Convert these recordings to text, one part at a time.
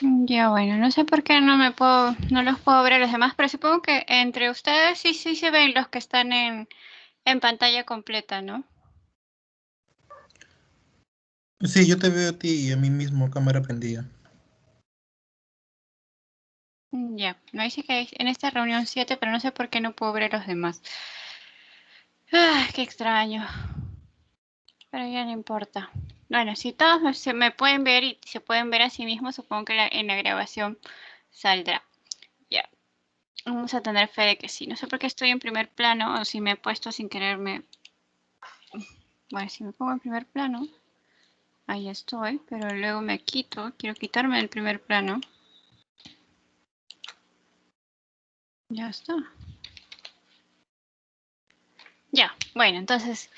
Ya, bueno, no sé por qué no los puedo ver a los demás, pero supongo que entre ustedes sí se ven los que están en pantalla completa, ¿no? Sí, yo te veo a ti y a mí mismo, cámara prendida. Ya, me dice que hay en esta reunión 7, pero no sé por qué no puedo ver a los demás. Ah, qué extraño. Pero ya no importa. Bueno, si todos se me pueden ver y se pueden ver a sí mismos, supongo que en la grabación saldrá. Ya, vamos a tener fe de que sí. No sé por qué estoy en primer plano o si me he puesto sin quererme. Bueno, si me pongo en primer plano, ahí estoy, pero luego me quito. Quiero quitarme del primer plano. Ya está. Ya, bueno, entonces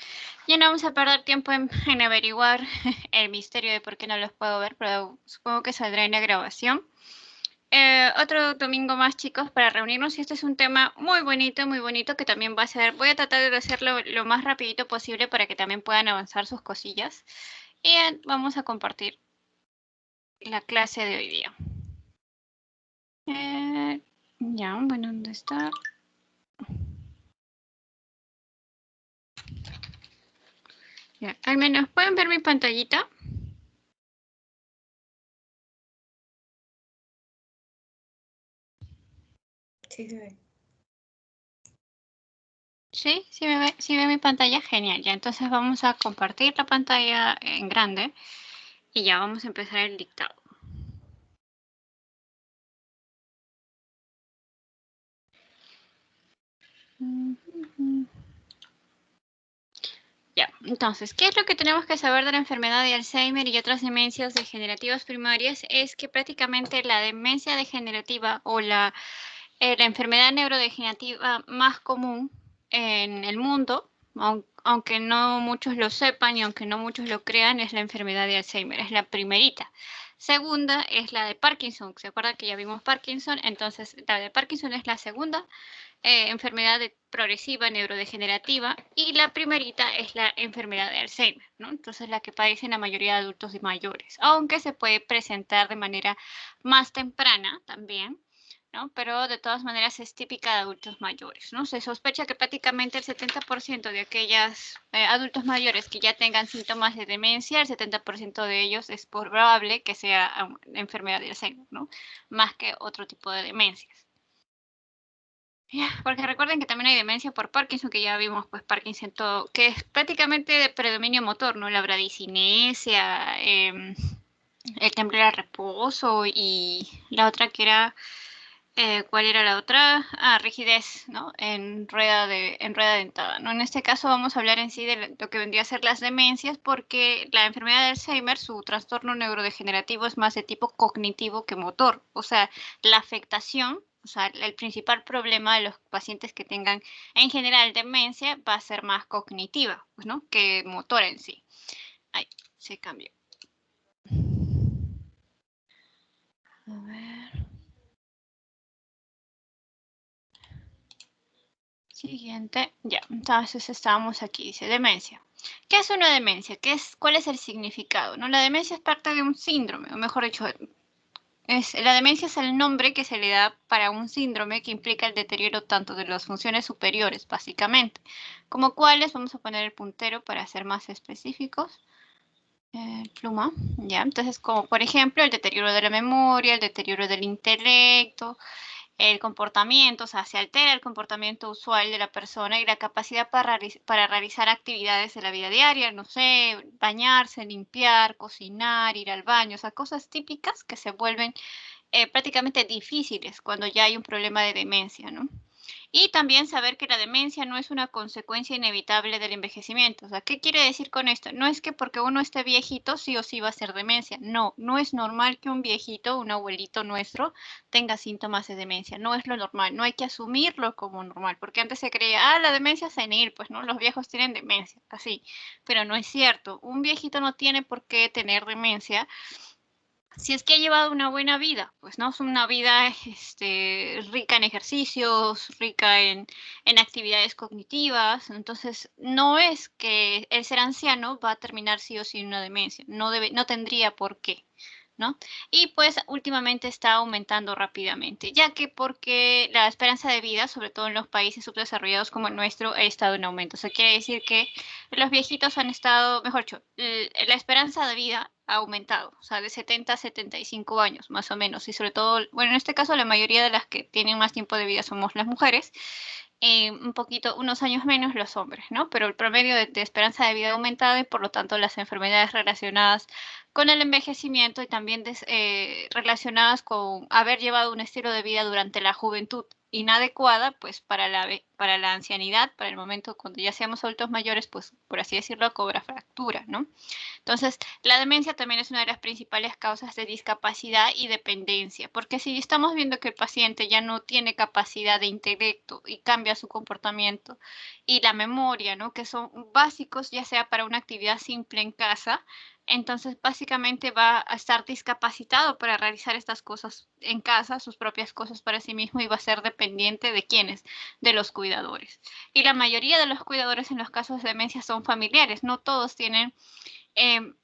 ya no vamos a perder tiempo en averiguar el misterio de por qué no los puedo ver, pero supongo que saldrá en la grabación. Otro domingo más, chicos, para reunirnos. Y este es un tema muy bonito que también va a ser. Voy a tratar de hacerlo lo más rapidito posible para que también puedan avanzar sus cosillas. Y vamos a compartir la clase de hoy día. Ya, bueno, ¿dónde está? Ya, al menos, ¿pueden ver mi pantallita? Sí, se ve. Sí, sí ve mi pantalla, genial. Ya, entonces vamos a compartir la pantalla en grande y ya vamos a empezar el dictado. Ya, entonces, ¿qué es lo que tenemos que saber de la enfermedad de Alzheimer y otras demencias degenerativas primarias? Es que prácticamente la demencia degenerativa o la enfermedad neurodegenerativa más común en el mundo, aunque no muchos lo sepan y aunque no muchos lo crean, es la enfermedad de Alzheimer, es la primerita. Segunda es la de Parkinson. ¿Se acuerdan que ya vimos Parkinson? Entonces, la de Parkinson es la segunda enfermedad progresiva neurodegenerativa y la primerita es la enfermedad de Alzheimer, ¿no? Entonces la que padecen la mayoría de adultos y mayores, aunque se puede presentar de manera más temprana también, ¿no? Pero de todas maneras es típica de adultos mayores, ¿no? Se sospecha que prácticamente el 70% de aquellos adultos mayores que ya tengan síntomas de demencia, el 70% de ellos es probable que sea enfermedad de Alzheimer, ¿no? Más que otro tipo de demencias. Porque recuerden que también hay demencia por Parkinson, que ya vimos, pues Parkinson todo, que es prácticamente de predominio motor, ¿no? La bradicinesia, el temblor a reposo y la otra que era, ¿cuál era la otra? Ah, rigidez, ¿no? En rueda dentada, ¿no? En este caso vamos a hablar en sí de lo que vendría a ser las demencias, porque la enfermedad de Alzheimer, su trastorno neurodegenerativo es más de tipo cognitivo que motor, o sea, la afectación. O sea, el principal problema de los pacientes que tengan en general demencia va a ser más cognitiva, pues, ¿no? Que motora en sí. Ahí, se cambió. A ver. Siguiente, ya, entonces estábamos aquí, dice demencia. ¿Qué es una demencia? ¿Cuál es el significado? ¿No? La demencia es parte de un síndrome, o mejor dicho, la demencia es el nombre que se le da para un síndrome que implica el deterioro tanto de las funciones superiores, básicamente, como cuáles, vamos a poner el puntero para ser más específicos. Pluma, ya, entonces como por ejemplo el deterioro de la memoria, el deterioro del intelecto, el comportamiento, o sea, se altera el comportamiento usual de la persona y la capacidad para realizar actividades de la vida diaria, no sé, bañarse, limpiar, cocinar, ir al baño, o sea, cosas típicas que se vuelven prácticamente difíciles cuando ya hay un problema de demencia, ¿no? Y también saber que la demencia no es una consecuencia inevitable del envejecimiento. O sea, ¿qué quiere decir con esto? No es que porque uno esté viejito sí o sí va a ser demencia. No, no es normal que un viejito, un abuelito nuestro, tenga síntomas de demencia. No es lo normal. No hay que asumirlo como normal. Porque antes se creía, la demencia es senil, pues no, los viejos tienen demencia, así. Pero no es cierto. Un viejito no tiene por qué tener demencia si es que ha llevado una buena vida, pues no es una vida rica en ejercicios, rica en actividades cognitivas, entonces no es que el ser anciano va a terminar sí o sí en una demencia, no tendría por qué, ¿no? Y pues últimamente está aumentando rápidamente, ya que porque la esperanza de vida, sobre todo en los países subdesarrollados como el nuestro, ha estado en aumento. Eso quiere decir que los viejitos han estado, mejor dicho, la esperanza de vida ha aumentado, o sea, de 70 a 75 años, más o menos, y sobre todo, bueno, en este caso la mayoría de las que tienen más tiempo de vida somos las mujeres, un poquito, unos años menos los hombres, ¿no? Pero el promedio de esperanza de vida ha aumentado y por lo tanto las enfermedades relacionadas con el envejecimiento y también relacionadas con haber llevado un estilo de vida durante la juventud inadecuada, pues para la ancianidad, para el momento cuando ya seamos adultos mayores, pues por así decirlo, cobra fractura, ¿no? Entonces, la demencia también es una de las principales causas de discapacidad y dependencia, porque si estamos viendo que el paciente ya no tiene capacidad de intelecto y cambia su comportamiento y la memoria, ¿no? Que son básicos, ya sea para una actividad simple en casa, entonces básicamente va a estar discapacitado para realizar estas cosas en casa, sus propias cosas para sí mismo y va a ser dependiente de quiénes, de los cuidadores. Y la mayoría de los cuidadores en los casos de demencia son familiares, no todos tienen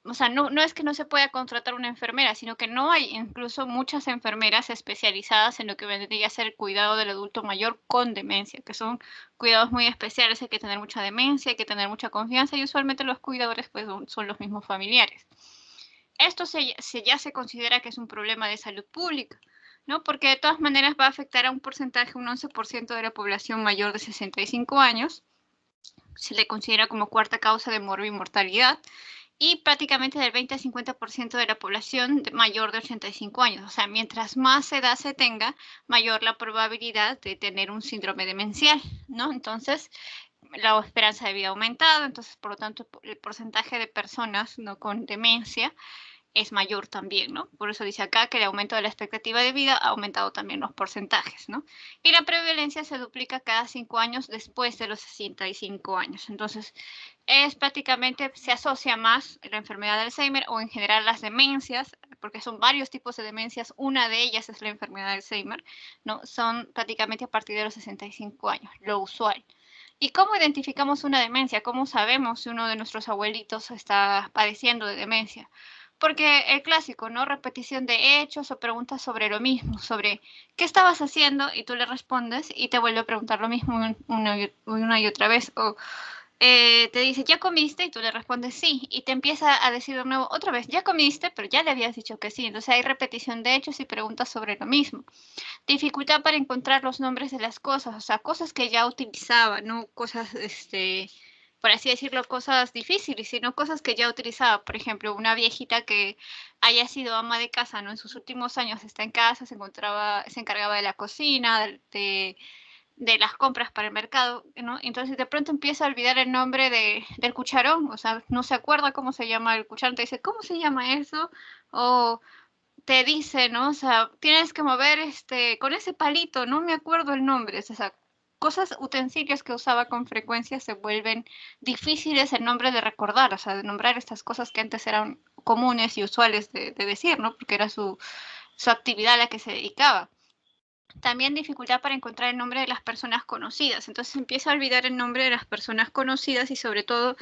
o sea, no es que no se pueda contratar una enfermera, sino que no hay incluso muchas enfermeras especializadas en lo que vendría a ser el cuidado del adulto mayor con demencia, que son cuidados muy especiales, hay que tener mucha demencia, hay que tener mucha confianza y usualmente los cuidadores pues son los mismos familiares. Esto ya se considera que es un problema de salud pública, ¿no? Porque de todas maneras va a afectar a un porcentaje, un 11% de la población mayor de 65 años, se le considera como cuarta causa de mortalidad y prácticamente del 20 al 50% de la población mayor de 85 años. O sea, mientras más edad se tenga, mayor la probabilidad de tener un síndrome demencial, ¿no? Entonces, la esperanza de vida ha aumentado, entonces, por lo tanto, el porcentaje de personas no con demencia es mayor también, ¿no? Por eso dice acá que el aumento de la expectativa de vida ha aumentado también los porcentajes, ¿no? Y la prevalencia se duplica cada 5 años después de los 65 años. Entonces, es prácticamente, se asocia más la enfermedad de Alzheimer o en general las demencias, porque son varios tipos de demencias, una de ellas es la enfermedad de Alzheimer, ¿no? Son prácticamente a partir de los 65 años, lo usual. ¿Y cómo identificamos una demencia? ¿Cómo sabemos si uno de nuestros abuelitos está padeciendo de demencia? Porque el clásico, ¿no? Repetición de hechos o preguntas sobre lo mismo, sobre qué estabas haciendo y tú le respondes y te vuelve a preguntar lo mismo una y otra vez. O te dice, ¿ya comiste? Y tú le respondes sí. Y te empieza a decir de nuevo, otra vez, ¿ya comiste? Pero ya le habías dicho que sí. Entonces hay repetición de hechos y preguntas sobre lo mismo. Dificultad para encontrar los nombres de las cosas, o sea, cosas que ya utilizaba, no cosas, por así decirlo, cosas difíciles, sino cosas que ya utilizaba. Por ejemplo, una viejita que haya sido ama de casa, ¿no? En sus últimos años está en casa, se encargaba de la cocina, de las compras para el mercado, ¿no? Entonces de pronto empieza a olvidar el nombre del cucharón, o sea, no se acuerda cómo se llama el cucharón, te dice, ¿cómo se llama eso? O te dice, ¿no? O sea, tienes que mover con ese palito, no me acuerdo el nombre, o sea, cosas, utensilios que usaba con frecuencia se vuelven difíciles el nombre de recordar, o sea, de nombrar estas cosas que antes eran comunes y usuales de decir, ¿no? Porque era su actividad a la que se dedicaba. También dificultad para encontrar el nombre de las personas conocidas. Entonces empieza a olvidar el nombre de las personas conocidas y sobre todo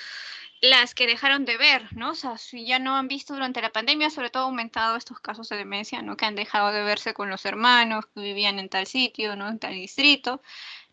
las que dejaron de ver, ¿no? O sea, si ya no han visto durante la pandemia, sobre todo ha aumentado estos casos de demencia, ¿no? Que han dejado de verse con los hermanos que vivían en tal sitio, ¿no? En tal distrito,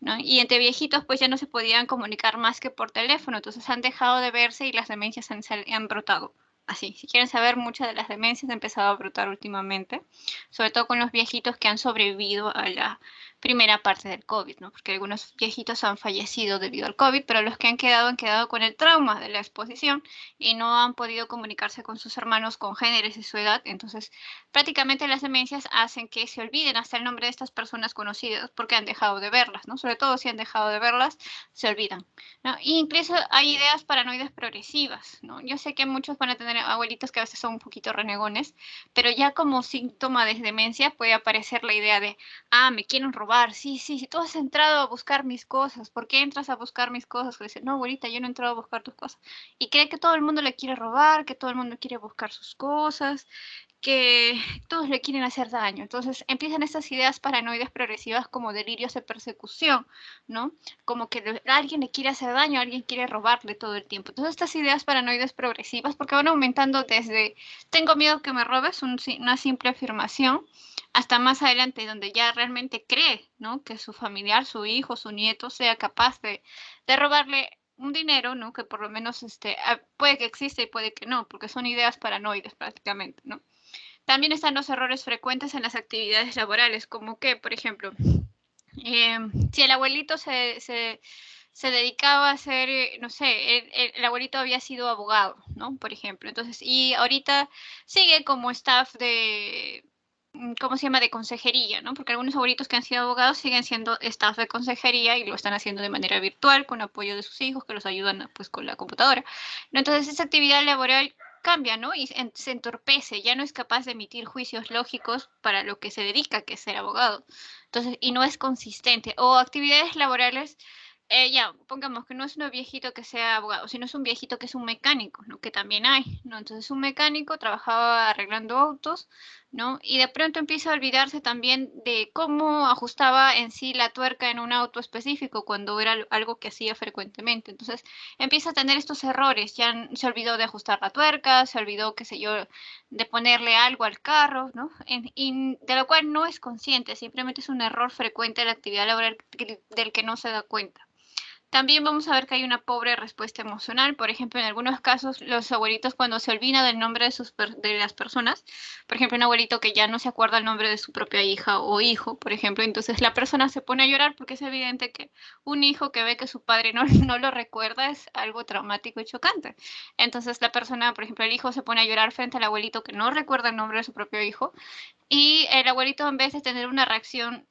¿no? Y entre viejitos pues ya no se podían comunicar más que por teléfono, entonces han dejado de verse y las demencias han brotado. Así, si quieren saber, muchas de las demencias han empezado a brotar últimamente, sobre todo con los viejitos que han sobrevivido a la primera parte del COVID, ¿no? Porque algunos viejitos han fallecido debido al COVID, pero los que han quedado con el trauma de la exposición y no han podido comunicarse con sus hermanos congéneres de su edad. Entonces, prácticamente las demencias hacen que se olviden hasta el nombre de estas personas conocidas porque han dejado de verlas, ¿no? Sobre todo si han dejado de verlas, se olvidan, ¿no? Y incluso hay ideas paranoides progresivas, ¿no? Yo sé que muchos van a tener abuelitos que a veces son un poquito renegones, pero ya como síntoma de demencia puede aparecer la idea de, ah, me quieren robar, sí, sí, sí, tú has entrado a buscar mis cosas, ¿por qué entras a buscar mis cosas? Le dice, no, abuelita, yo no he entrado a buscar tus cosas. Y cree que todo el mundo le quiere robar, que todo el mundo quiere buscar sus cosas, que todos le quieren hacer daño. Entonces empiezan estas ideas paranoides progresivas como delirios de persecución, ¿no? Como que alguien le quiere hacer daño, alguien quiere robarle todo el tiempo. Entonces estas ideas paranoides progresivas, porque van aumentando desde tengo miedo que me robes, una simple afirmación, hasta más adelante donde ya realmente cree, ¿no? Que su familiar, su hijo, su nieto sea capaz de robarle un dinero, ¿no? Que por lo menos puede que exista y puede que no, porque son ideas paranoides prácticamente, ¿no? También están los errores frecuentes en las actividades laborales, como que, por ejemplo, si el abuelito se dedicaba a ser, no sé, el abuelito había sido abogado, ¿no? Por ejemplo, entonces, y ahorita sigue como staff de, ¿cómo se llama? De consejería, ¿no? Porque algunos abuelitos que han sido abogados siguen siendo staff de consejería y lo están haciendo de manera virtual, con apoyo de sus hijos, que los ayudan, pues, con la computadora, ¿no? Entonces, esa actividad laboral cambia, ¿no? Y se entorpece, ya no es capaz de emitir juicios lógicos para lo que se dedica, que es ser abogado. Entonces, y no es consistente. O actividades laborales, ya, pongamos que no es un viejito que sea abogado, sino es un viejito que es un mecánico, ¿no? Que también hay, ¿no? Entonces, un mecánico trabajaba arreglando autos, ¿no? Y de pronto empieza a olvidarse también de cómo ajustaba en sí la tuerca en un auto específico cuando era algo que hacía frecuentemente. Entonces, empieza a tener estos errores, ya se olvidó de ajustar la tuerca, se olvidó, qué sé yo, de ponerle algo al carro, ¿no? Y de lo cual no es consciente, simplemente es un error frecuente de la actividad laboral del que no se da cuenta. También vamos a ver que hay una pobre respuesta emocional. Por ejemplo, en algunos casos, los abuelitos cuando se olvidan del nombre de las personas, por ejemplo, un abuelito que ya no se acuerda el nombre de su propia hija o hijo, por ejemplo, entonces la persona se pone a llorar porque es evidente que un hijo que ve que su padre no, no lo recuerda es algo traumático y chocante. Entonces la persona, por ejemplo, el hijo se pone a llorar frente al abuelito que no recuerda el nombre de su propio hijo y el abuelito en vez de tener una reacción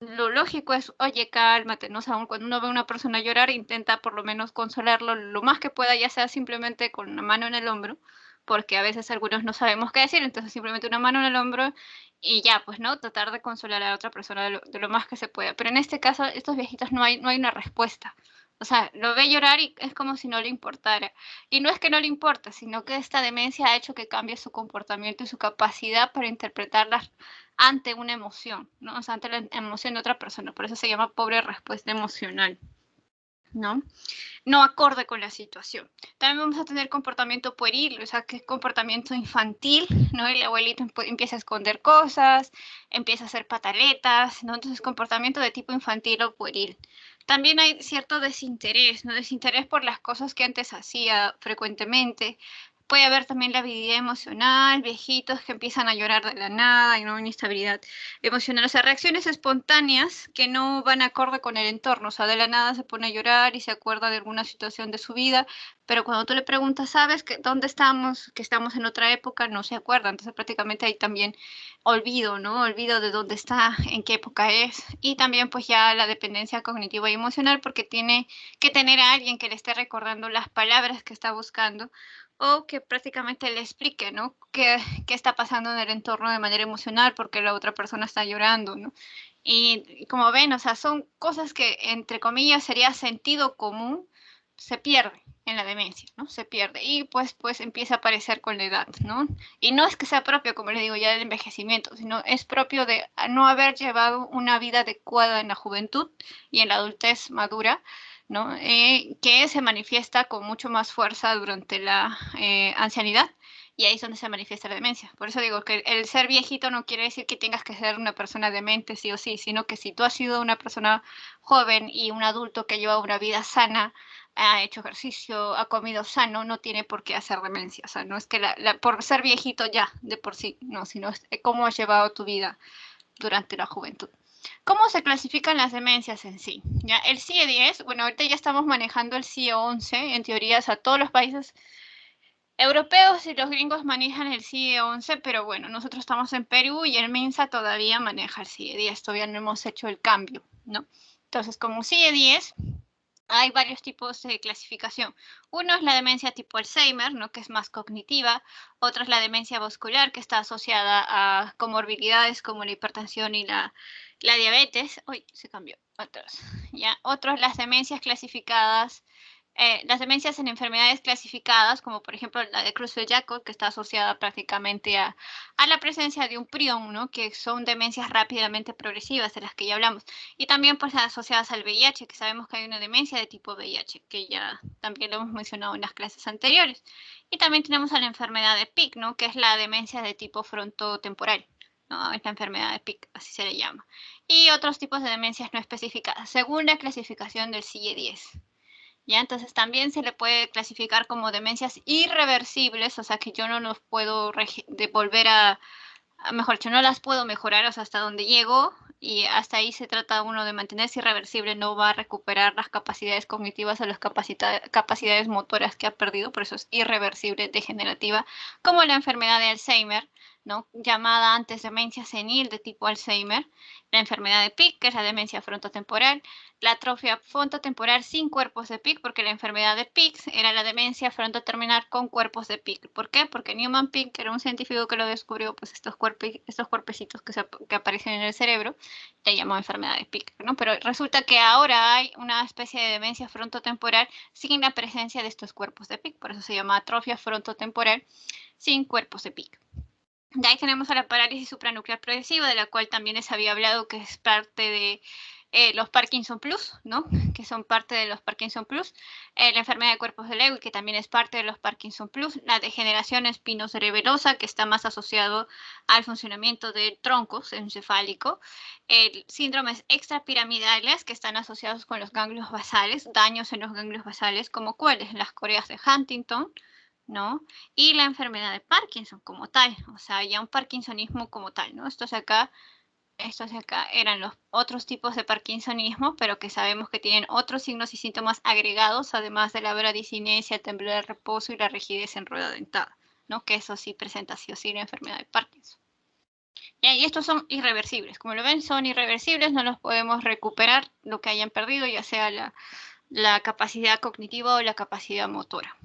lo lógico es, oye, cálmate, ¿no? O sea, cuando uno ve a una persona llorar, intenta por lo menos consolarlo lo más que pueda, ya sea simplemente con una mano en el hombro, porque a veces algunos no sabemos qué decir, entonces simplemente una mano en el hombro y ya, pues, ¿no? Tratar de consolar a la otra persona de lo más que se pueda. Pero en este caso, estos viejitos no hay una respuesta. O sea, lo ve llorar y es como si no le importara. Y no es que no le importa, sino que esta demencia ha hecho que cambie su comportamiento y su capacidad para interpretarlas ante una emoción, ¿no? O sea, ante la emoción de otra persona. Por eso se llama pobre respuesta emocional, ¿no? No acorde con la situación. También vamos a tener comportamiento pueril, o sea, que es comportamiento infantil, ¿no? El abuelito empieza a esconder cosas, empieza a hacer pataletas, ¿no? Entonces, comportamiento de tipo infantil o pueril. También hay cierto desinterés, ¿no? Desinterés por las cosas que antes hacía frecuentemente. Puede haber también la habilidad emocional, viejitos que empiezan a llorar de la nada y no hay inestabilidad emocional, o sea, reacciones espontáneas que no van acorde con el entorno, o sea, de la nada se pone a llorar y se acuerda de alguna situación de su vida, pero cuando tú le preguntas, ¿sabes que dónde estamos? Que estamos en otra época, no se acuerda, entonces prácticamente hay también olvido, ¿no? Olvido de dónde está, en qué época es, y también pues ya la dependencia cognitiva y emocional porque tiene que tener a alguien que le esté recordando las palabras que está buscando o que prácticamente le explique, ¿no? Qué está pasando en el entorno de manera emocional porque la otra persona está llorando, ¿no? Y como ven, o sea, son cosas que, entre comillas, sería sentido común, se pierde en la demencia, ¿no? Se pierde y pues empieza a aparecer con la edad, ¿no? Y no es que sea propio, como les digo, ya del envejecimiento, sino es propio de no haber llevado una vida adecuada en la juventud y en la adultez madura, ¿no? Que se manifiesta con mucho más fuerza durante la ancianidad y ahí es donde se manifiesta la demencia. Por eso digo que el ser viejito no quiere decir que tengas que ser una persona demente sí o sí, sino que si tú has sido una persona joven y un adulto que lleva una vida sana, ha hecho ejercicio, ha comido sano, no tiene por qué hacer demencia. O sea, no es que por ser viejito ya de por sí, no, sino es cómo has llevado tu vida durante la juventud. ¿Cómo se clasifican las demencias en sí? ¿Ya? El CIE-10, bueno, ahorita ya estamos manejando el CIE-11, en teoría, o sea, todos los países europeos y los gringos manejan el CIE-11, pero bueno, nosotros estamos en Perú y el MINSA todavía maneja el CIE-10, todavía no hemos hecho el cambio, ¿no? Entonces, como CIE-10, hay varios tipos de clasificación. Uno es la demencia tipo Alzheimer, ¿no? Que es más cognitiva. Otro es la demencia vascular, que está asociada a comorbilidades como la hipertensión y la diabetes. Uy, se cambió. Otros, ¿ya? Otros, las demencias clasificadas las demencias en enfermedades clasificadas, como por ejemplo la de Creutzfeldt-Jakob, que está asociada prácticamente a la presencia de un prión, ¿no? Que son demencias rápidamente progresivas, de las que ya hablamos. Y también pues asociadas al VIH, que sabemos que hay una demencia de tipo VIH, que ya también lo hemos mencionado en las clases anteriores. Y también tenemos a la enfermedad de Pick, ¿no? Que es la demencia de tipo frontotemporal, ¿no? Es la enfermedad de Pick, así se le llama. Y otros tipos de demencias no especificadas, según la clasificación del CIE-10. ¿Ya? Entonces también se le puede clasificar como demencias irreversibles, o sea que yo no los puedo devolver mejor dicho, no las puedo mejorar, o sea, hasta donde llego, y hasta ahí se trata uno de mantenerse irreversible, no va a recuperar las capacidades cognitivas o las capacidades motoras que ha perdido, por eso es irreversible, degenerativa, como la enfermedad de Alzheimer, ¿no? Llamada antes demencia senil de tipo Alzheimer, la enfermedad de Pick, que es la demencia frontotemporal, la atrofia frontotemporal sin cuerpos de Pick, porque la enfermedad de Pick era la demencia frontoterminal con cuerpos de Pick. ¿Por qué? Porque Newman Pick, que era un científico que lo descubrió, pues estos cuerpecitos que aparecen en el cerebro, le llamó enfermedad de Pick, ¿no? Pero resulta que ahora hay una especie de demencia frontotemporal sin la presencia de estos cuerpos de Pick, por eso se llama atrofia frontotemporal sin cuerpos de Pick. De ahí tenemos a la parálisis supranuclear progresiva, de la cual también les había hablado, que es parte de los Parkinson Plus, ¿no? Que son parte de los Parkinson Plus, la enfermedad de cuerpos de Lewy, que también es parte de los Parkinson Plus, la degeneración espinocerebelosa, que está más asociado al funcionamiento de troncos encefálico, el síndromes extrapiramidales, que están asociados con los ganglios basales, daños en los ganglios basales, como cuáles, las coreas de Huntington, ¿no? Y la enfermedad de Parkinson como tal, o sea, ya un parkinsonismo como tal, ¿no? Estos de acá eran los otros tipos de parkinsonismo, pero que sabemos que tienen otros signos y síntomas agregados, además de la bradicinesia, el temblor de reposo y la rigidez en rueda dentada, ¿no? Que eso sí presenta sí o sí la enfermedad de Parkinson. Y estos son irreversibles, como lo ven, son irreversibles, no los podemos recuperar lo que hayan perdido, ya sea la capacidad cognitiva o la capacidad motora.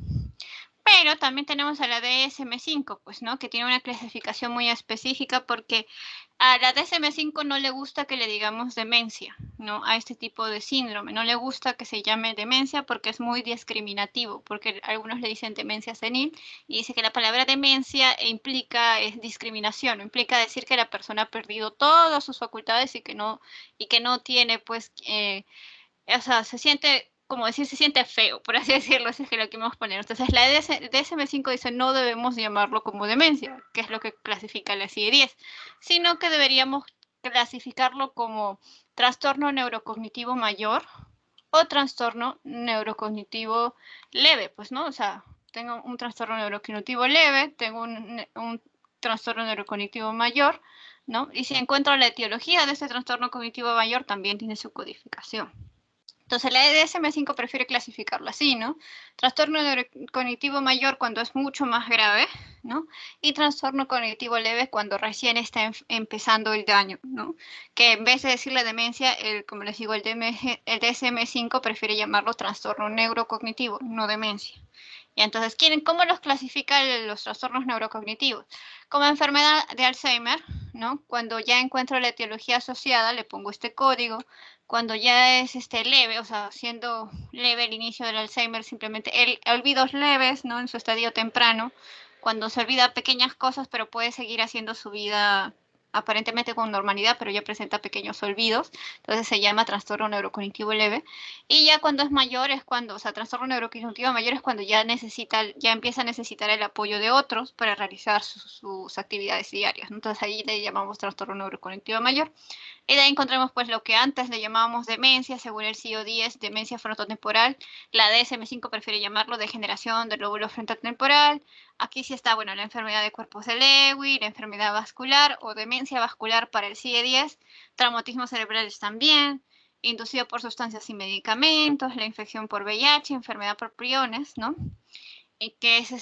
Pero también tenemos a la DSM-5, pues, ¿no? Que tiene una clasificación muy específica porque a la DSM-5 no le gusta que le digamos demencia, ¿no? A este tipo de síndrome. No le gusta que se llame demencia porque es muy discriminativo, porque algunos le dicen demencia senil y dice que la palabra demencia implica discriminación, implica decir que la persona ha perdido todas sus facultades y que no tiene, pues, o sea, se siente, como decir, se siente feo, por así decirlo, si es que lo queremos poner. Entonces, la DSM-5 dice no debemos llamarlo como demencia, que es lo que clasifica la CIE-10, sino que deberíamos clasificarlo como trastorno neurocognitivo mayor o trastorno neurocognitivo leve, pues, ¿no? O sea, tengo un trastorno neurocognitivo leve, tengo un trastorno neurocognitivo mayor, ¿no? Y si encuentro la etiología de este trastorno cognitivo mayor, también tiene su codificación. Entonces la DSM-5 prefiere clasificarlo así, ¿no? Trastorno cognitivo mayor cuando es mucho más grave, ¿no? Y trastorno cognitivo leve cuando recién está empezando el daño, ¿no? Que en vez de decirle demencia, como les digo, el DSM-5 prefiere llamarlo trastorno neurocognitivo, no demencia. Y entonces, ¿cómo los clasifica los trastornos neurocognitivos? Como enfermedad de Alzheimer, ¿no? Cuando ya encuentro la etiología asociada, le pongo este código. Cuando ya es leve, o sea, siendo leve el inicio del Alzheimer, simplemente olvidos leves, ¿no? En su estadio temprano, cuando se olvida pequeñas cosas, pero puede seguir haciendo su vida aparentemente con normalidad, pero ya presenta pequeños olvidos, entonces se llama trastorno neurocognitivo leve. Y ya cuando es mayor es cuando, o sea, trastorno neurocognitivo mayor es cuando ya empieza a necesitar el apoyo de otros para realizar sus actividades diarias, ¿no? Entonces ahí le llamamos trastorno neurocognitivo mayor. Y de ahí encontramos pues lo que antes le llamábamos demencia, según el CIO-10, demencia frontotemporal. La DSM-5 prefiere llamarlo degeneración del lóbulo frontotemporal. Aquí sí está, bueno, la enfermedad de cuerpos de Lewy, la enfermedad vascular o demencia vascular para el CIE-10, traumatismos cerebrales también, inducido por sustancias y medicamentos, la infección por VIH, enfermedad por priones, ¿no? Y que es el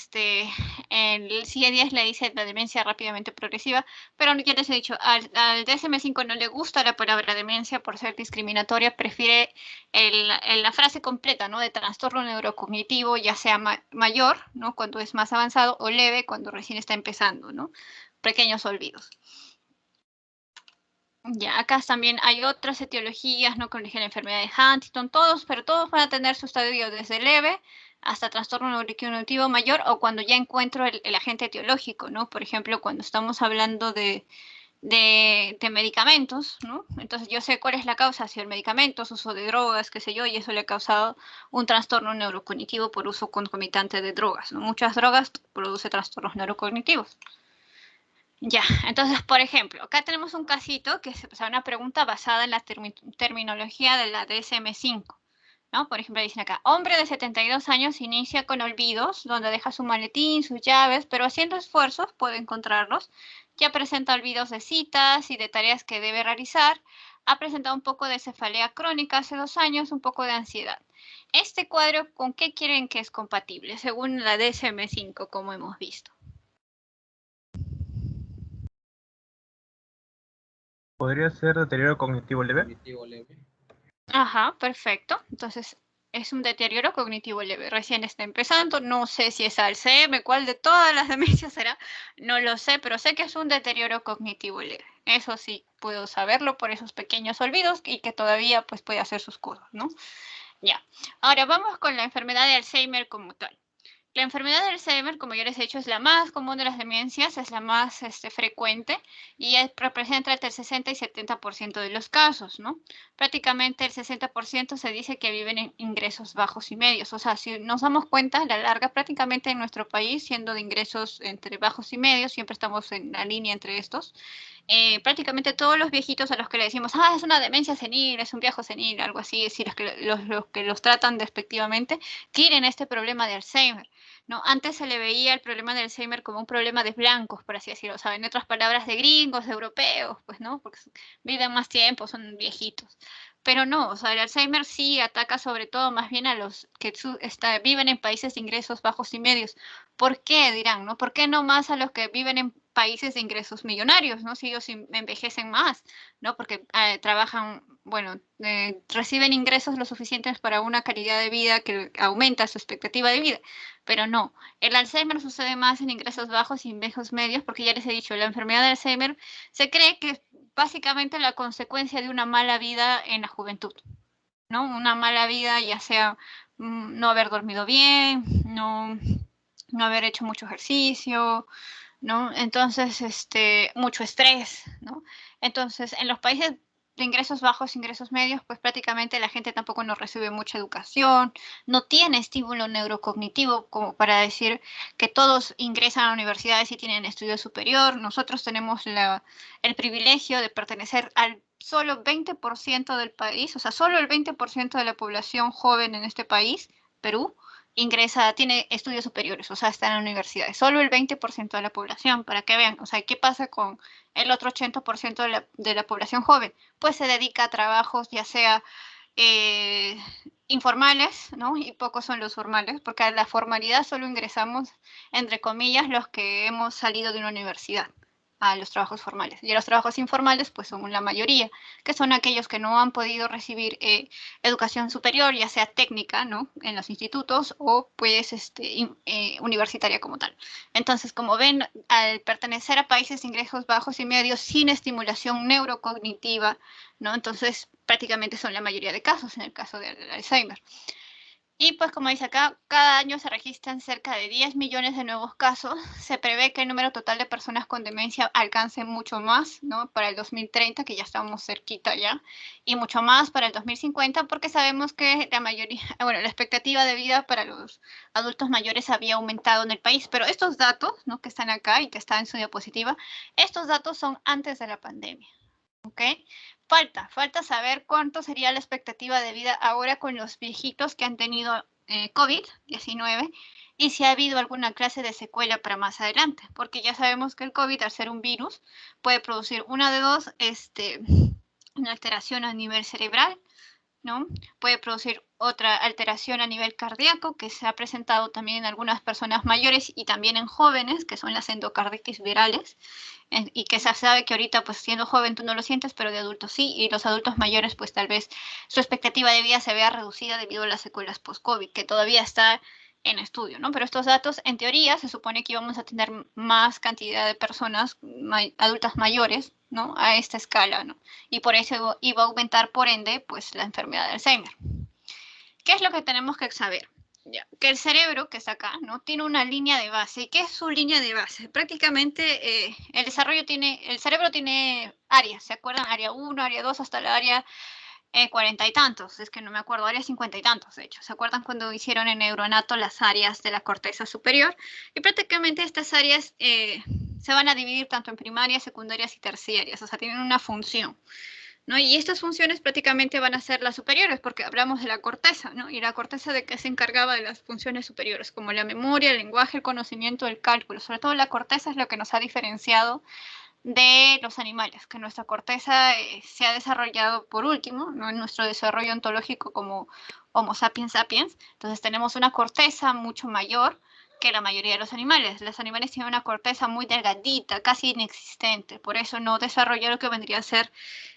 CIE-10 le dice la demencia rápidamente progresiva, pero ya les he dicho, al DSM-5 no le gusta la palabra demencia por ser discriminatoria, prefiere la frase completa, ¿no? De trastorno neurocognitivo, ya sea mayor, ¿no? Cuando es más avanzado, o leve, cuando recién está empezando, ¿no? Pequeños olvidos. Ya, acá también hay otras etiologías, ¿no? Como dije, la enfermedad de Huntington, pero todos van a tener su estadio desde leve hasta trastorno neurocognitivo mayor o cuando ya encuentro el agente etiológico, ¿no? Por ejemplo, cuando estamos hablando de medicamentos, ¿no? Entonces yo sé cuál es la causa, si el medicamento, uso de drogas, qué sé yo, y eso le ha causado un trastorno neurocognitivo por uso concomitante de drogas, ¿no? Muchas drogas producen trastornos neurocognitivos. Ya, entonces, por ejemplo, acá tenemos un casito que es una pregunta basada en la terminología de la DSM-5, ¿no? Por ejemplo, dicen acá, hombre de 72 años inicia con olvidos, donde deja su maletín, sus llaves, pero haciendo esfuerzos puede encontrarlos. Ya presenta olvidos de citas y de tareas que debe realizar. Ha presentado un poco de cefalea crónica hace 2 años, un poco de ansiedad. Este cuadro, ¿con qué quieren que es compatible? Según la DSM-5, como hemos visto. ¿Podría ser deterioro cognitivo leve? Ajá, perfecto. Entonces, es un deterioro cognitivo leve. Recién está empezando. No sé si es Alzheimer, cuál de todas las demencias será. No lo sé, pero sé que es un deterioro cognitivo leve. Eso sí, puedo saberlo por esos pequeños olvidos y que todavía pues puede hacer sus cosas, ¿no? Ya. Ahora vamos con la enfermedad de Alzheimer como tal. La enfermedad de Alzheimer, como ya les he dicho, es la más común de las demencias, es la más frecuente y representa entre el 60 y 70% de los casos, ¿no? Prácticamente el 60% se dice que viven en ingresos bajos y medios. O sea, si nos damos cuenta, a la larga, prácticamente en nuestro país, siendo de ingresos entre bajos y medios, siempre estamos en la línea entre estos. Prácticamente todos los viejitos a los que le decimos, ah, es una demencia senil, es un viejo senil, algo así, es decir, los que los tratan despectivamente, tienen este problema de Alzheimer. ¿No? Antes se le veía el problema del Alzheimer como un problema de blancos, por así decirlo, o sea, en otras palabras, de gringos, de europeos, pues, ¿no? Porque viven más tiempo, son viejitos. Pero no, o sea, el Alzheimer sí ataca sobre todo más bien a los que viven en países de ingresos bajos y medios. ¿Por qué, dirán, no? ¿Por qué no más a los que viven en países de ingresos millonarios, ¿no? Si ellos envejecen más, ¿no? Porque trabajan, bueno, reciben ingresos lo suficientes para una calidad de vida que aumenta su expectativa de vida. Pero no, el Alzheimer sucede más en ingresos bajos y en ingresos medios, porque ya les he dicho, la enfermedad de Alzheimer se cree que es básicamente la consecuencia de una mala vida en la juventud, ¿no? Una mala vida, ya sea no haber dormido bien, no haber hecho mucho ejercicio, ¿no? Entonces, mucho estrés, ¿no? Entonces, en los países de ingresos bajos, ingresos medios, pues prácticamente la gente tampoco no recibe mucha educación, no tiene estímulo neurocognitivo como para decir que todos ingresan a universidades y tienen estudio superior. Nosotros tenemos el privilegio de pertenecer al solo 20% del país, o sea, solo el 20% de la población joven en este país, Perú, tiene estudios superiores, o sea, está en la universidad. Solo el 20% de la población, para que vean, o sea, ¿qué pasa con el otro 80% de la población joven? Pues se dedica a trabajos, ya sea informales, ¿no? Y pocos son los formales, porque a la formalidad solo ingresamos, entre comillas, los que hemos salido de una universidad a los trabajos formales. Y a los trabajos informales, pues son la mayoría, que son aquellos que no han podido recibir educación superior, ya sea técnica, ¿no? En los institutos o pues universitaria como tal. Entonces, como ven, al pertenecer a países de ingresos bajos y medios sin estimulación neurocognitiva, ¿no? Entonces, prácticamente son la mayoría de casos en el caso del Alzheimer. Y pues como dice acá, cada año se registran cerca de 10 millones de nuevos casos. Se prevé que el número total de personas con demencia alcance mucho más, ¿no? Para el 2030, que ya estamos cerquita ya, y mucho más para el 2050, porque sabemos que la mayoría, bueno, la expectativa de vida para los adultos mayores había aumentado en el país, pero estos datos, ¿no? Que están acá y que están en su diapositiva, estos datos son antes de la pandemia. ¿Ok? Falta saber cuánto sería la expectativa de vida ahora con los viejitos que han tenido COVID-19 y si ha habido alguna clase de secuela para más adelante, porque ya sabemos que el COVID, al ser un virus, puede producir una de dos, una alteración a nivel cerebral, ¿no? Puede producir otra alteración a nivel cardíaco que se ha presentado también en algunas personas mayores y también en jóvenes, que son las endocarditis virales, y que se sabe que ahorita, pues siendo joven tú no lo sientes, pero de adultos sí, y los adultos mayores, pues tal vez su expectativa de vida se vea reducida debido a las secuelas post-COVID, que todavía está en estudio, ¿no? Pero estos datos, en teoría, se supone que íbamos a tener más cantidad de personas adultas mayores, ¿no? A esta escala, ¿no? Y por eso iba a aumentar, por ende, pues la enfermedad de Alzheimer. ¿Qué es lo que tenemos que saber? Ya, que el cerebro, que está acá, ¿no? Tiene una línea de base. ¿Y qué es su línea de base? Prácticamente el cerebro tiene áreas, ¿se acuerdan? Área 1, área 2, hasta la área 40 y tantos, es que no me acuerdo, área 50 y tantos, de hecho. ¿Se acuerdan cuando hicieron en Neuronato las áreas de la corteza superior? Y prácticamente estas áreas se van a dividir tanto en primarias, secundarias y terciarias, o sea, tienen una función, ¿no? Y estas funciones prácticamente van a ser las superiores, porque hablamos de la corteza, ¿no? Y la corteza de qué se encargaba de las funciones superiores, como la memoria, el lenguaje, el conocimiento, el cálculo. Sobre todo la corteza es lo que nos ha diferenciado de los animales, que nuestra corteza se ha desarrollado por último, ¿no? En nuestro desarrollo ontológico como Homo sapiens sapiens. Entonces tenemos una corteza mucho mayor que la mayoría de los animales. Los animales tienen una corteza muy delgadita, casi inexistente, por eso no desarrolla lo que vendría a ser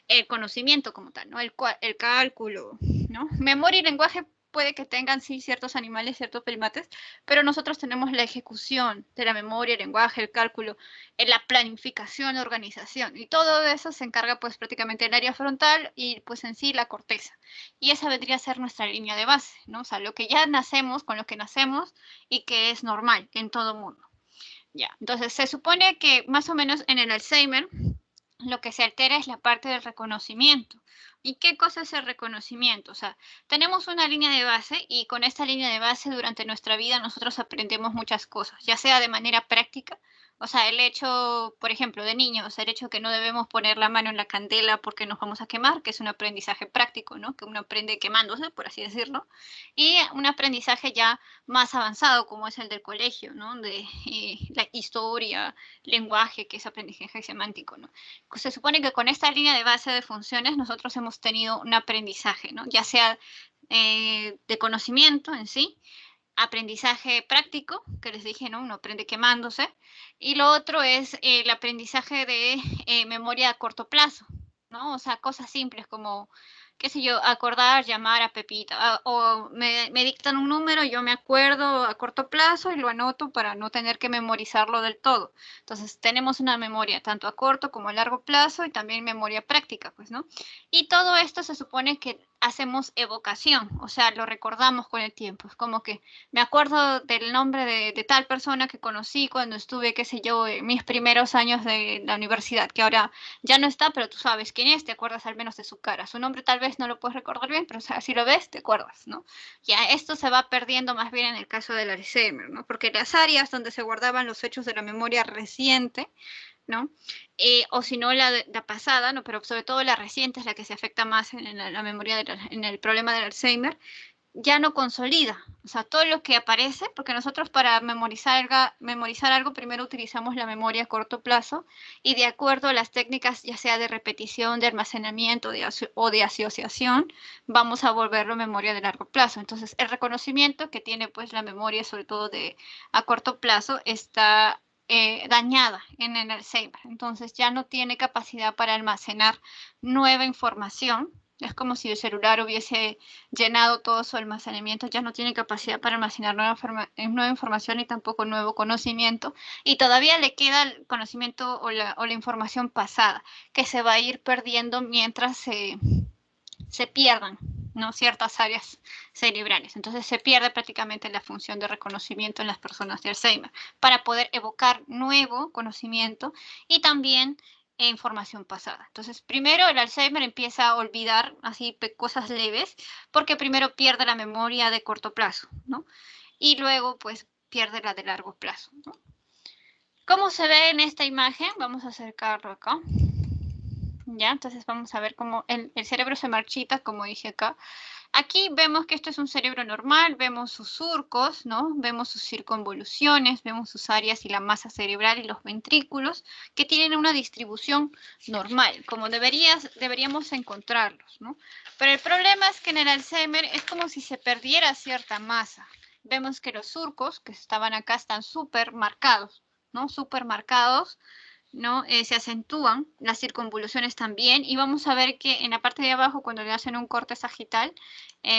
el conocimiento como tal, ¿no? El cálculo, ¿no? Memoria y lenguaje puede que tengan, sí, ciertos animales, ciertos primates, pero nosotros tenemos la ejecución de la memoria, el lenguaje, el cálculo, la planificación, la organización, y todo eso se encarga pues prácticamente el área frontal y pues en sí la corteza. Y esa vendría a ser nuestra línea de base, ¿no? O sea, lo que ya nacemos, con lo que nacemos y que es normal en todo mundo. Ya, entonces se supone que más o menos en el Alzheimer lo que se altera es la parte del reconocimiento. ¿Y qué cosa es el reconocimiento? O sea, tenemos una línea de base y con esta línea de base durante nuestra vida nosotros aprendemos muchas cosas, ya sea de manera práctica, o sea, el hecho, por ejemplo, de niños, el hecho que no debemos poner la mano en la candela porque nos vamos a quemar, que es un aprendizaje práctico, ¿no? Que uno aprende quemándose, por así decirlo, y un aprendizaje ya más avanzado como es el del colegio, ¿no? De la historia, lenguaje, que es aprendizaje semántico, ¿no? Se supone que con esta línea de base de funciones nosotros hemos tenido un aprendizaje, ¿no? Ya sea de conocimiento en sí, aprendizaje práctico, que les dije, ¿no? Uno aprende quemándose, y lo otro es el aprendizaje de memoria a corto plazo, ¿no? O sea, cosas simples como, qué sé yo, acordar, llamar a Pepita, o me dictan un número, yo me acuerdo a corto plazo y lo anoto para no tener que memorizarlo del todo. Entonces, tenemos una memoria tanto a corto como a largo plazo y también memoria práctica, pues, ¿no? Y todo esto se supone que hacemos evocación, o sea, lo recordamos con el tiempo. Es como que me acuerdo del nombre de tal persona que conocí cuando estuve, qué sé yo, en mis primeros años de la universidad, que ahora ya no está, pero tú sabes quién es, te acuerdas al menos de su cara. Su nombre tal vez no lo puedes recordar bien, pero o sea, si lo ves, te acuerdas, ¿no? Ya esto se va perdiendo más bien en el caso del Alzheimer, ¿no? Porque las áreas donde se guardaban los hechos de la memoria reciente, ¿no? O si no, la pasada, ¿no? Pero sobre todo la reciente es la que se afecta más en la memoria, en el problema del Alzheimer, ya no consolida. O sea, todo lo que aparece, porque nosotros para memorizar algo primero utilizamos la memoria a corto plazo y de acuerdo a las técnicas, ya sea de repetición, de almacenamiento o de asociación, vamos a volverlo memoria de largo plazo. Entonces, el reconocimiento que tiene pues la memoria, sobre todo de a corto plazo, está dañada en el Alzheimer. Entonces, ya no tiene capacidad para almacenar nueva información. Es como si el celular hubiese llenado todo su almacenamiento, ya no tiene capacidad para almacenar nueva información y tampoco nuevo conocimiento, y todavía le queda el conocimiento o la información pasada, que se va a ir perdiendo mientras se pierdan, ¿no? Ciertas áreas cerebrales. Entonces se pierde prácticamente la función de reconocimiento en las personas de Alzheimer para poder evocar nuevo conocimiento y también información pasada. Entonces, primero el Alzheimer empieza a olvidar así cosas leves porque primero pierde la memoria de corto plazo, ¿no? Y luego, pues, pierde la de largo plazo, ¿no? ¿Cómo se ve en esta imagen? Vamos a acercarlo acá. ¿Ya? Entonces vamos a ver cómo el cerebro se marchita, como dije acá. Aquí vemos que esto es un cerebro normal, vemos sus surcos, ¿no? Vemos sus circunvoluciones, vemos sus áreas y la masa cerebral y los ventrículos, que tienen una distribución normal, como deberíamos encontrarlos, ¿no? Pero el problema es que en el Alzheimer es como si se perdiera cierta masa. Vemos que los surcos que estaban acá están súper marcados, ¿no? Súper marcados, ¿no? Se acentúan, las circunvoluciones también, y vamos a ver que en la parte de abajo, cuando le hacen un corte sagital,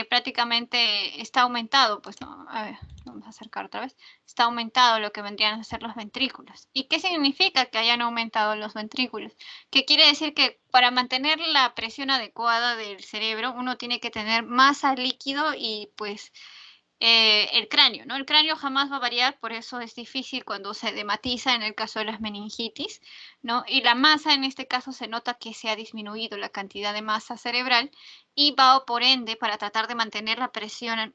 prácticamente está aumentado, pues no, a ver, vamos a acercar otra vez, está aumentado lo que vendrían a ser los ventrículos. ¿Y qué significa que hayan aumentado los ventrículos? Que quiere decir que para mantener la presión adecuada del cerebro, uno tiene que tener masa líquido y pues el cráneo, ¿no? El cráneo jamás va a variar, por eso es difícil cuando se edematiza en el caso de las meningitis, ¿no? Y la masa en este caso se nota que se ha disminuido la cantidad de masa cerebral y va por ende, para tratar de mantener la presión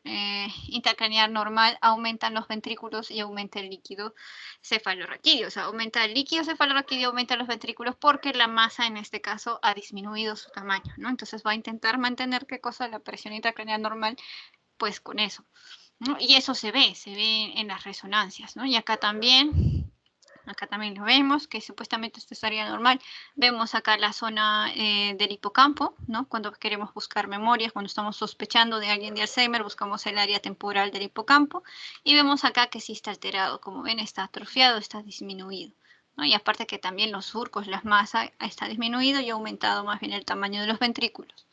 intracraneal normal, aumentan los ventrículos y aumenta el líquido cefalorraquídeo. O sea, aumenta el líquido cefalorraquídeo, aumenta los ventrículos porque la masa en este caso ha disminuido su tamaño, ¿no? Entonces va a intentar mantener, ¿qué cosa? La presión intracraneal normal, pues con eso, ¿no? Y eso se ve en las resonancias, ¿no? Y acá también lo vemos, que supuestamente esto estaría normal. Vemos acá la zona del hipocampo, ¿no? Cuando queremos buscar memorias, cuando estamos sospechando de alguien de Alzheimer, buscamos el área temporal del hipocampo y vemos acá que sí está alterado. Como ven, está atrofiado, está disminuido, ¿no? Y aparte que también los surcos, las masas, está disminuido y ha aumentado más bien el tamaño de los ventrículos.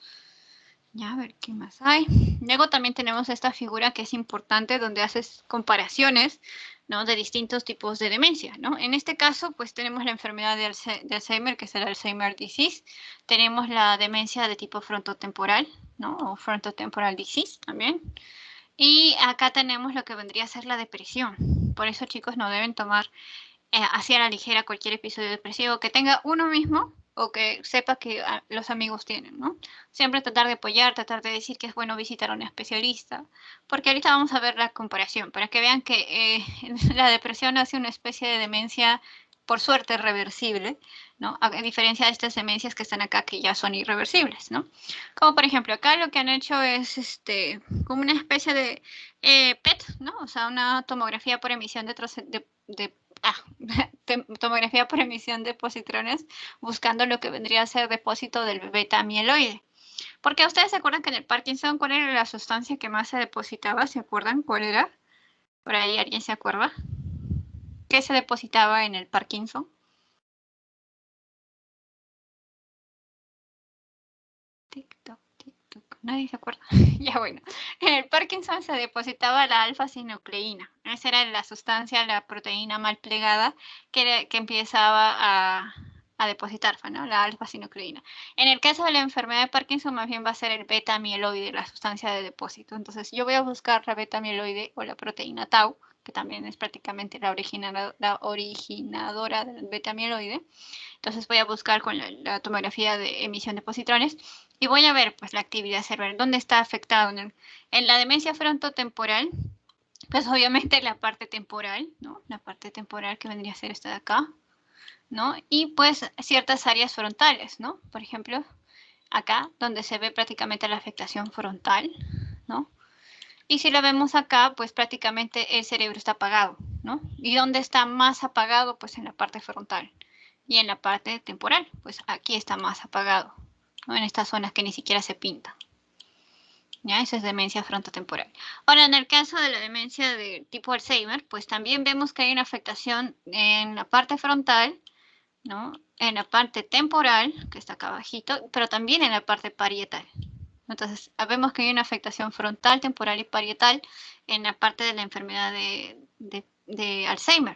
Ya, a ver qué más hay. Luego también tenemos esta figura que es importante donde haces comparaciones, ¿no? De distintos tipos de demencia, ¿no? En este caso, pues tenemos la enfermedad de Alzheimer, que es el Alzheimer disease. Tenemos la demencia de tipo frontotemporal, ¿no? O frontotemporal disease también. Y acá tenemos lo que vendría a ser la depresión. Por eso, chicos, no deben tomar así a la ligera cualquier episodio depresivo que tenga uno mismo o que sepa que los amigos tienen, ¿no? Siempre tratar de apoyar, tratar de decir que es bueno visitar a un especialista, porque ahorita vamos a ver la comparación, para que vean que la depresión hace una especie de demencia, por suerte, reversible, ¿no? A diferencia de estas demencias que están acá, que ya son irreversibles, ¿no? Como por ejemplo, acá lo que han hecho es como una especie de PET, ¿no? O sea, una tomografía por emisión tomografía por emisión de positrones, buscando lo que vendría a ser depósito del beta amiloide. Porque ustedes se acuerdan que en el Parkinson, ¿cuál era la sustancia que más se depositaba? ¿Se acuerdan cuál era? ¿Por ahí alguien se acuerda? ¿Qué se depositaba en el Parkinson? TikTok, TikTok. Nadie se acuerda. Ya bueno. En el Parkinson se depositaba la alfa-sinucleína. Esa era la sustancia, la proteína mal plegada que empezaba a depositar, ¿no? La alfa-sinucleína. En el caso de la enfermedad de Parkinson, más bien va a ser el beta-amiloide, la sustancia de depósito. Entonces, yo voy a buscar la beta-amiloide o la proteína tau, que también es prácticamente la originadora del beta-amiloide. Entonces voy a buscar con la tomografía de emisión de positrones y voy a ver pues la actividad cerebral, dónde está afectado. En la demencia frontotemporal, pues obviamente la parte temporal, ¿no? La parte temporal que vendría a ser esta de acá, ¿no? Y pues ciertas áreas frontales, ¿no? Por ejemplo, acá, donde se ve prácticamente la afectación frontal, ¿no? Y si lo vemos acá, pues prácticamente el cerebro está apagado, ¿no? ¿Y dónde está más apagado? Pues en la parte frontal. Y en la parte temporal, pues aquí está más apagado, ¿no? En estas zonas que ni siquiera se pintan. ¿Ya? Esa es demencia frontotemporal. Ahora, en el caso de la demencia de tipo Alzheimer, pues también vemos que hay una afectación en la parte frontal, ¿no? En la parte temporal, que está acá abajito, pero también en la parte parietal. Entonces, vemos que hay una afectación frontal, temporal y parietal en la parte de la enfermedad de Alzheimer,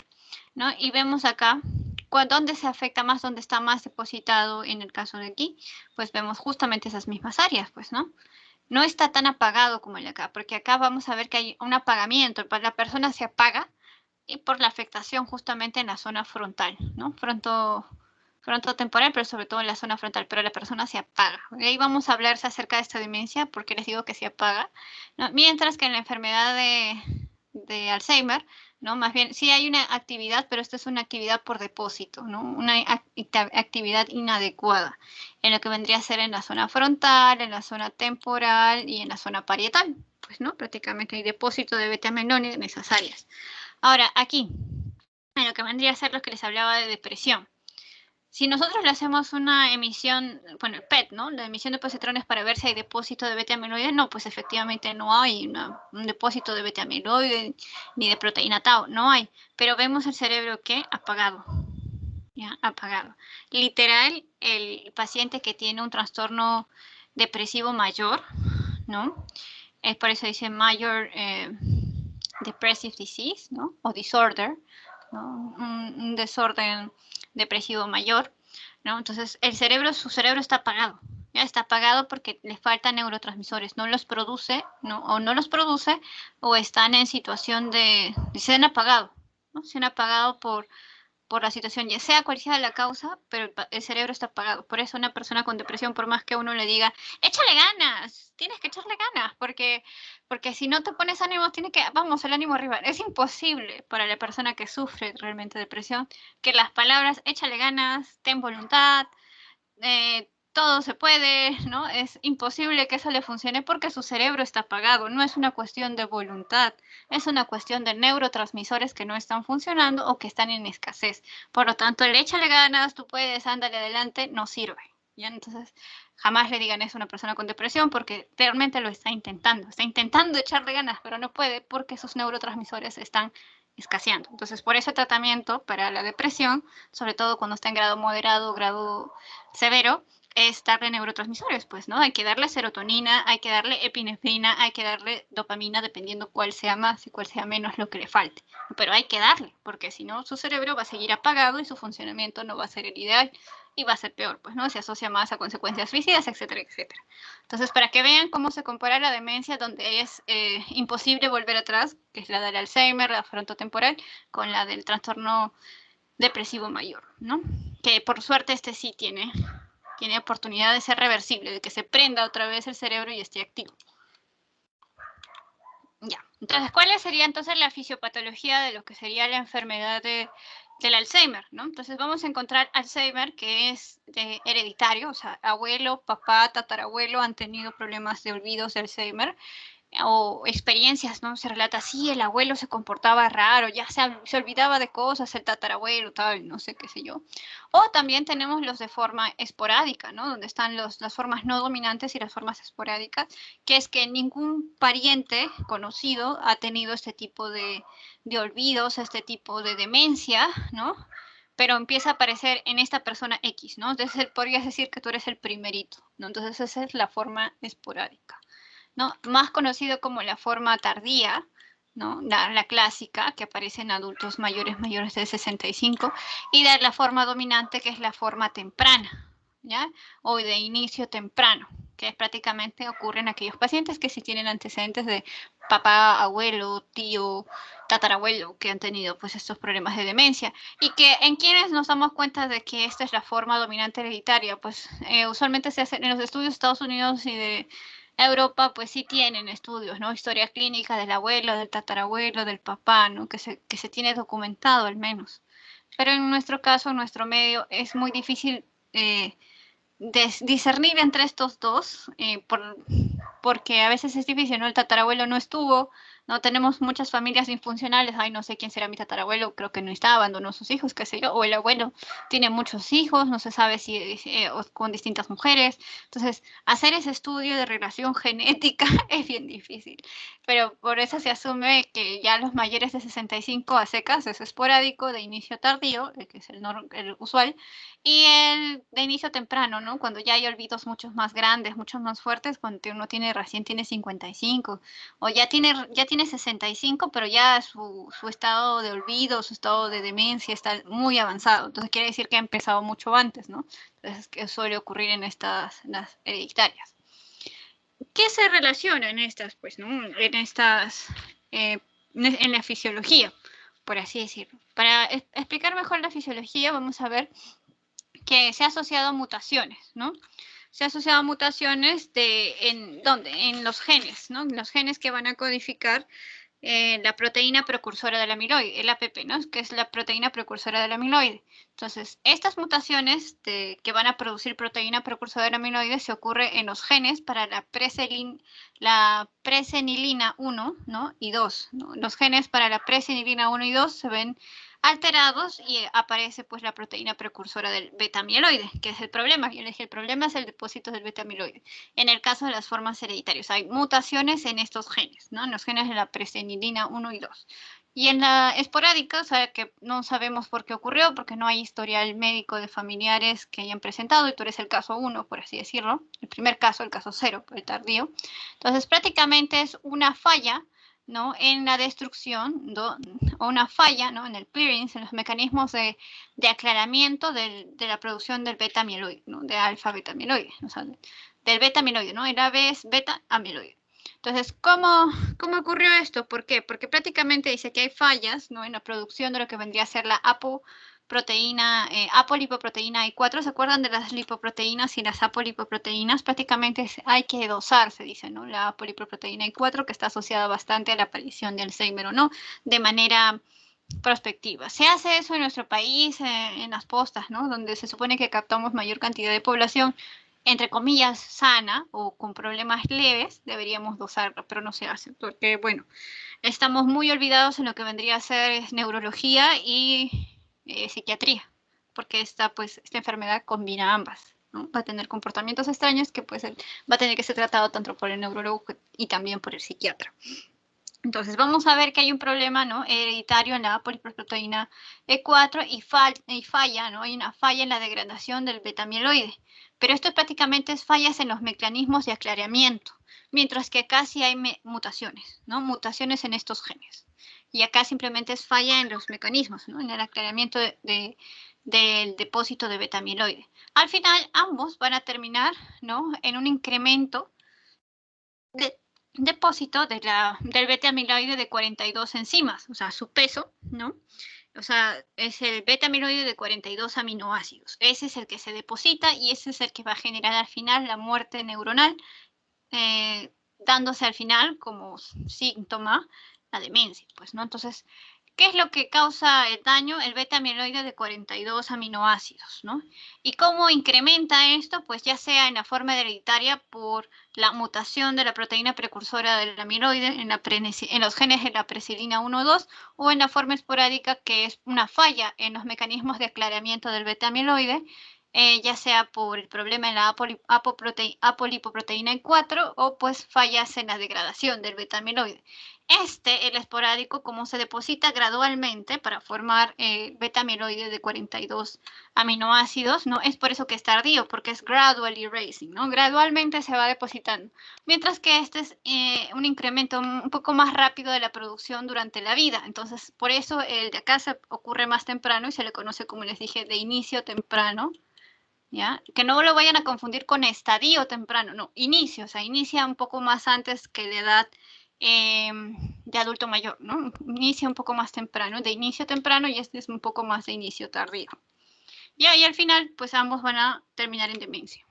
¿no? Y vemos acá dónde se afecta más, dónde está más depositado en el caso de aquí, pues vemos justamente esas mismas áreas, pues, ¿no? No está tan apagado como el de acá, porque acá vamos a ver que hay un apagamiento, la persona se apaga y por la afectación justamente en la zona frontal, ¿no? Frontotemporal, pero sobre todo en la zona frontal, pero la persona se apaga. Y ahí vamos a hablar acerca de esta demencia, porque les digo que se apaga, ¿no? Mientras que en la enfermedad de Alzheimer, ¿no? Más bien, sí hay una actividad, pero esta es una actividad por depósito, ¿no? Una actividad inadecuada, en lo que vendría a ser en la zona frontal, en la zona temporal y en la zona parietal, pues, ¿no? Prácticamente hay depósito de beta-amiloide en esas áreas. Ahora, aquí, en lo que vendría a ser lo que les hablaba de depresión. Si nosotros le hacemos una emisión, bueno, el PET, ¿no? La emisión de positrones para ver si hay depósito de beta-amiloide, no, pues efectivamente no hay un depósito de beta-amiloide ni de proteína tau, no hay. Pero vemos el cerebro, ¿qué? Apagado. ¿ya? Apagado. Literal, el paciente que tiene un trastorno depresivo mayor, ¿no? Es por eso dice Major Depressive Disease, ¿no? O Disorder, ¿no? Un desorden depresivo mayor, ¿no? Entonces, su cerebro está apagado. Ya está apagado porque le faltan neurotransmisores, no los produce, ¿no? O no los produce, o están en situación se han apagado, ¿no? Se han apagado por la situación, ya sea cual sea la causa, pero el cerebro está apagado. Por eso una persona con depresión, por más que uno le diga, échale ganas, tienes que echarle ganas, porque si no te pones ánimo, vamos, el ánimo arriba. Es imposible para la persona que sufre realmente depresión que las palabras, échale ganas, ten voluntad, todo se puede, ¿no? Es imposible que eso le funcione porque su cerebro está apagado. No es una cuestión de voluntad, es una cuestión de neurotransmisores que no están funcionando o que están en escasez. Por lo tanto, el échale ganas, tú puedes, ándale adelante, no sirve. ¿Ya? Entonces, jamás le digan eso a una persona con depresión porque realmente lo está intentando echarle ganas, pero no puede porque sus neurotransmisores están escaseando. Entonces, por eso el tratamiento para la depresión, sobre todo cuando está en grado moderado o grado severo, es darle neurotransmisores, pues, ¿no? Hay que darle serotonina, hay que darle epinefrina, hay que darle dopamina, dependiendo cuál sea más y cuál sea menos lo que le falte. Pero hay que darle, porque si no, su cerebro va a seguir apagado y su funcionamiento no va a ser el ideal y va a ser peor, pues, ¿no? Se asocia más a consecuencias suicidas, etcétera, etcétera. Entonces, para que vean cómo se compara la demencia, donde es imposible volver atrás, que es la del Alzheimer, la frontotemporal, con la del trastorno depresivo mayor, ¿no? Que por suerte este sí tiene oportunidad de ser reversible, de que se prenda otra vez el cerebro y esté activo. Ya, entonces, ¿cuál sería entonces la fisiopatología de lo que sería la enfermedad del Alzheimer, ¿no? Entonces vamos a encontrar Alzheimer que es hereditario, o sea, abuelo, papá, tatarabuelo han tenido problemas de olvidos de Alzheimer, o experiencias, ¿no? Se relata así, el abuelo se comportaba raro, ya se olvidaba de cosas, el tatarabuelo, tal, no sé qué sé yo. O también tenemos los de forma esporádica, ¿no? Donde están las formas no dominantes y las formas esporádicas, que es que ningún pariente conocido ha tenido este tipo de olvidos, este tipo de demencia, ¿no? Pero empieza a aparecer en esta persona X, ¿no? Entonces podrías decir que tú eres el primerito, ¿no? Entonces esa es la forma esporádica, ¿no? Más conocido como la forma tardía, ¿no? La clásica, que aparece en adultos mayores de 65, y de la forma dominante, que es la forma temprana, ¿ya? O de inicio temprano, que prácticamente ocurre en aquellos pacientes que sí tienen antecedentes de papá, abuelo, tío, tatarabuelo, que han tenido pues estos problemas de demencia, y que en quienes nos damos cuenta de que esta es la forma dominante hereditaria, pues usualmente se hacen en los estudios de Estados Unidos y de Europa, pues sí tienen estudios, ¿no? Historia clínica del abuelo, del tatarabuelo, del papá, ¿no? Que se tiene documentado al menos. Pero en nuestro caso, en nuestro medio, es muy difícil discernir entre estos dos, porque a veces es difícil, ¿no? El tatarabuelo no estuvo, no tenemos muchas familias disfuncionales, ay, no sé quién será mi tatarabuelo, creo que no estaba, abandonó a sus hijos, qué sé yo, o el abuelo tiene muchos hijos, no se sabe si con distintas mujeres. Entonces, hacer ese estudio de relación genética es bien difícil, pero por eso se asume que ya los mayores de 65 a secas es esporádico, de inicio tardío, que es el usual, y el de inicio temprano, ¿no? Cuando ya hay olvidos muchos más grandes, muchos más fuertes, cuando uno recién tiene 55, o ya tiene 65, pero ya su estado de olvido, su estado de demencia está muy avanzado. Entonces quiere decir que ha empezado mucho antes, ¿no? Entonces, que suele ocurrir en las hereditarias. ¿Qué se relaciona en estas, pues, ¿no? En la fisiología, por así decirlo. Para explicar mejor la fisiología, vamos a ver que se ha asociado a mutaciones, ¿no? Se ha asociado a mutaciones en los genes, ¿no? Los genes que van a codificar la proteína precursora del amiloide, el APP, ¿no? Que es la proteína precursora del amiloide. Entonces, estas mutaciones que van a producir proteína precursora del amiloide se ocurre en los genes para la presenilina 1, ¿no? Y 2, ¿no? Los genes para la presenilina 1 y 2 se ven alterados y aparece pues la proteína precursora del beta-amiloide, que es el problema. Yo le dije, el problema es el depósito del beta-amiloide. En el caso de las formas hereditarias, hay mutaciones en estos genes, ¿no? En los genes de la presenilina 1 y 2. Y en la esporádica, o sea, que no sabemos por qué ocurrió, porque no hay historial médico de familiares que hayan presentado, y tú eres el caso 1, por así decirlo, el primer caso, el caso 0, el tardío. Entonces, prácticamente es una falla, ¿no?, en la destrucción, o una falla, ¿no?, en el clearance, en los mecanismos de aclaramiento de la producción del beta-amiloide, ¿no?, de alfa-beta-amiloide, o sea, del beta-amiloide, ¿no? El AB es beta-amiloide. Entonces, ¿cómo ocurrió esto? ¿Por qué? Porque prácticamente dice que hay fallas, ¿no?, en la producción de lo que vendría a ser la apolipoproteína I4. ¿Se acuerdan de las lipoproteínas y las apolipoproteínas? Prácticamente hay que dosar, se dice, ¿no?, la apolipoproteína I4, que está asociada bastante a la aparición de Alzheimer o no, de manera prospectiva. Se hace eso en nuestro país, en las postas, ¿no?, donde se supone que captamos mayor cantidad de población, entre comillas, sana o con problemas leves, deberíamos dosarlo, pero no se hace, porque, bueno, estamos muy olvidados en lo que vendría a ser neurología y psiquiatría, porque esta enfermedad combina ambas, ¿no? Va a tener comportamientos extraños que pues va a tener que ser tratado tanto por el neurólogo y también por el psiquiatra. Entonces, vamos a ver que hay un problema, ¿no?, hereditario en la apolipoproteína E4 y falla, ¿no? Hay una falla en la degradación del beta-amiloide. Pero esto prácticamente es fallas en los mecanismos de aclaramiento, mientras que acá sí hay mutaciones, ¿no? Mutaciones en estos genes. Y acá simplemente es falla en los mecanismos, ¿no?, en el aclaramiento del depósito de beta-amiloide. Al final, ambos van a terminar, ¿no?, en un incremento de depósito del beta-amiloide de 42 enzimas, o sea, su peso, ¿no? O sea, es el beta-amiloide de 42 aminoácidos. Ese es el que se deposita y ese es el que va a generar al final la muerte neuronal, dándose al final como síntoma la demencia, pues, ¿no? Entonces, ¿qué es lo que causa el daño? El beta-amiloide de 42 aminoácidos, ¿no? ¿Y cómo incrementa esto? Pues ya sea en la forma hereditaria por la mutación de la proteína precursora del amiloide en los genes de la presilina 1,2, o en la forma esporádica, que es una falla en los mecanismos de aclaramiento del beta-amiloide, ya sea por el problema en la apolipoproteína I4 o pues fallas en la degradación del beta-amiloide. El esporádico, como se deposita gradualmente para formar beta-amiloide de 42 aminoácidos, ¿no? Es por eso que es tardío, porque es gradual erasing, ¿no? Gradualmente se va depositando. Mientras que este es un incremento un poco más rápido de la producción durante la vida. Entonces, por eso el de acá se ocurre más temprano y se le conoce, como les dije, de inicio temprano, ¿ya? Que no lo vayan a confundir con estadio temprano, no, inicio, o sea, inicia un poco más antes que la edad de adulto mayor, ¿no? Inicia un poco más temprano, de inicio temprano, y este es un poco más de inicio tardío. Ya, y al final, pues ambos van a terminar en demencia.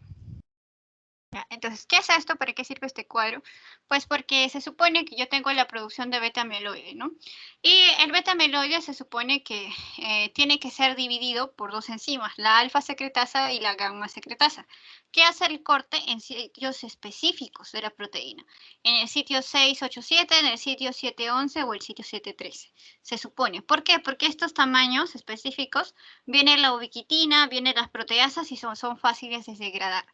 Ya, entonces, ¿qué es esto? ¿Para qué sirve este cuadro? Pues porque se supone que yo tengo la producción de beta-amiloide, ¿no? Y el beta-amiloide se supone que tiene que ser dividido por dos enzimas, la alfa-secretasa y la gamma-secretasa, que hace el corte en sitios específicos de la proteína, en el sitio 687, en el sitio 711 o el sitio 713, se supone. ¿Por qué? Porque estos tamaños específicos viene la ubiquitina, vienen las proteasas y son fáciles de degradar.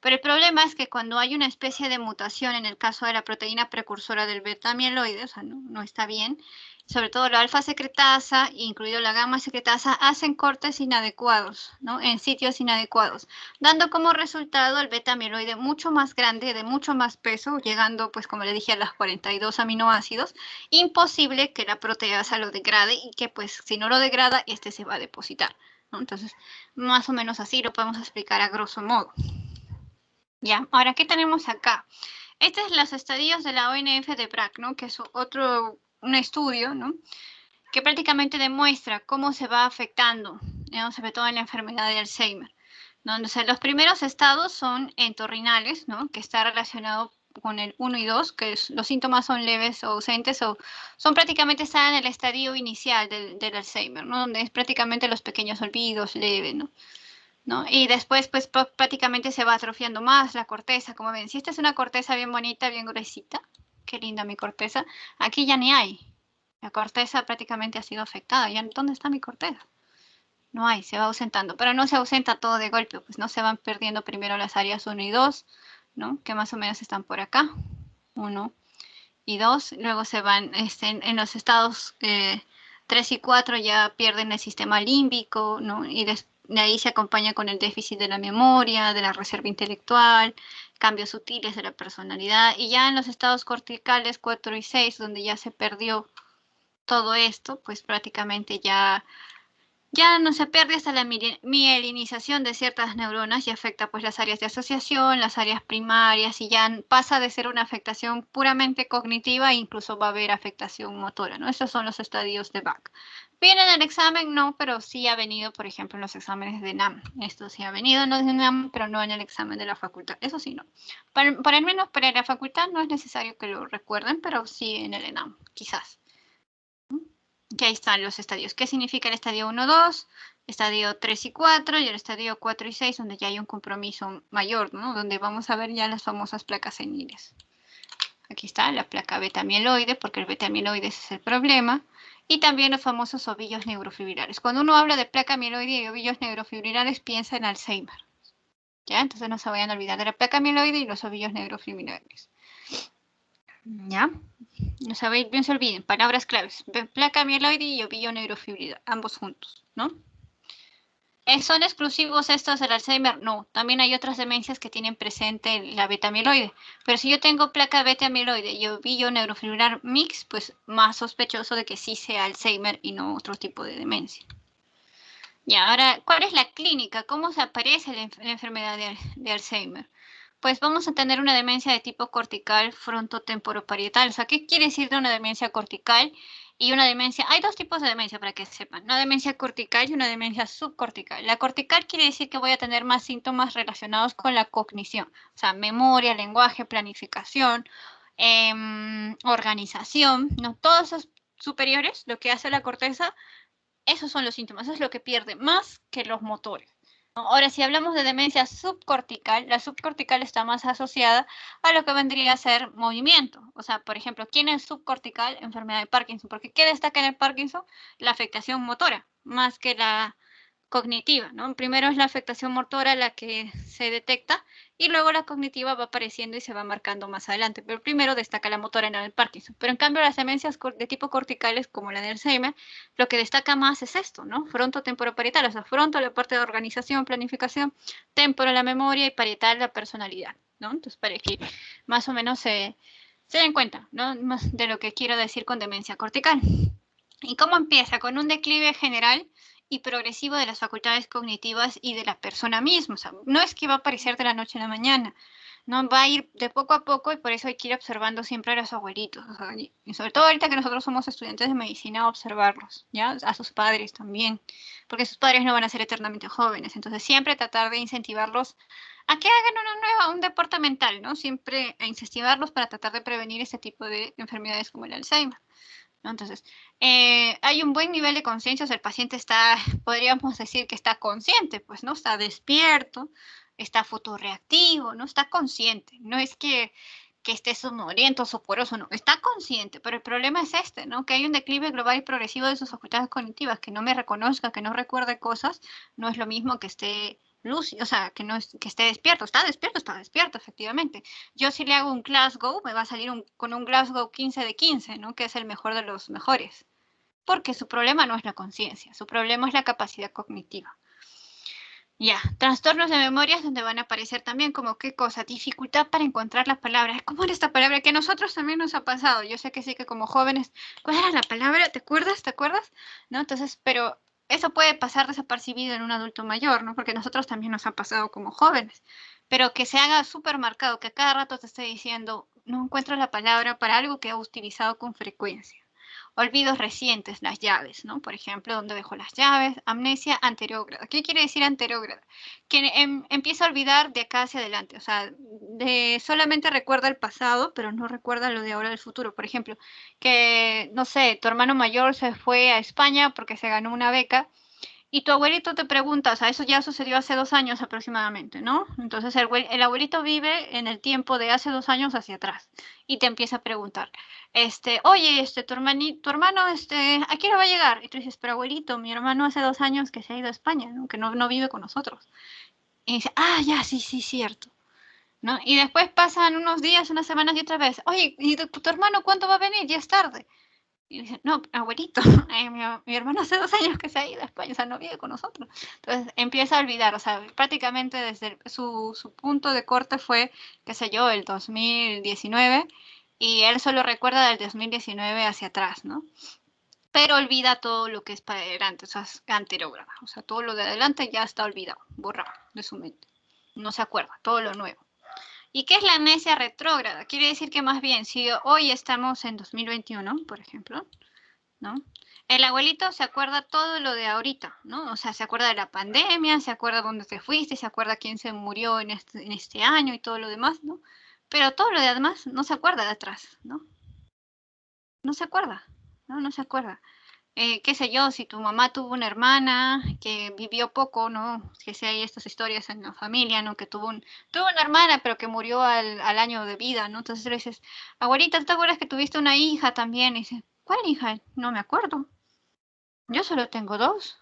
Pero el problema es que cuando hay una especie de mutación en el caso de la proteína precursora del beta-amiloide, o sea, no está bien, sobre todo la alfa-secretasa, incluido la gamma-secretasa, hacen cortes inadecuados, ¿no?, en sitios inadecuados, dando como resultado el beta-amiloide mucho más grande, de mucho más peso, llegando, pues como le dije, a los 42 aminoácidos, imposible que la proteasa lo degrade y que, pues, si no lo degrada, este se va a depositar, ¿no? Entonces, más o menos así lo podemos explicar a grosso modo. Ya, ahora, ¿qué tenemos acá? Estos son los estadios de la ONF de Braak, ¿no?, que es un estudio, ¿no?, que prácticamente demuestra cómo se va afectando, ¿no?, sobre todo en la enfermedad de Alzheimer, ¿no? Entonces, los primeros estados son entorrinales, ¿no?, que está relacionado con el 1 y 2, que los síntomas son leves o ausentes, o son prácticamente están en el estadio inicial del Alzheimer, ¿no?, donde es prácticamente los pequeños olvidos leves, ¿no? Y después, pues prácticamente se va atrofiando más la corteza, como ven. Si esta es una corteza bien bonita, bien gruesita, qué linda mi corteza, aquí ya ni hay. La corteza prácticamente ha sido afectada. ¿Ya dónde está mi corteza? No hay, se va ausentando, pero no se ausenta todo de golpe, pues no se van perdiendo primero las áreas 1 y 2, ¿no?, que más o menos están por acá, 1 y 2, luego se van en los estados 3 y 4 ya pierden el sistema límbico, ¿no? Y de ahí se acompaña con el déficit de la memoria, de la reserva intelectual, cambios sutiles de la personalidad, y ya en los estados corticales 4 y 6, donde ya se perdió todo esto, pues prácticamente ya no se pierde hasta la mielinización de ciertas neuronas y afecta pues las áreas de asociación, las áreas primarias, y ya pasa de ser una afectación puramente cognitiva e incluso va a haber afectación motora, ¿no? Estos son los estadios de Bach. ¿Viene en el examen? No, pero sí ha venido, por ejemplo, en los exámenes de NAM. Esto sí ha venido en los de NAM, pero no en el examen de la facultad. Eso sí, no. Para al menos para la facultad no es necesario que lo recuerden, pero sí en el ENAM, quizás. Que ahí están los estadios. ¿Qué significa el estadio 1, 2? Estadio 3 y 4 y el estadio 4 y 6, donde ya hay un compromiso mayor, ¿no? Donde vamos a ver ya las famosas placas seniles. Aquí está la placa beta-amiloide, porque el beta-amiloide es el problema. Y también los famosos ovillos neurofibrilares. Cuando uno habla de placa amiloide y ovillos neurofibrilares, piensa en Alzheimer. ¿Ya? Entonces no se vayan a olvidar de la placa amiloide y los ovillos neurofibrilares. ¿Ya? No se olviden, palabras claves. Placa amiloide y ovillo neurofibrilar, ambos juntos, ¿no? ¿Son exclusivos estos del Alzheimer? No, también hay otras demencias que tienen presente la beta-amiloide. Pero si yo tengo placa beta-amiloide y ovillo neurofibrilar mix, pues más sospechoso de que sí sea Alzheimer y no otro tipo de demencia. Y ahora, ¿cuál es la clínica? ¿Cómo se aparece la enfermedad de Alzheimer? Pues vamos a tener una demencia de tipo cortical frontotemporoparietal. O sea, ¿qué quiere decir de una demencia cortical y una demencia? Hay dos tipos de demencia para que sepan, una demencia cortical y una demencia subcortical. La cortical quiere decir que voy a tener más síntomas relacionados con la cognición, o sea, memoria, lenguaje, planificación, organización, ¿no? Todos esos superiores, lo que hace la corteza, esos son los síntomas, eso es lo que pierde más que los motores. Ahora, si hablamos de demencia subcortical, la subcortical está más asociada a lo que vendría a ser movimiento. O sea, por ejemplo, ¿quién es subcortical? Enfermedad de Parkinson. Porque ¿qué destaca en el Parkinson? La afectación motora, más que la cognitiva, ¿no? Primero es la afectación motora la que se detecta y luego la cognitiva va apareciendo y se va marcando más adelante. Pero primero destaca la motora en el Parkinson. Pero en cambio las demencias de tipo corticales como la de Alzheimer, lo que destaca más es esto, ¿no? Frontotemporoparietal, o sea, fronto la parte de organización, planificación, temporo la memoria y parietal la personalidad, ¿no? Entonces para que más o menos se den cuenta, ¿no? Más de lo que quiero decir con demencia cortical. ¿Y cómo empieza? Con un declive general y progresivo de las facultades cognitivas y de la persona misma. O sea, no es que va a aparecer de la noche a la mañana, no va a ir de poco a poco y por eso hay que ir observando siempre a los abuelitos. O sea, y sobre todo ahorita que nosotros somos estudiantes de medicina, observarlos, ¿ya? A sus padres también, porque sus padres no van a ser eternamente jóvenes. Entonces siempre tratar de incentivarlos a que hagan un deporte mental, ¿no? Siempre a incentivarlos para tratar de prevenir este tipo de enfermedades como el Alzheimer, ¿no? Entonces, hay un buen nivel de conciencia, o sea, el paciente está, podríamos decir que está consciente, pues, ¿no? Está despierto, está fotorreactivo, ¿no? Está consciente, no es que esté somnoliento, soporoso, no, está consciente, pero el problema es este, ¿no? Que hay un declive global y progresivo de sus facultades cognitivas, que no me reconozca, que no recuerde cosas, no es lo mismo que esté lúcido, o sea, que no es, que esté despierto, está despierto, efectivamente. Yo si le hago un Glasgow, me va a salir con un Glasgow 15 de 15, ¿no? Que es el mejor de los mejores. Porque su problema no es la conciencia, su problema es la capacidad cognitiva. Ya, trastornos de memoria donde van a aparecer también como qué cosa, dificultad para encontrar las palabras. ¿Cómo era esta palabra? Que a nosotros también nos ha pasado. Yo sé que sí, que como jóvenes, ¿cuál era la palabra? ¿Te acuerdas? ¿Te acuerdas? ¿No? Entonces, pero eso puede pasar desapercibido en un adulto mayor, ¿no? Porque a nosotros también nos ha pasado como jóvenes. Pero que se haga súper marcado, que a cada rato te esté diciendo, no encuentro la palabra para algo que he utilizado con frecuencia. Olvidos recientes, las llaves, ¿no? Por ejemplo, ¿dónde dejó las llaves? Amnesia anterógrada. ¿Qué quiere decir anterógrada? Que empieza a olvidar de acá hacia adelante, o sea, solamente recuerda el pasado, pero no recuerda lo de ahora del futuro. Por ejemplo, que, no sé, tu hermano mayor se fue a España porque se ganó una beca y tu abuelito te pregunta, o sea, eso ya sucedió hace 2 años aproximadamente, ¿no? Entonces el abuelito vive en el tiempo de hace 2 años hacia atrás y te empieza a preguntar, oye, tu hermano, ¿a qué hora va a llegar? Y tú dices, pero abuelito, mi hermano hace 2 años que se ha ido a España, ¿no? Que no vive con nosotros. Y dice, ah, ya, sí, cierto. ¿no? Y después pasan unos días, unas semanas y otra vez, oye, ¿y tu hermano cuándo va a venir? Ya es tarde. Y dice, no, abuelito, mi hermano hace 2 años que se ha ido a España, o sea, no vive con nosotros. Entonces empieza a olvidar, o sea, prácticamente desde su punto de corte fue, qué sé yo, el 2019, y él solo recuerda del 2019 hacia atrás, ¿no? Pero olvida todo lo que es para adelante, o sea, es anterógrada, o sea, todo lo de adelante ya está olvidado, borrado de su mente. No se acuerda, todo lo nuevo. ¿Y qué es la amnesia retrógrada? Quiere decir que más bien, si hoy estamos en 2021, por ejemplo, ¿no? El abuelito se acuerda todo lo de ahorita, ¿no? O sea, se acuerda de la pandemia, se acuerda dónde te fuiste, se acuerda quién se murió en este año y todo lo demás, ¿no? Pero todo lo demás no se acuerda de atrás, ¿no? No se acuerda, ¿no? No se acuerda. Qué sé yo, si tu mamá tuvo una hermana que vivió poco, ¿no? Que si hay estas historias en la familia, ¿no? Que tuvo una hermana, pero que murió al año de vida, ¿no? Entonces le dices, abuelita, ¿te acuerdas que tuviste una hija también? Y dice, ¿cuál hija? No me acuerdo. Yo solo tengo 2.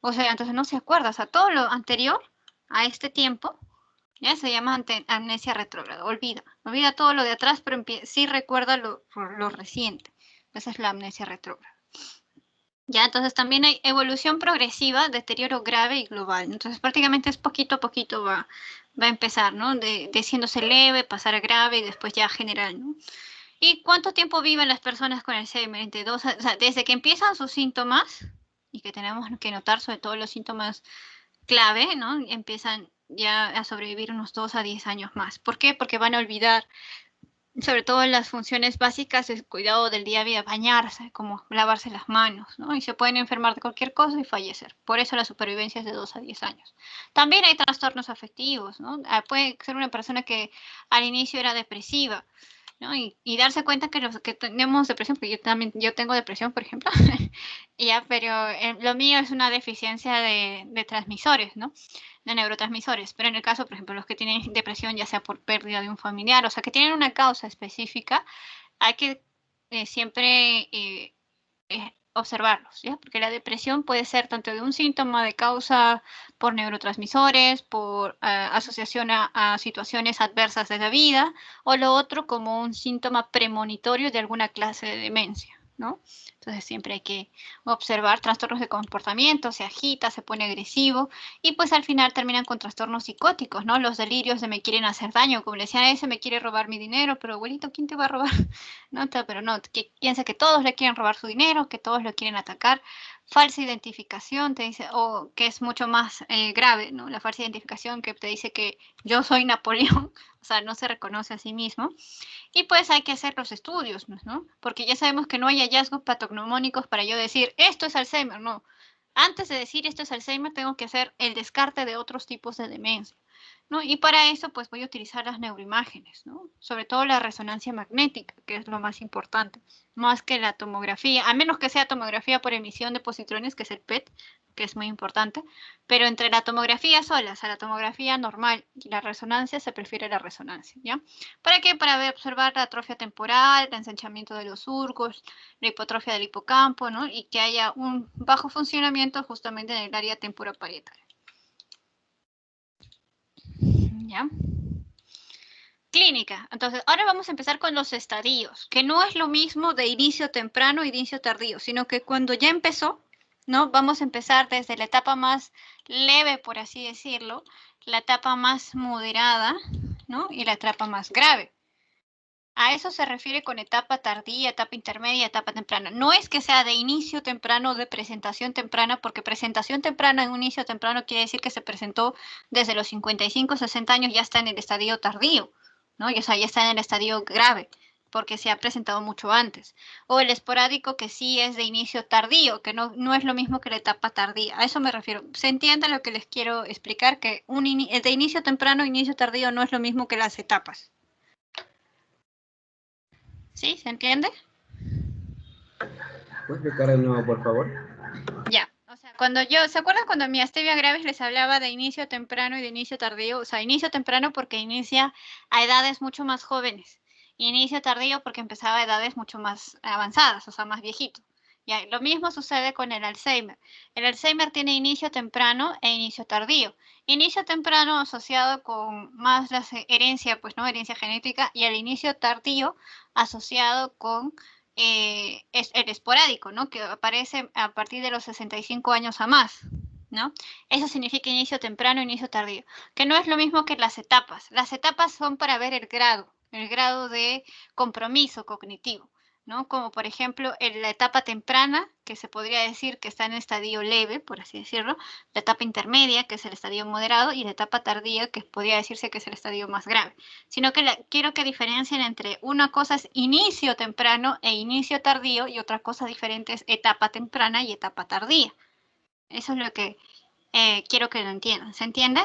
O sea, entonces no se acuerda. O sea, todo lo anterior a este tiempo ya se llama amnesia retrógrada. Olvida todo lo de atrás, pero sí recuerda lo reciente. Esa es la amnesia retrógrada. Ya, entonces también hay evolución progresiva, deterioro grave y global. Entonces prácticamente es poquito a poquito va a empezar, ¿no? De siéndose leve, pasar a grave y después ya general, ¿no? ¿Y cuánto tiempo viven las personas con Alzheimer? O sea, desde que empiezan sus síntomas, y que tenemos que notar sobre todo los síntomas clave, ¿no? Empiezan ya a sobrevivir unos 2 a 10 años más. ¿Por qué? Porque van a olvidar sobre todo las funciones básicas de cuidado del día a día, bañarse, como lavarse las manos, ¿no? Y se pueden enfermar de cualquier cosa y fallecer. Por eso la supervivencia es de 2 a 10 años. También hay trastornos afectivos, ¿no? Puede ser una persona que al inicio era depresiva, ¿no? Y darse cuenta que los que tenemos depresión, porque yo tengo depresión, por ejemplo, ya, pero lo mío es una deficiencia de transmisores, ¿no? De neurotransmisores, pero en el caso, por ejemplo, los que tienen depresión, ya sea por pérdida de un familiar, o sea, que tienen una causa específica, hay que siempre observarlos, ¿ya? Porque la depresión puede ser tanto de un síntoma de causa por neurotransmisores, por asociación a situaciones adversas de la vida, o lo otro como un síntoma premonitorio de alguna clase de demencia, ¿no? Entonces siempre hay que observar trastornos de comportamiento, se agita, se pone agresivo y pues al final terminan con trastornos psicóticos, ¿no? Los delirios de me quieren hacer daño, como le decían, ese me quiere robar mi dinero, pero abuelito, ¿quién te va a robar? No, pero no, que piensa que todos le quieren robar su dinero, que todos lo quieren atacar. Falsa identificación, te dice, o que es mucho más grave, ¿no? La falsa identificación que te dice que yo soy Napoleón, o sea, no se reconoce a sí mismo. Y pues hay que hacer los estudios, ¿no? Porque ya sabemos que no hay hallazgos patognomónicos para yo decir, esto es Alzheimer, no. Antes de decir esto es Alzheimer, tengo que hacer el descarte de otros tipos de demencia, ¿no? Y para eso, pues voy a utilizar las neuroimágenes, ¿no? Sobre todo la resonancia magnética, que es lo más importante, más que la tomografía, a menos que sea tomografía por emisión de positrones, que es el PET, que es muy importante, pero entre la tomografía sola, o sea, la tomografía normal y la resonancia, se prefiere la resonancia, ¿ya? ¿Para qué? Para observar la atrofia temporal, el ensanchamiento de los surcos, la hipotrofia del hipocampo, ¿no? Y que haya un bajo funcionamiento justamente en el área temporoparietal. ¿Ya? Clínica. Entonces, ahora vamos a empezar con los estadios, que no es lo mismo de inicio temprano e inicio tardío, sino que cuando ya empezó, ¿no? Vamos a empezar desde la etapa más leve, por así decirlo, la etapa más moderada, ¿no? Y la etapa más grave. A eso se refiere con etapa tardía, etapa intermedia, etapa temprana. No es que sea de inicio temprano o de presentación temprana, porque presentación temprana en un inicio temprano quiere decir que se presentó desde los 55, 60 años, ya está en el estadio tardío, ¿no? O sea, ya está en el estadio grave, porque se ha presentado mucho antes. O el esporádico que sí es de inicio tardío, que no es lo mismo que la etapa tardía. A eso me refiero. ¿Se entiende lo que les quiero explicar? Que de inicio temprano, inicio tardío no es lo mismo que las etapas. ¿Sí? ¿Se entiende? ¿Puedes explicar de nuevo, por favor? Ya, o sea, ¿se acuerdan cuando mi Stevia gravis les hablaba de inicio temprano y de inicio tardío? O sea, inicio temprano porque inicia a edades mucho más jóvenes. Inicio tardío porque empezaba a edades mucho más avanzadas, o sea, más viejito. Ya, lo mismo sucede con el Alzheimer. El Alzheimer tiene inicio temprano e inicio tardío. Inicio temprano asociado con más la herencia, pues no, herencia genética, y el inicio tardío asociado con el esporádico, ¿no? Que aparece a partir de los 65 años a más, ¿no? Eso significa inicio temprano, inicio tardío, que no es lo mismo que las etapas. Las etapas son para ver el grado de compromiso cognitivo, ¿no? Como por ejemplo en la etapa temprana, que se podría decir que está en estadio leve, por así decirlo, la etapa intermedia, que es el estadio moderado, y la etapa tardía, que podría decirse que es el estadio más grave. Sino que quiero que diferencien entre una cosa es inicio temprano e inicio tardío, y otra cosa diferente es etapa temprana y etapa tardía. Eso es lo que quiero que lo entiendan. ¿Se entiende?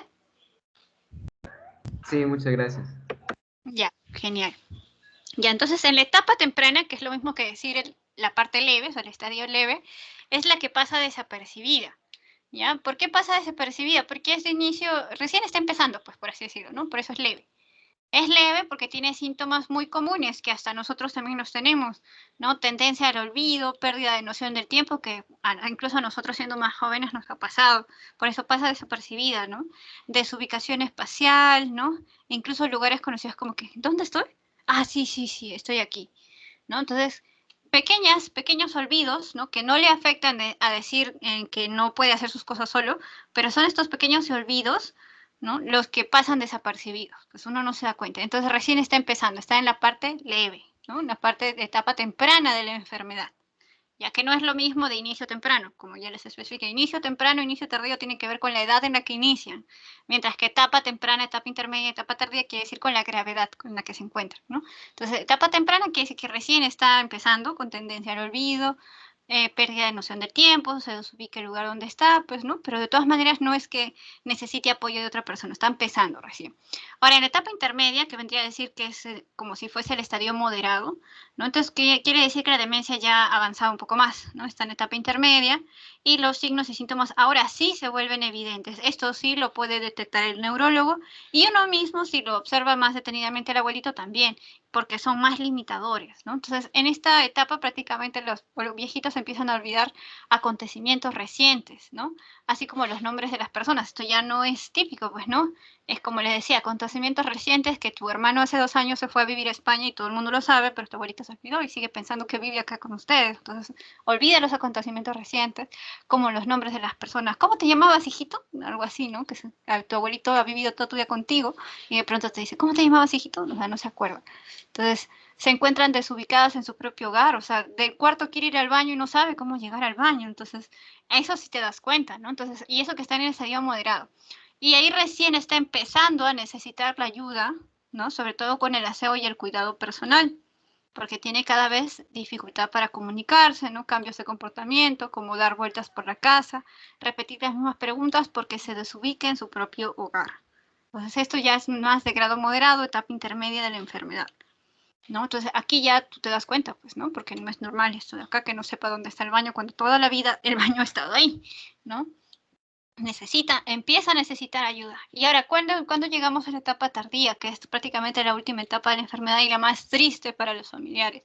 Sí, muchas gracias. Ya, genial. Ya, entonces en la etapa temprana, que es lo mismo que decir la parte leve, o sea, el estadio leve, es la que pasa desapercibida. ¿Ya? ¿Por qué pasa desapercibida? Porque es de inicio, recién está empezando, pues por así decirlo, ¿no? Por eso es leve. Es leve porque tiene síntomas muy comunes que hasta nosotros también los tenemos, ¿no? Tendencia al olvido, pérdida de noción del tiempo, que incluso a nosotros siendo más jóvenes nos ha pasado. Por eso pasa desapercibida, ¿no? Desubicación espacial, ¿no? Incluso lugares conocidos como que, ¿dónde estoy? Ah, sí, estoy aquí, ¿no? Entonces, pequeños olvidos, ¿no? Que no le afectan a decir que no puede hacer sus cosas solo, pero son estos pequeños olvidos, ¿no? Los que pasan desapercibidos, pues uno no se da cuenta. Entonces recién está empezando, está en la parte leve, ¿no? En la parte de etapa temprana de la enfermedad, ya que no es lo mismo de inicio temprano, como ya les especifiqué. Inicio temprano, inicio tardío tiene que ver con la edad en la que inician, mientras que etapa temprana, etapa intermedia, etapa tardía quiere decir con la gravedad con la que se encuentran, ¿no? Entonces, etapa temprana quiere decir que recién está empezando con tendencia al olvido, pérdida de noción del tiempo, se desubica el lugar donde está, pues, ¿no? Pero de todas maneras no es que necesite apoyo de otra persona, está empezando recién. Ahora, en la etapa intermedia, que vendría a decir que es como si fuese el estadio moderado, ¿no? Entonces, quiere decir que la demencia ya ha avanzado un poco más, ¿no? Está en etapa intermedia y los signos y síntomas ahora sí se vuelven evidentes. Esto sí lo puede detectar el neurólogo y uno mismo, si lo observa más detenidamente el abuelito, también, porque son más limitadores, ¿no? Entonces, en esta etapa prácticamente los viejitos empiezan a olvidar acontecimientos recientes, ¿no? Así como los nombres de las personas. Esto ya no es típico, pues, ¿no? Es como les decía, acontecimientos recientes que tu hermano hace 2 años se fue a vivir a España y todo el mundo lo sabe, pero tu abuelita se olvidó y sigue pensando que vive acá con ustedes. Entonces, olvida los acontecimientos recientes, como los nombres de las personas. ¿Cómo te llamabas, hijito? Algo así, ¿no? Que tu abuelito ha vivido toda tu vida contigo y de pronto te dice, ¿cómo te llamabas, hijito? O sea, no se acuerda. Entonces, se encuentran desubicadas en su propio hogar, o sea, del cuarto quiere ir al baño y no sabe cómo llegar al baño. Entonces, eso sí te das cuenta, ¿no? Entonces, y eso que está en el estadio moderado. Y ahí recién está empezando a necesitar la ayuda, ¿no? Sobre todo con el aseo y el cuidado personal, porque tiene cada vez dificultad para comunicarse, ¿no? Cambios de comportamiento, como dar vueltas por la casa, repetir las mismas preguntas porque se desubica en su propio hogar. Entonces esto ya es más de grado moderado, etapa intermedia de la enfermedad, ¿no? Entonces aquí ya tú te das cuenta, pues, ¿no? Porque no es normal esto de acá que no sepa dónde está el baño cuando toda la vida el baño ha estado ahí, ¿no? Empieza a necesitar ayuda. Y ahora, ¿cuándo llegamos a la etapa tardía, que es prácticamente la última etapa de la enfermedad y la más triste para los familiares,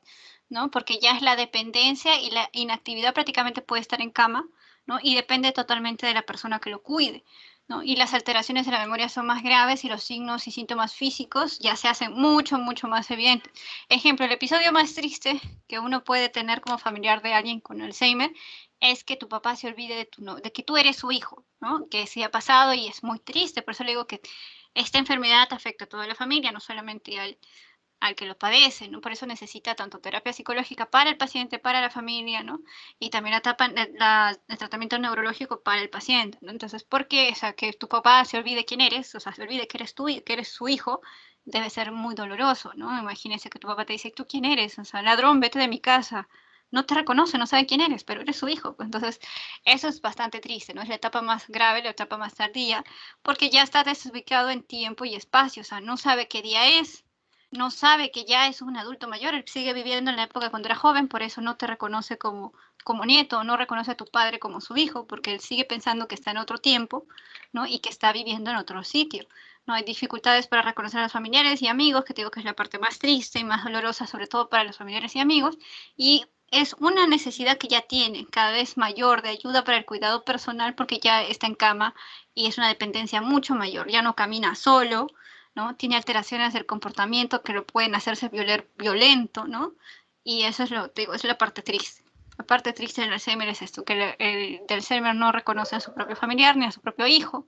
¿no? Porque ya es la dependencia y la inactividad prácticamente puede estar en cama, ¿no? Y depende totalmente de la persona que lo cuide, ¿no? Y las alteraciones de la memoria son más graves y los signos y síntomas físicos ya se hacen mucho más evidentes. Ejemplo, el episodio más triste que uno puede tener como familiar de alguien con Alzheimer es que tu papá se olvide de que tú eres su hijo, ¿no? Que sí ha pasado y es muy triste, por eso le digo que esta enfermedad afecta a toda la familia, no solamente al que lo padece, ¿no? Por eso necesita tanto terapia psicológica para el paciente, para la familia, ¿no? Y también el tratamiento neurológico para el paciente, ¿no? Entonces, ¿por qué? O sea, que tu papá se olvide quién eres, o sea, se olvide que eres tú, que eres su hijo, debe ser muy doloroso, ¿no? Imagínese que tu papá te dice, ¿tú quién eres? O sea, ladrón, vete de mi casa. No te reconoce, no sabe quién eres, pero eres su hijo. Entonces, eso es bastante triste, ¿no? Es la etapa más grave, la etapa más tardía, porque ya está desubicado en tiempo y espacio, o sea, no sabe qué día es, no sabe que ya es un adulto mayor, él sigue viviendo en la época cuando era joven, por eso no te reconoce como nieto, no reconoce a tu padre como su hijo, porque él sigue pensando que está en otro tiempo, ¿no? Y que está viviendo en otro sitio. No hay dificultades para reconocer a los familiares y amigos, que te digo que es la parte más triste y más dolorosa, sobre todo para los familiares y amigos, y es una necesidad que ya tiene cada vez mayor de ayuda para el cuidado personal porque ya está en cama y es una dependencia mucho mayor. Ya no camina solo, ¿no? Tiene alteraciones del comportamiento que lo pueden hacerse violento, ¿no? Y eso es digo, es la parte triste. La parte triste del Alzheimer es esto, que el Alzheimer no reconoce a su propio familiar ni a su propio hijo,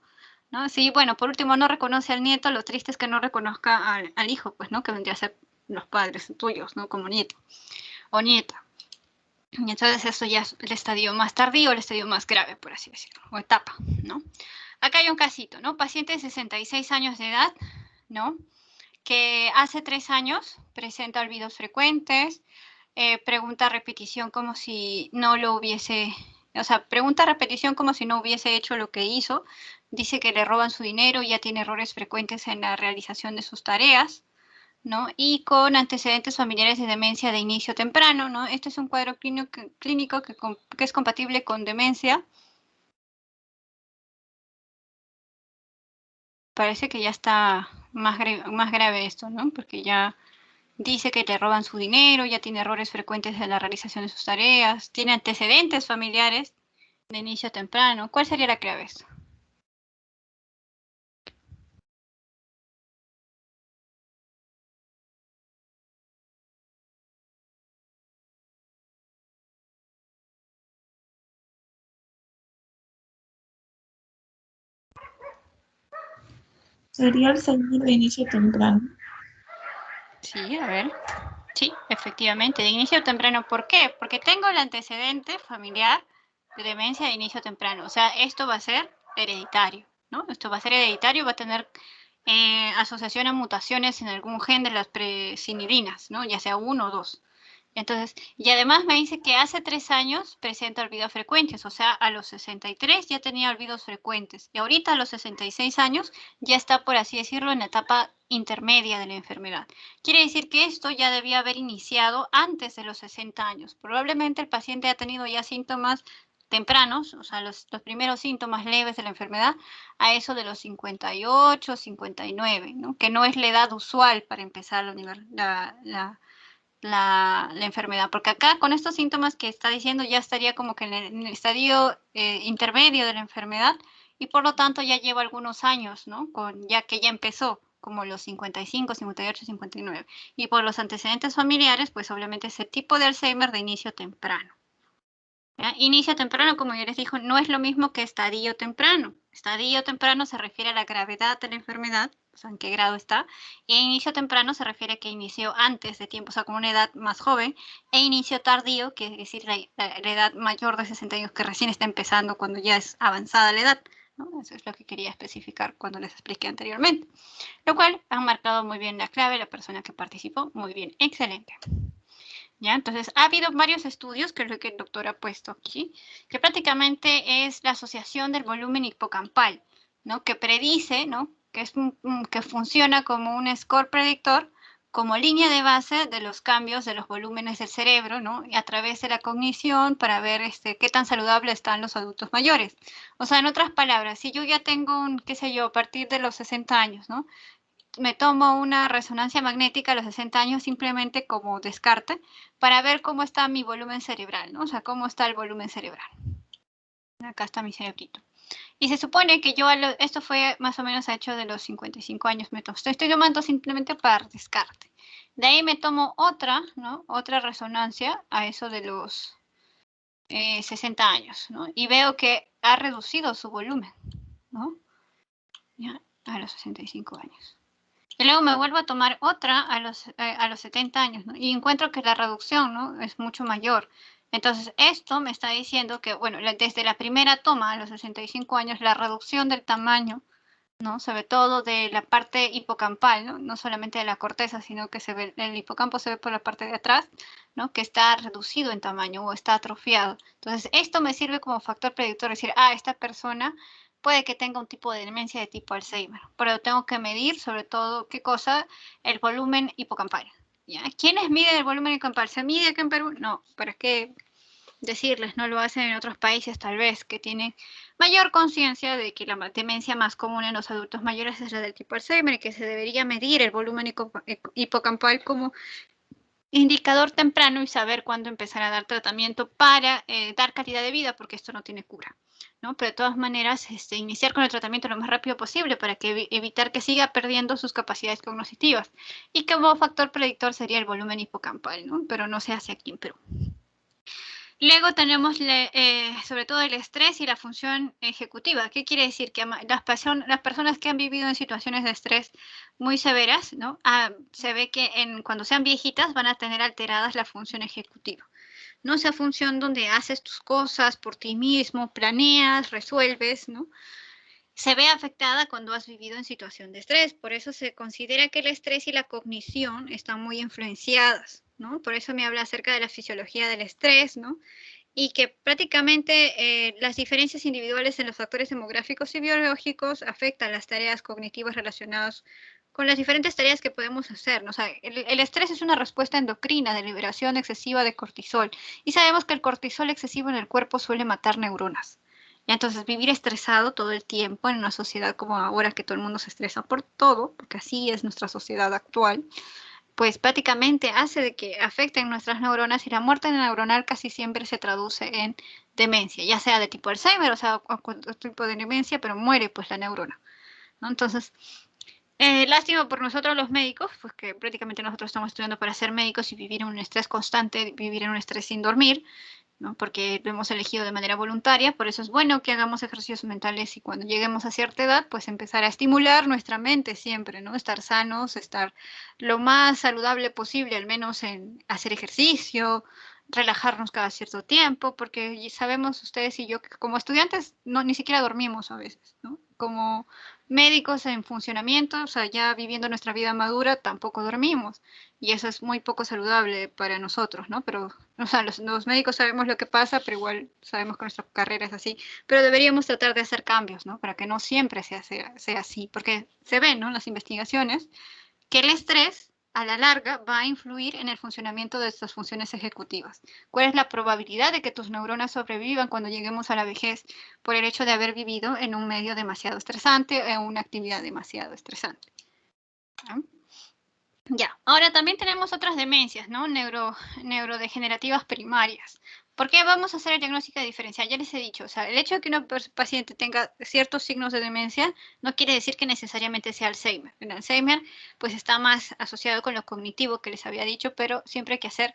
¿no? Sí, bueno, por último no reconoce al nieto, lo triste es que no reconozca al hijo, pues, ¿no? Que vendría a ser los padres tuyos, ¿no? Como nieto o nieta. Y entonces eso ya es el estadio más tardío, el estadio más grave, por así decirlo, o etapa, ¿no? Acá hay un casito, ¿no? Paciente de 66 años de edad, ¿no? Que hace 3 años presenta olvidos frecuentes, pregunta a repetición como si no lo hubiese, o sea, pregunta a repetición como si no hubiese hecho lo que hizo, dice que le roban su dinero, ya tiene errores frecuentes en la realización de sus tareas, ¿no? Y con antecedentes familiares de demencia de inicio temprano, ¿no? Este es un cuadro clínico que es compatible con demencia. Parece que ya está más grave esto, ¿no? Porque ya dice que le roban su dinero, ya tiene errores frecuentes en la realización de sus tareas, tiene antecedentes familiares de inicio temprano. ¿Cuál sería la clave de esto? Sería el segundo de inicio temprano. Sí, a ver. Sí, efectivamente, de inicio temprano. ¿Por qué? Porque tengo el antecedente familiar de demencia de inicio temprano. O sea, esto va a ser hereditario, ¿no? Esto va a ser hereditario, va a tener asociación a mutaciones en algún gen de las presinilinas, ¿no? Ya sea 1 o 2. Entonces, y además me dice que hace 3 años presenta olvidos frecuentes, o sea, a los 63 ya tenía olvidos frecuentes y ahorita a los 66 años ya está, por así decirlo, en la etapa intermedia de la enfermedad. Quiere decir que esto ya debía haber iniciado antes de los 60 años. Probablemente el paciente ha tenido ya síntomas tempranos, o sea, los primeros síntomas leves de la enfermedad, a eso de los 58, 59, ¿no? Que no es la edad usual para empezar la enfermedad, porque acá con estos síntomas que está diciendo ya estaría como que en el estadio intermedio de la enfermedad y por lo tanto ya lleva algunos años, ¿no? Ya que ya empezó como los 55, 58, 59. Y por los antecedentes familiares, pues obviamente ese tipo de Alzheimer de inicio temprano. ¿Ya? Inicio temprano, como ya les dijo, no es lo mismo que estadio temprano. Estadio temprano se refiere a la gravedad de la enfermedad, o sea, en qué grado está, y inicio temprano se refiere a que inició antes de tiempo, o sea, como una edad más joven, e inicio tardío, que es decir, la edad mayor de 60 años que recién está empezando cuando ya es avanzada la edad, ¿no? Eso es lo que quería especificar cuando les expliqué anteriormente. Lo cual han marcado muy bien la clave, la persona que participó, muy bien, excelente. ¿Ya? Entonces, ha habido varios estudios, que es lo que el doctor ha puesto aquí, que prácticamente es la asociación del volumen hipocampal, ¿no? Que predice, ¿no? Que funciona como un score predictor, como línea de base de los cambios de los volúmenes del cerebro, ¿no? Y a través de la cognición para ver qué tan saludable están los adultos mayores. O sea, en otras palabras, si yo ya tengo qué sé yo, a partir de los 60 años, ¿no? Me tomo una resonancia magnética a los 60 años simplemente como descarte para ver cómo está mi volumen cerebral, ¿no? O sea, cómo está el volumen cerebral. Acá está mi cerebrito. Y se supone que yo, esto fue más o menos hecho de los 55 años, estoy tomando simplemente para descarte. De ahí me tomo otra, ¿no? Otra resonancia a eso de los 60 años, ¿no? Y veo que ha reducido su volumen, ¿no? Ya, a los 65 años. Y luego me vuelvo a tomar otra a los 70 años, ¿no? Y encuentro que la reducción, ¿no? Es mucho mayor. Entonces, esto me está diciendo que, bueno, desde la primera toma a los 65 años, la reducción del tamaño, ¿no? Sobre todo de la parte hipocampal, ¿no? No solamente de la corteza, sino que el hipocampo se ve por la parte de atrás, ¿no? Que está reducido en tamaño o está atrofiado. Entonces, esto me sirve como factor predictor, es decir, esta persona puede que tenga un tipo de demencia de tipo Alzheimer, pero tengo que medir sobre todo, ¿qué cosa? El volumen hipocampal. ¿Ya? ¿Quiénes miden el volumen hipocampal? ¿Se mide aquí en Perú? No, pero es que decirles, no lo hacen en otros países tal vez, que tienen mayor conciencia de que la demencia más común en los adultos mayores es la del tipo Alzheimer y que se debería medir el volumen hipocampal como indicador temprano y saber cuándo empezar a dar tratamiento para dar calidad de vida, porque esto no tiene cura, ¿no? Pero de todas maneras, iniciar con el tratamiento lo más rápido posible para que evitar que siga perdiendo sus capacidades cognitivas. Y como factor predictor sería el volumen hipocampal, ¿no? Pero no se hace aquí en Perú. Luego tenemos sobre todo el estrés y la función ejecutiva. ¿Qué quiere decir? Que las personas que han vivido en situaciones de estrés muy severas, ¿no? Se ve que cuando sean viejitas van a tener alteradas la función ejecutiva. ¿No? Esa función donde haces tus cosas por ti mismo, planeas, resuelves, ¿no? Se ve afectada cuando has vivido en situación de estrés. Por eso se considera que el estrés y la cognición están muy influenciadas, ¿no? Por eso me habla acerca de la fisiología del estrés, ¿no? Y que prácticamente las diferencias individuales en los factores demográficos y biológicos afectan las tareas cognitivas relacionadas con las diferentes tareas que podemos hacer, ¿no? O sea, el estrés es una respuesta endocrina de liberación excesiva de cortisol. Y sabemos que el cortisol excesivo en el cuerpo suele matar neuronas. Y entonces vivir estresado todo el tiempo en una sociedad como ahora que todo el mundo se estresa por todo, porque así es nuestra sociedad actual, pues prácticamente hace de que afecten nuestras neuronas y la muerte neuronal casi siempre se traduce en demencia, ya sea de tipo Alzheimer o sea, otro tipo de demencia, pero muere pues la neurona, ¿no? Entonces, lástima por nosotros los médicos, pues que prácticamente nosotros estamos estudiando para ser médicos y vivir en un estrés constante, vivir en un estrés sin dormir, ¿no? Porque lo hemos elegido de manera voluntaria, por eso es bueno que hagamos ejercicios mentales y cuando lleguemos a cierta edad, pues empezar a estimular nuestra mente siempre, ¿no? Estar sanos, estar lo más saludable posible, al menos en hacer ejercicio, relajarnos cada cierto tiempo, porque sabemos ustedes y yo que como estudiantes no, ni siquiera dormimos a veces, ¿no? Como médicos en funcionamiento, o sea, ya viviendo nuestra vida madura, tampoco dormimos. Y eso es muy poco saludable para nosotros, ¿no? Pero, o sea, los médicos sabemos lo que pasa, pero igual sabemos que nuestra carrera es así. Pero deberíamos tratar de hacer cambios, ¿no? Para que no siempre sea así. Porque se ven, ¿no? En las investigaciones que el estrés a la larga va a influir en el funcionamiento de estas funciones ejecutivas. ¿Cuál es la probabilidad de que tus neuronas sobrevivan cuando lleguemos a la vejez por el hecho de haber vivido en un medio demasiado estresante o en una actividad demasiado estresante? ¿No? Ya, ahora también tenemos otras demencias, ¿no? Neurodegenerativas primarias. ¿Por qué vamos a hacer el diagnóstico diferencial? Ya les he dicho, o sea, el hecho de que una paciente tenga ciertos signos de demencia no quiere decir que necesariamente sea Alzheimer. El Alzheimer pues está más asociado con lo cognitivo que les había dicho, pero siempre hay que hacer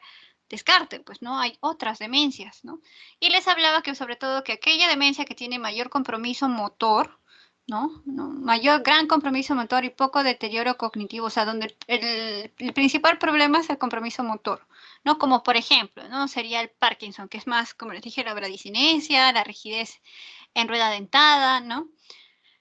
descarte, pues no hay otras demencias, ¿no? Y les hablaba que sobre todo que aquella demencia que tiene mayor compromiso motor, ¿no? Mayor, gran compromiso motor y poco deterioro cognitivo, o sea, donde el principal problema es el compromiso motor, ¿no? Como por ejemplo, ¿no? Sería el Parkinson, que es más, como les dije, la bradicinesia, la rigidez en rueda dentada, ¿no?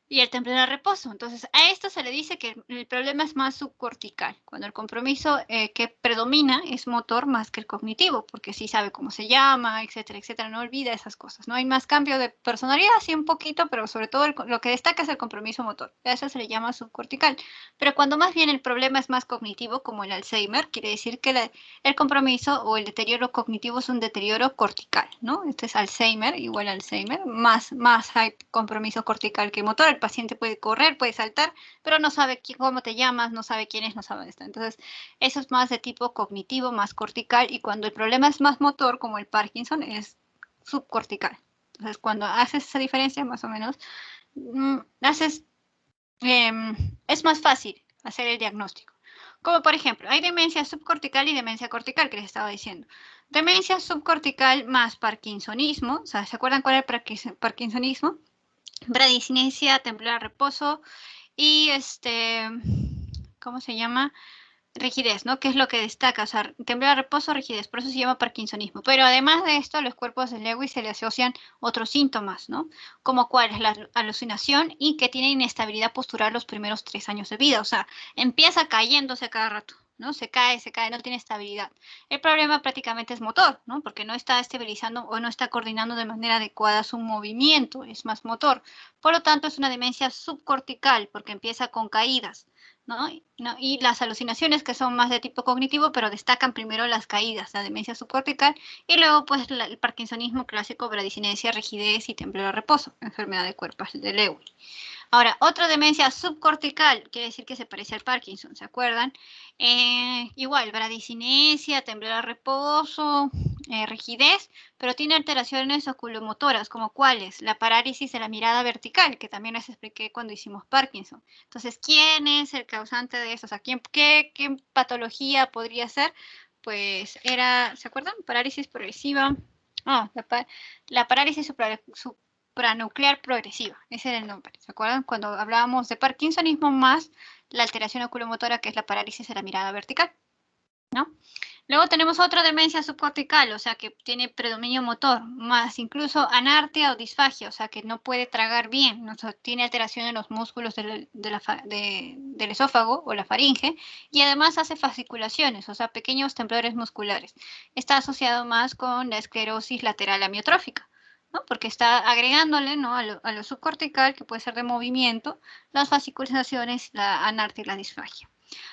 Y el temblor a reposo. Entonces, a esto se le dice que el problema es más subcortical, cuando el compromiso que predomina es motor más que el cognitivo, porque sí sabe cómo se llama, etcétera, etcétera, no olvida esas cosas. No hay más cambio de personalidad, sí un poquito, pero sobre todo lo que destaca es el compromiso motor. A eso se le llama subcortical. Pero cuando más bien el problema es más cognitivo, como el Alzheimer, quiere decir que el compromiso o el deterioro cognitivo es un deterioro cortical, ¿no? Este es Alzheimer, igual Alzheimer, más hay compromiso cortical que motor. El paciente puede correr, puede saltar, pero no sabe cómo te llamas, no sabe quién es, no sabe dónde está. Entonces, eso es más de tipo cognitivo, más cortical, y cuando el problema es más motor, como el Parkinson, es subcortical. Entonces, cuando haces esa diferencia, más o menos, es más fácil hacer el diagnóstico. Como por ejemplo, hay demencia subcortical y demencia cortical, que les estaba diciendo. Demencia subcortical más parkinsonismo, o sea, ¿se acuerdan cuál es el parkinsonismo? Bradicinesia, temblor a reposo y ¿cómo se llama? Rigidez, ¿no? ¿Qué es lo que destaca? O sea, temblor a reposo, rigidez, por eso se llama parkinsonismo. Pero además de esto, a los cuerpos de Lewy se le asocian otros síntomas, ¿no? Como cuál es la alucinación y que tiene inestabilidad postural los primeros 3 años de vida. O sea, empieza cayéndose cada rato, ¿no? Se cae, no tiene estabilidad. El problema prácticamente es motor, ¿no? Porque no está estabilizando o no está coordinando de manera adecuada su movimiento, es más motor. Por lo tanto, es una demencia subcortical porque empieza con caídas. ¿No? Y las alucinaciones que son más de tipo cognitivo, pero destacan primero las caídas, la demencia subcortical, y luego pues el parkinsonismo clásico, bradicinesia, rigidez y temblor a reposo, enfermedad de cuerpos de Lewy. Ahora, otra demencia subcortical, quiere decir que se parece al Parkinson, ¿se acuerdan? Igual, bradicinesia, temblor a reposo, rigidez, pero tiene alteraciones oculomotoras, como cuáles, la parálisis de la mirada vertical, que también les expliqué cuando hicimos Parkinson. Entonces, ¿quién es el causante de eso? O sea, ¿qué patología podría ser? Pues era, ¿se acuerdan? Parálisis progresiva. La parálisis supranuclear progresiva, ese era el nombre, ¿se acuerdan? Cuando hablábamos de parkinsonismo más la alteración oculomotora, que es la parálisis de la mirada vertical, ¿no? Luego tenemos otra demencia subcortical, o sea, que tiene predominio motor, más incluso anartia o disfagia, o sea, que no puede tragar bien, o sea, tiene alteración en los músculos del esófago o la faringe, y además hace fasciculaciones, o sea, pequeños temblores musculares. Está asociado más con la esclerosis lateral amiotrófica, ¿no? Porque está agregándole, ¿no?, a lo subcortical, que puede ser de movimiento, las fasciculaciones, la anartia y la disfagia.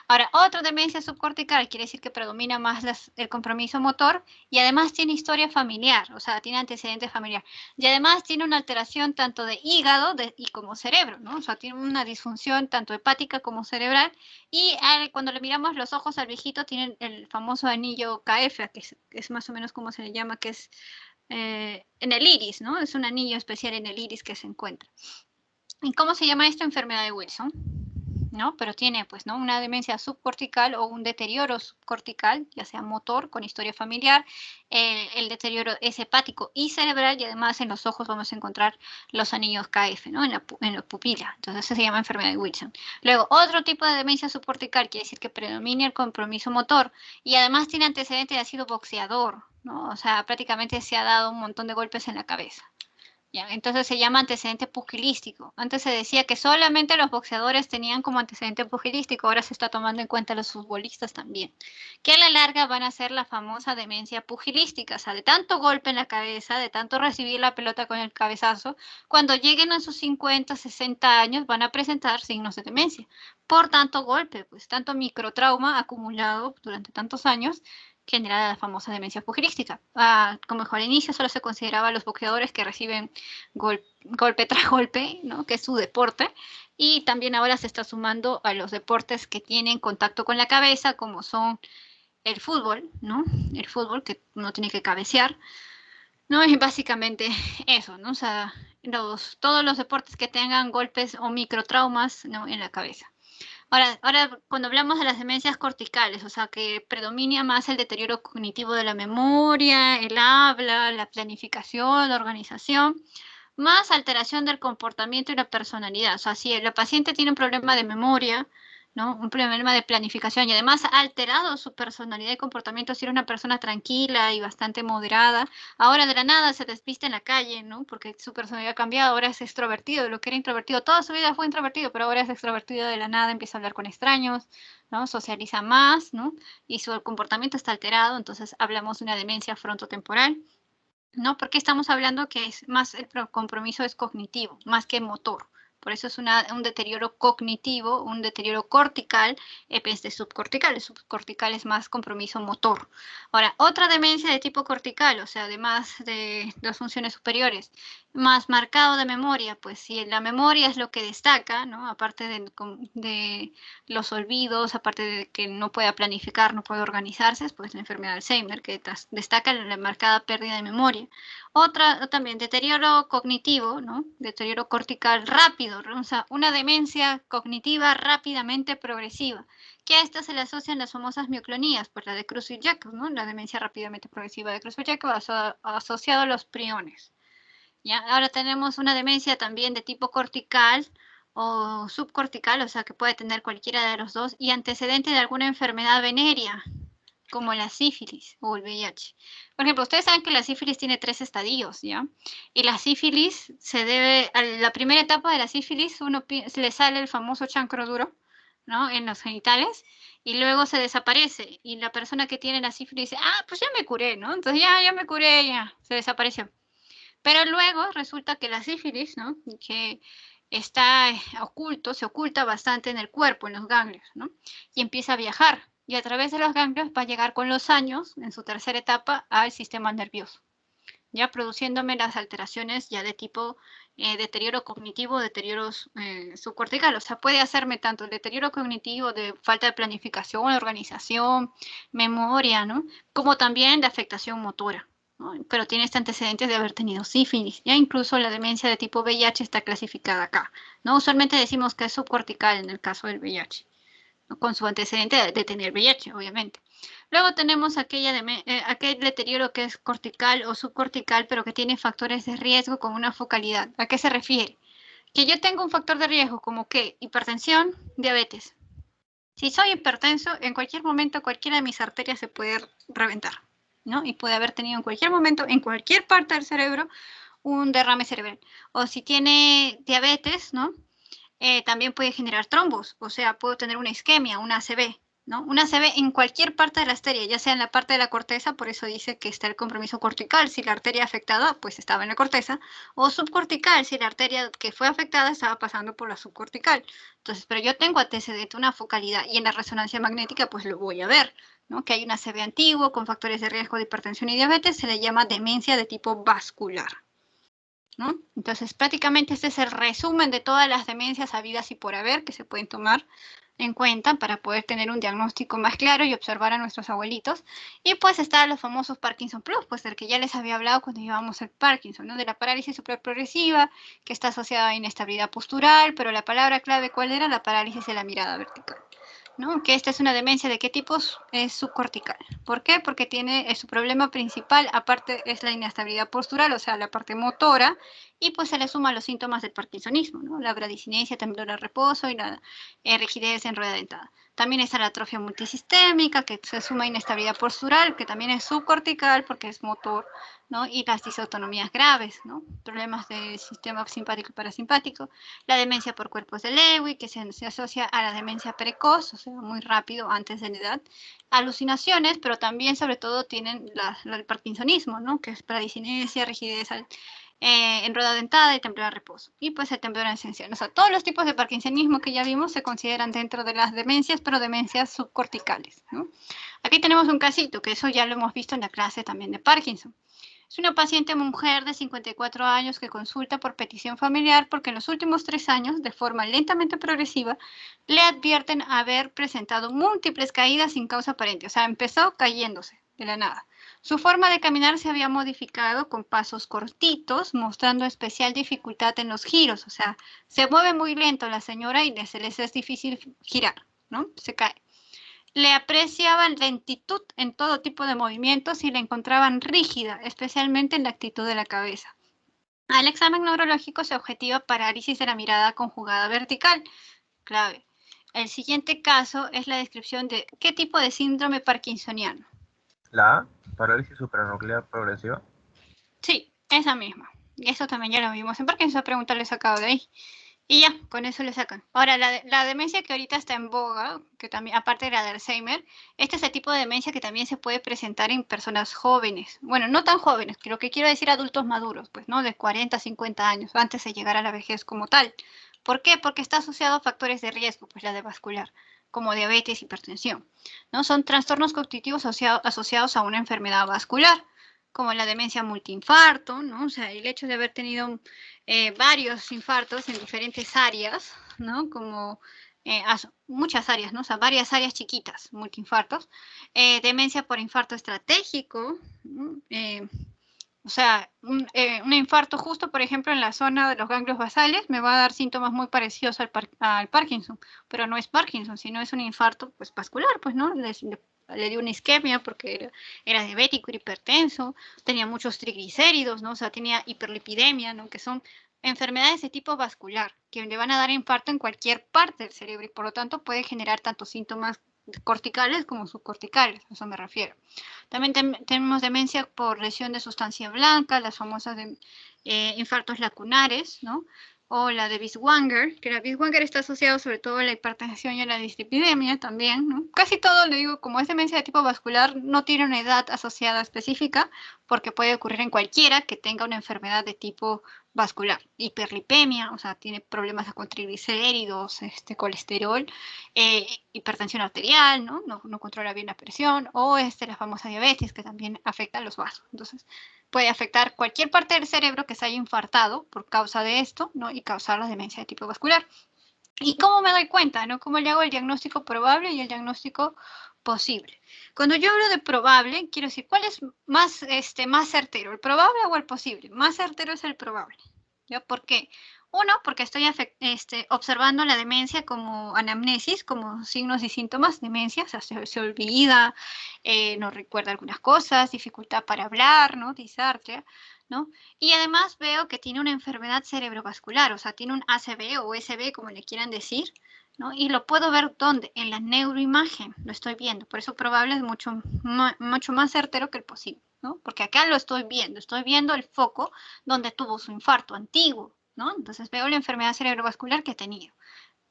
Ahora, otra demencia subcortical quiere decir que predomina más el compromiso motor y además tiene historia familiar, o sea, tiene antecedente familiar. Y además tiene una alteración tanto de hígado y como cerebro, ¿no? O sea, tiene una disfunción tanto hepática como cerebral. Y cuando le miramos los ojos al viejito, tienen el famoso anillo KF, que es más o menos como se le llama, que es en el iris, ¿no? Es un anillo especial en el iris que se encuentra. ¿Y cómo se llama esta enfermedad de Wilson? ¿No? Pero tiene, pues, ¿no?, una demencia subcortical o un deterioro subcortical, ya sea motor, con historia familiar. El deterioro es hepático y cerebral, y además en los ojos vamos a encontrar los anillos KF, ¿no?, en la pupila. Entonces, eso se llama enfermedad de Wilson. Luego, otro tipo de demencia subcortical quiere decir que predomina el compromiso motor y además tiene antecedente de ha sido boxeador, ¿no? O sea, prácticamente se ha dado un montón de golpes en la cabeza. ¿Ya? Entonces se llama antecedente pugilístico. Antes se decía que solamente los boxeadores tenían como antecedente pugilístico, ahora se está tomando en cuenta los futbolistas también, que a la larga van a ser la famosa demencia pugilística, o sea, de tanto golpe en la cabeza, de tanto recibir la pelota con el cabezazo, cuando lleguen a sus 50, 60 años van a presentar signos de demencia. Por tanto golpe, pues tanto microtrauma acumulado durante tantos años, generada la famosa demencia pugilística. Como mejor inicio solo se consideraba a los boxeadores que reciben golpe tras golpe, ¿no?, que es su deporte, y también ahora se está sumando a los deportes que tienen contacto con la cabeza, como son el fútbol, ¿no? El fútbol, que uno tiene que cabecear, ¿no? Es básicamente eso, ¿no? O sea, todos los deportes que tengan golpes o microtraumas, ¿no?, en la cabeza. Ahora, cuando hablamos de las demencias corticales, o sea, que predomina más el deterioro cognitivo de la memoria, el habla, la planificación, la organización, más alteración del comportamiento y la personalidad. O sea, si la paciente tiene un problema de memoria, ¿no?, un problema de planificación y además ha alterado su personalidad y comportamiento, si era una persona tranquila y bastante moderada, ahora de la nada se despista en la calle, ¿no?, porque su personalidad ha cambiado, ahora es extrovertido, lo que era introvertido, toda su vida fue introvertido, pero ahora es extrovertido de la nada, empieza a hablar con extraños, ¿no?, socializa más, ¿no?, y su comportamiento está alterado. Entonces hablamos de una demencia frontotemporal, ¿no? Porque estamos hablando que es más, el compromiso es cognitivo, más que motor. Por eso es un deterioro cognitivo, un deterioro cortical, en vez de subcortical. El subcortical es más compromiso motor. Ahora, otra demencia de tipo cortical, o sea, además de las funciones superiores, más marcado de memoria, pues si la memoria es lo que destaca, ¿no?, aparte de los olvidos, aparte de que no pueda planificar, no puede organizarse, pues la enfermedad de Alzheimer, que destaca la marcada pérdida de memoria. Otra también, deterioro cognitivo, ¿no?, deterioro cortical rápido, o sea, una demencia cognitiva rápidamente progresiva, que a esta se le asocian las famosas mioclonías, pues la de Creutzfeldt-Jakob, ¿no?, la demencia rápidamente progresiva de Creutzfeldt-Jakob asociado a los priones. ¿Ya? Ahora tenemos una demencia también de tipo cortical o subcortical, o sea, que puede tener cualquiera de los dos, y antecedente de alguna enfermedad venérea, como la sífilis o el VIH. Por ejemplo, ustedes saben que la sífilis tiene 3 estadios, ¿ya? Y la sífilis se debe, a la primera etapa de la sífilis, le sale el famoso chancro duro, ¿no?, en los genitales, y luego se desaparece, y la persona que tiene la sífilis dice, pues ya me curé, ¿no? Entonces ya me curé, ya, se desapareció. Pero luego resulta que la sífilis, ¿no?, que está se oculta bastante en el cuerpo, en los ganglios, ¿no?, y empieza a viajar. Y a través de los ganglios va a llegar con los años, en su tercera etapa, al sistema nervioso, ya produciéndome las alteraciones ya de tipo deterioro cognitivo, deterioro subcortical. O sea, puede hacerme tanto el deterioro cognitivo de falta de planificación, organización, memoria, ¿no? Como también de afectación motora, ¿no? Pero tiene este antecedente de haber tenido sífilis. Ya incluso la demencia de tipo VIH está clasificada acá, ¿no? Usualmente decimos que es subcortical en el caso del VIH, ¿no? Con su antecedente de tener VIH, obviamente. Luego tenemos aquel deterioro que es cortical o subcortical, pero que tiene factores de riesgo con una focalidad. ¿A qué se refiere? Que yo tengo un factor de riesgo como que hipertensión, diabetes. Si soy hipertenso, en cualquier momento cualquiera de mis arterias se puede reventar, ¿no? Y puede haber tenido en cualquier momento, en cualquier parte del cerebro, un derrame cerebral. O si tiene diabetes, ¿no? También puede generar trombos, o sea, puedo tener una isquemia, una ACV, ¿no? Una ACV en cualquier parte de la arteria, ya sea en la parte de la corteza, por eso dice que está el compromiso cortical, si la arteria afectada, pues estaba en la corteza, o subcortical, si la arteria que fue afectada estaba pasando por la subcortical. Entonces, pero yo tengo antecedente, una focalidad, y en la resonancia magnética, pues lo voy a ver, ¿no? Que hay una ACV antiguo con factores de riesgo de hipertensión y diabetes, se le llama demencia de tipo vascular, ¿no? Entonces, prácticamente este es el resumen de todas las demencias habidas y por haber que se pueden tomar en cuenta para poder tener un diagnóstico más claro y observar a nuestros abuelitos. Y pues están los famosos Parkinson Plus, pues del que ya les había hablado cuando llevábamos el Parkinson, ¿no? De la parálisis supraprogresiva, que está asociada a inestabilidad postural, pero la palabra clave, ¿cuál era? La parálisis de la mirada vertical, ¿no? Que esta es una demencia de qué tipos es subcortical. ¿Por qué? Porque tiene su problema principal, aparte es la inestabilidad postural, o sea, la parte motora, y pues se le suma los síntomas del parkinsonismo, ¿no? La bradicinesia, temblor al reposo y la rigidez en rueda dentada. También está la atrofia multisistémica, que se suma a inestabilidad postural, que también es subcortical porque es motor, ¿no? Y las disautonomías graves, ¿no? Problemas del sistema simpático y parasimpático. La demencia por cuerpos de Lewy, que se asocia a la demencia precoz, o sea, muy rápido, antes de la edad. Alucinaciones, pero también, sobre todo, tienen el parkinsonismo, ¿no? Que es bradicinesia, rigidez en rueda dentada y temblor a reposo. Y pues el temblor en ascensión. O sea, todos los tipos de parkinsonismo que ya vimos se consideran dentro de las demencias, pero demencias subcorticales, ¿no? Aquí tenemos un casito, que eso ya lo hemos visto en la clase también de Parkinson. Es una paciente mujer de 54 años que consulta por petición familiar porque en los últimos 3 años, de forma lentamente progresiva, le advierten haber presentado múltiples caídas sin causa aparente. O sea, empezó cayéndose de la nada. Su forma de caminar se había modificado con pasos cortitos, mostrando especial dificultad en los giros. O sea, se mueve muy lento la señora y se les es difícil girar, ¿no? Se cae. Le apreciaban lentitud en todo tipo de movimientos y la encontraban rígida, especialmente en la actitud de la cabeza. Al examen neurológico se objetiva parálisis de la mirada conjugada vertical. Clave. El siguiente caso es la descripción de qué tipo de síndrome parkinsoniano. La A, parálisis supranuclear progresiva. Sí, esa misma. Y eso también ya lo vimos en Parkinson, esa pregunta le he sacado de ahí. Y ya, con eso le sacan. Ahora, la demencia que ahorita está en boga, que también, aparte de la de Alzheimer, este es el tipo de demencia que también se puede presentar en personas jóvenes. Bueno, no tan jóvenes, lo que quiero decir adultos maduros, pues, ¿no? De 40 a 50 años, antes de llegar a la vejez como tal. ¿Por qué? Porque está asociado a factores de riesgo, pues la de vascular, como diabetes, hipertensión, ¿no? Son trastornos cognitivos asociados a una enfermedad vascular, como la demencia multiinfarto, ¿no? O sea, el hecho de haber tenido varios infartos en diferentes áreas, ¿no? Como muchas áreas, ¿no? O sea, varias áreas chiquitas, multiinfartos. Demencia por infarto estratégico, ¿no? O sea, un infarto justo, por ejemplo, en la zona de los ganglios basales me va a dar síntomas muy parecidos al Parkinson, pero no es Parkinson, sino es un infarto pues, vascular, pues, ¿no? Le dio una isquemia porque era diabético, era hipertenso, tenía muchos triglicéridos, ¿no? O sea, tenía hiperlipidemia, ¿no? Que son enfermedades de tipo vascular, que le van a dar infarto en cualquier parte del cerebro y por lo tanto puede generar tanto síntomas corticales como subcorticales, a eso me refiero. También tenemos demencia por lesión de sustancia blanca, las famosas infartos lacunares, ¿no? O la de Binswanger, que la Binswanger está asociada sobre todo a la hipertensión y a la dislipidemia también, ¿no? Casi todo, le digo, como es demencia de tipo vascular, no tiene una edad asociada específica, porque puede ocurrir en cualquiera que tenga una enfermedad de tipo vascular. Hiperlipemia, o sea, tiene problemas con triglicéridos, colesterol, hipertensión arterial, ¿no? No controla bien la presión, o la famosa diabetes, que también afecta a los vasos. Entonces, puede afectar cualquier parte del cerebro que se haya infartado por causa de esto, ¿no? Y causar la demencia de tipo vascular. ¿Y cómo me doy cuenta, no? ¿Cómo le hago el diagnóstico probable y el diagnóstico posible? Cuando yo hablo de probable, quiero decir, ¿cuál es más, más certero, el probable o el posible? Más certero es el probable. ¿Ya? ¿Por qué? Uno, porque estoy observando la demencia como anamnesis, como signos y síntomas de demencia, o sea, se olvida, no recuerda algunas cosas, dificultad para hablar, ¿no? Disartria, ¿no? Y además veo que tiene una enfermedad cerebrovascular, o sea, tiene un ACV o SB, como le quieran decir, ¿no? Y lo puedo ver ¿dónde? En la neuroimagen, lo estoy viendo. Por eso probable es mucho más certero que el posible, ¿no? Porque acá lo estoy viendo el foco donde tuvo su infarto antiguo, ¿no? Entonces veo la enfermedad cerebrovascular que ha tenido.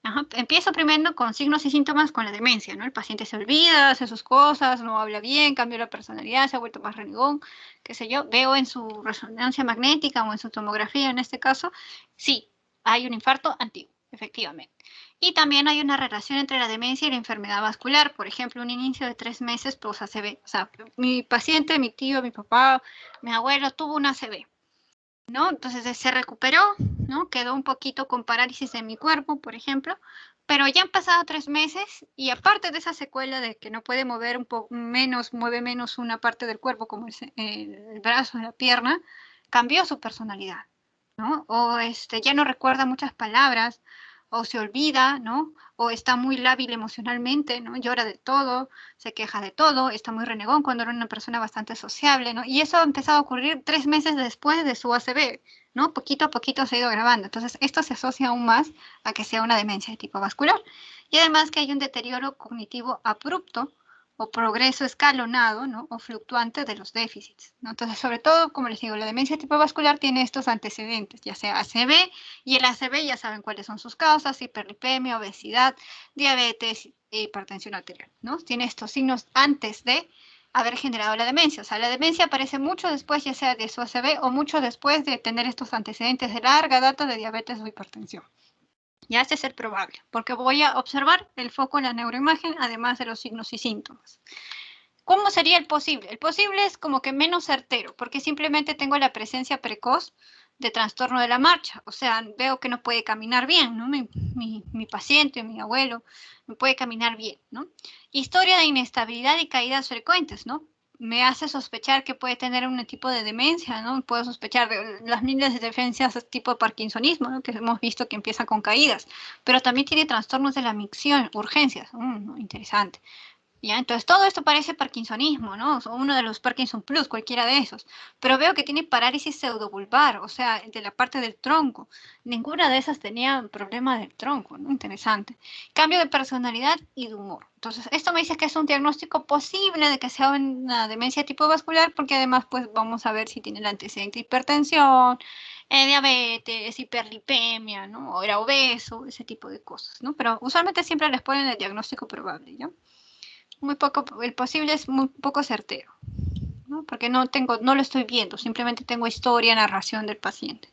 Ajá. Empiezo primero con signos y síntomas con la demencia, ¿no? El paciente se olvida, hace sus cosas, no habla bien, cambió la personalidad, se ha vuelto más renegón, qué sé yo. Veo en su resonancia magnética o en su tomografía, en este caso, sí, hay un infarto antiguo, efectivamente. Y también hay una relación entre la demencia y la enfermedad vascular. Por ejemplo, un inicio de 3 meses, pues ACV. O sea, mi paciente, mi tío, mi papá, mi abuelo tuvo un ACV, ¿no? Entonces se recuperó, ¿no? Quedó un poquito con parálisis en mi cuerpo, por ejemplo, pero ya han pasado 3 meses y aparte de esa secuela de que no puede mover un poco menos, mueve menos una parte del cuerpo como el brazo, la pierna, cambió su personalidad, ¿no? O ya no recuerda muchas palabras, o se olvida, ¿no? O está muy lábil emocionalmente, ¿no? Llora de todo, se queja de todo, está muy renegón cuando era una persona bastante sociable, ¿no? Y eso ha empezado a ocurrir 3 meses después de su ACV, ¿no? Poquito a poquito se ha ido agravando. Entonces, esto se asocia aún más a que sea una demencia de tipo vascular. Y además que hay un deterioro cognitivo abrupto o progreso escalonado, ¿no? O fluctuante de los déficits, ¿no? Entonces, sobre todo, como les digo, la demencia tipo vascular tiene estos antecedentes, ya sea ACV, y el ACV ya saben cuáles son sus causas: hiperlipemia, obesidad, diabetes e hipertensión arterial, ¿no? Tiene estos signos antes de haber generado la demencia. O sea, la demencia aparece mucho después, ya sea de su ACV o mucho después de tener estos antecedentes de larga data de diabetes o hipertensión. Ya este es el probable, porque voy a observar el foco en la neuroimagen, además de los signos y síntomas. ¿Cómo sería el posible? El posible es como que menos certero, porque simplemente tengo la presencia precoz de trastorno de la marcha. O sea, veo que no puede caminar bien, ¿no? Mi paciente, mi abuelo, no puede caminar bien, ¿no? Historia de inestabilidad y caídas frecuentes, ¿no? Me hace sospechar que puede tener un tipo de demencia, ¿no? Puedo sospechar de las líneas de defensas tipo parkinsonismo, ¿no? Que hemos visto que empieza con caídas, pero también tiene trastornos de la micción, urgencias, interesante. ¿Ya? Entonces, todo esto parece parkinsonismo, ¿no? O uno de los Parkinson Plus, cualquiera de esos. Pero veo que tiene parálisis pseudobulbar, o sea, de la parte del tronco. Ninguna de esas tenía problema del tronco, ¿no? Interesante. Cambio de personalidad y de humor. Entonces, esto me dice que es un diagnóstico posible de que sea una demencia tipo vascular, porque además, pues, vamos a ver si tiene el antecedente de hipertensión, diabetes, hiperlipemia, ¿no? O era obeso, ese tipo de cosas, ¿no? Pero usualmente siempre les ponen el diagnóstico probable, ¿ya? Muy poco, el posible es muy poco certero, ¿no? Porque no lo estoy viendo, simplemente tengo historia, narración del paciente.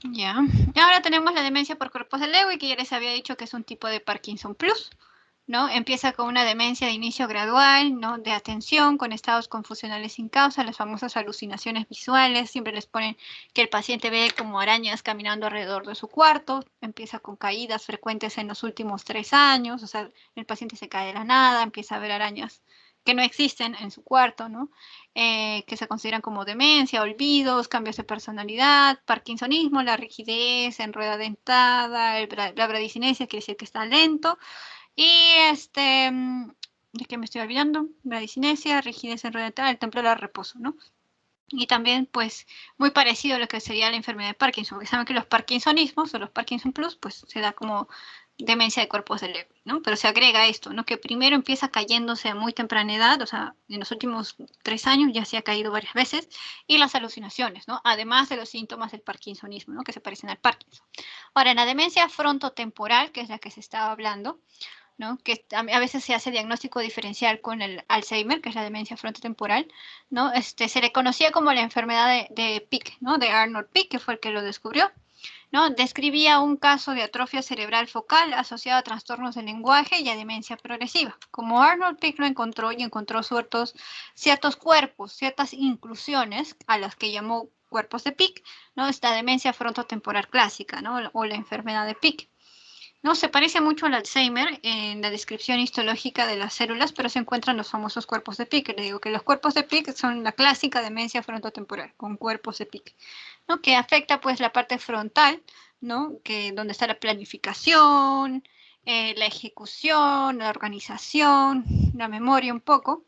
Ya. Y ahora tenemos la demencia por cuerpos de Lewy, que ya les había dicho que es un tipo de Parkinson Plus, ¿no? Empieza con una demencia de inicio gradual, ¿no? De atención, con estados confusionales sin causa, las famosas alucinaciones visuales. Siempre les ponen que el paciente ve como arañas caminando alrededor de su cuarto. Empieza con caídas frecuentes en los últimos 3 años, o sea, el paciente se cae de la nada, empieza a ver arañas que no existen en su cuarto, ¿no? Que se consideran como demencia, olvidos, cambios de personalidad, parkinsonismo, la rigidez en rueda dentada, la bradicinesia, quiere decir que está lento. Y ¿de qué me estoy olvidando? Bradicinesia, rigidez en rueda dentada, el templo del reposo, ¿no? Y también, pues, muy parecido a lo que sería la enfermedad de Parkinson, porque saben que los parkinsonismos o los Parkinson Plus, pues, se da como demencia de cuerpos de Lewy, ¿no? Pero se agrega esto, ¿no? Que primero empieza cayéndose a muy temprana edad, o sea, en los últimos 3 años ya se ha caído varias veces, y las alucinaciones, ¿no? Además de los síntomas del parkinsonismo, ¿no? Que se parecen al Parkinson. Ahora, en la demencia frontotemporal, que es la que se estaba hablando, ¿no? Que a veces se hace diagnóstico diferencial con el Alzheimer, que es la demencia frontotemporal, ¿no? Se le conocía como la enfermedad de Pick, ¿no? De Arnold Pick, que fue el que lo descubrió. ¿no? Describía un caso de atrofia cerebral focal asociado a trastornos del lenguaje y a demencia progresiva. Como Arnold Pick lo encontró y encontró ciertos cuerpos, ciertas inclusiones a las que llamó cuerpos de Pick, ¿no? Esta demencia frontotemporal clásica, ¿no? O la enfermedad de Pick. No, se parece mucho al Alzheimer en la descripción histológica de las células, pero se encuentran los famosos cuerpos de Pick. Le digo que los cuerpos de Pick son la clásica demencia frontotemporal, con cuerpos de Pick, ¿no? Que afecta pues la parte frontal, ¿no? Que donde está la planificación, la ejecución, la organización, la memoria un poco,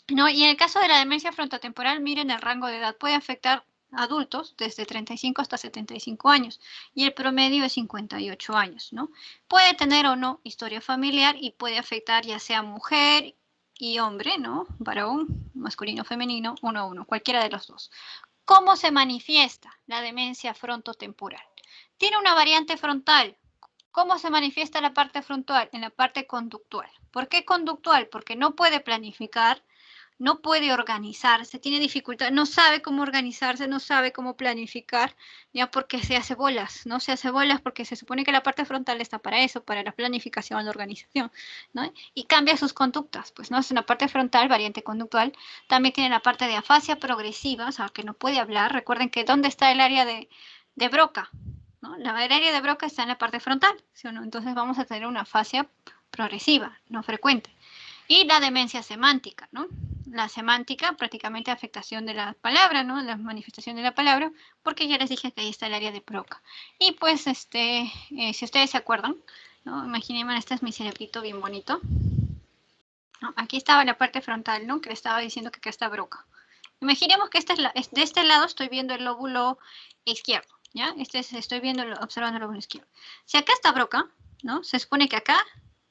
¿no? Y en el caso de la demencia frontotemporal, miren el rango de edad, puede afectar adultos desde 35 hasta 75 años y el promedio es 58 años, ¿no? Puede tener o no historia familiar y puede afectar ya sea mujer y hombre, ¿no? Varón, masculino, femenino, 1 a 1, cualquiera de los dos. ¿Cómo se manifiesta la demencia frontotemporal? Tiene una variante frontal. ¿Cómo se manifiesta la parte frontal? En la parte conductual. ¿Por qué conductual? Porque no puede planificar, no puede organizarse, tiene dificultad, no sabe cómo organizarse, no sabe cómo planificar, ya porque se hace bolas, ¿no? Se hace bolas porque se supone que la parte frontal está para eso, para la planificación, la organización, ¿no? Y cambia sus conductas, pues, ¿no? Es una parte frontal, variante conductual, también tiene la parte de afasia progresiva, o sea, que no puede hablar. Recuerden que ¿dónde está el área de Broca? ¿No? El área de Broca está en la parte frontal, ¿sí o no? Entonces vamos a tener una afasia progresiva, no frecuente. Y la demencia semántica, ¿no? La semántica, prácticamente afectación de la palabra, ¿no? La manifestación de la palabra, porque ya les dije que ahí está el área de Broca. Y pues, si ustedes se acuerdan, ¿no? Imaginen, este es mi cerebrito bien bonito, ¿no? Aquí estaba la parte frontal, ¿no? Que le estaba diciendo que acá está Broca. Imaginemos que de este lado estoy viendo el lóbulo izquierdo, ¿ya? Observando el lóbulo izquierdo. Si acá está Broca, ¿no? Se supone que acá,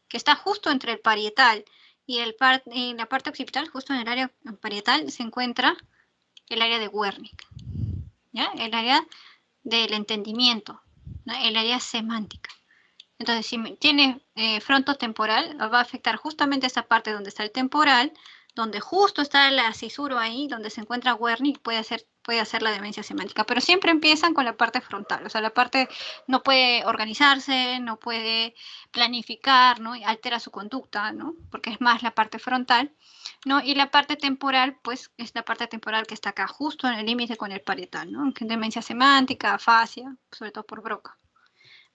que está justo entre el parietal y en la parte occipital, justo en el área parietal, se encuentra el área de Wernicke, ¿ya? El área del entendimiento, ¿no? El área semántica. Entonces, si tiene frontotemporal, va a afectar justamente esa parte donde está el temporal, donde justo está la cisura ahí, donde se encuentra Wernicke, puede hacer la demencia semántica. Pero siempre empiezan con la parte frontal, o sea, la parte no puede organizarse, no puede planificar, ¿no? Y altera su conducta, ¿no? Porque es más la parte frontal, ¿no? Y la parte temporal, pues, es la parte temporal que está acá, justo en el límite con el parietal, ¿no? Demencia semántica, afasia, sobre todo por Broca.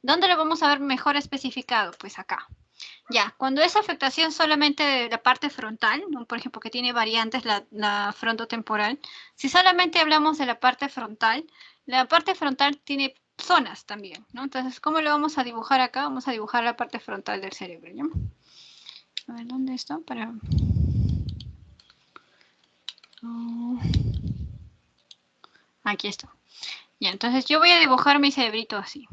¿Dónde lo vamos a ver mejor especificado? Pues acá. Ya, cuando es afectación solamente de la parte frontal, ¿no? Por ejemplo, que tiene variantes la frontotemporal, si solamente hablamos de la parte frontal tiene zonas también, ¿no? Entonces, ¿cómo lo vamos a dibujar acá? Vamos a dibujar la parte frontal del cerebro, ¿ya? A ver, ¿dónde está? Aquí está. Ya, entonces yo voy a dibujar mi cerebrito así.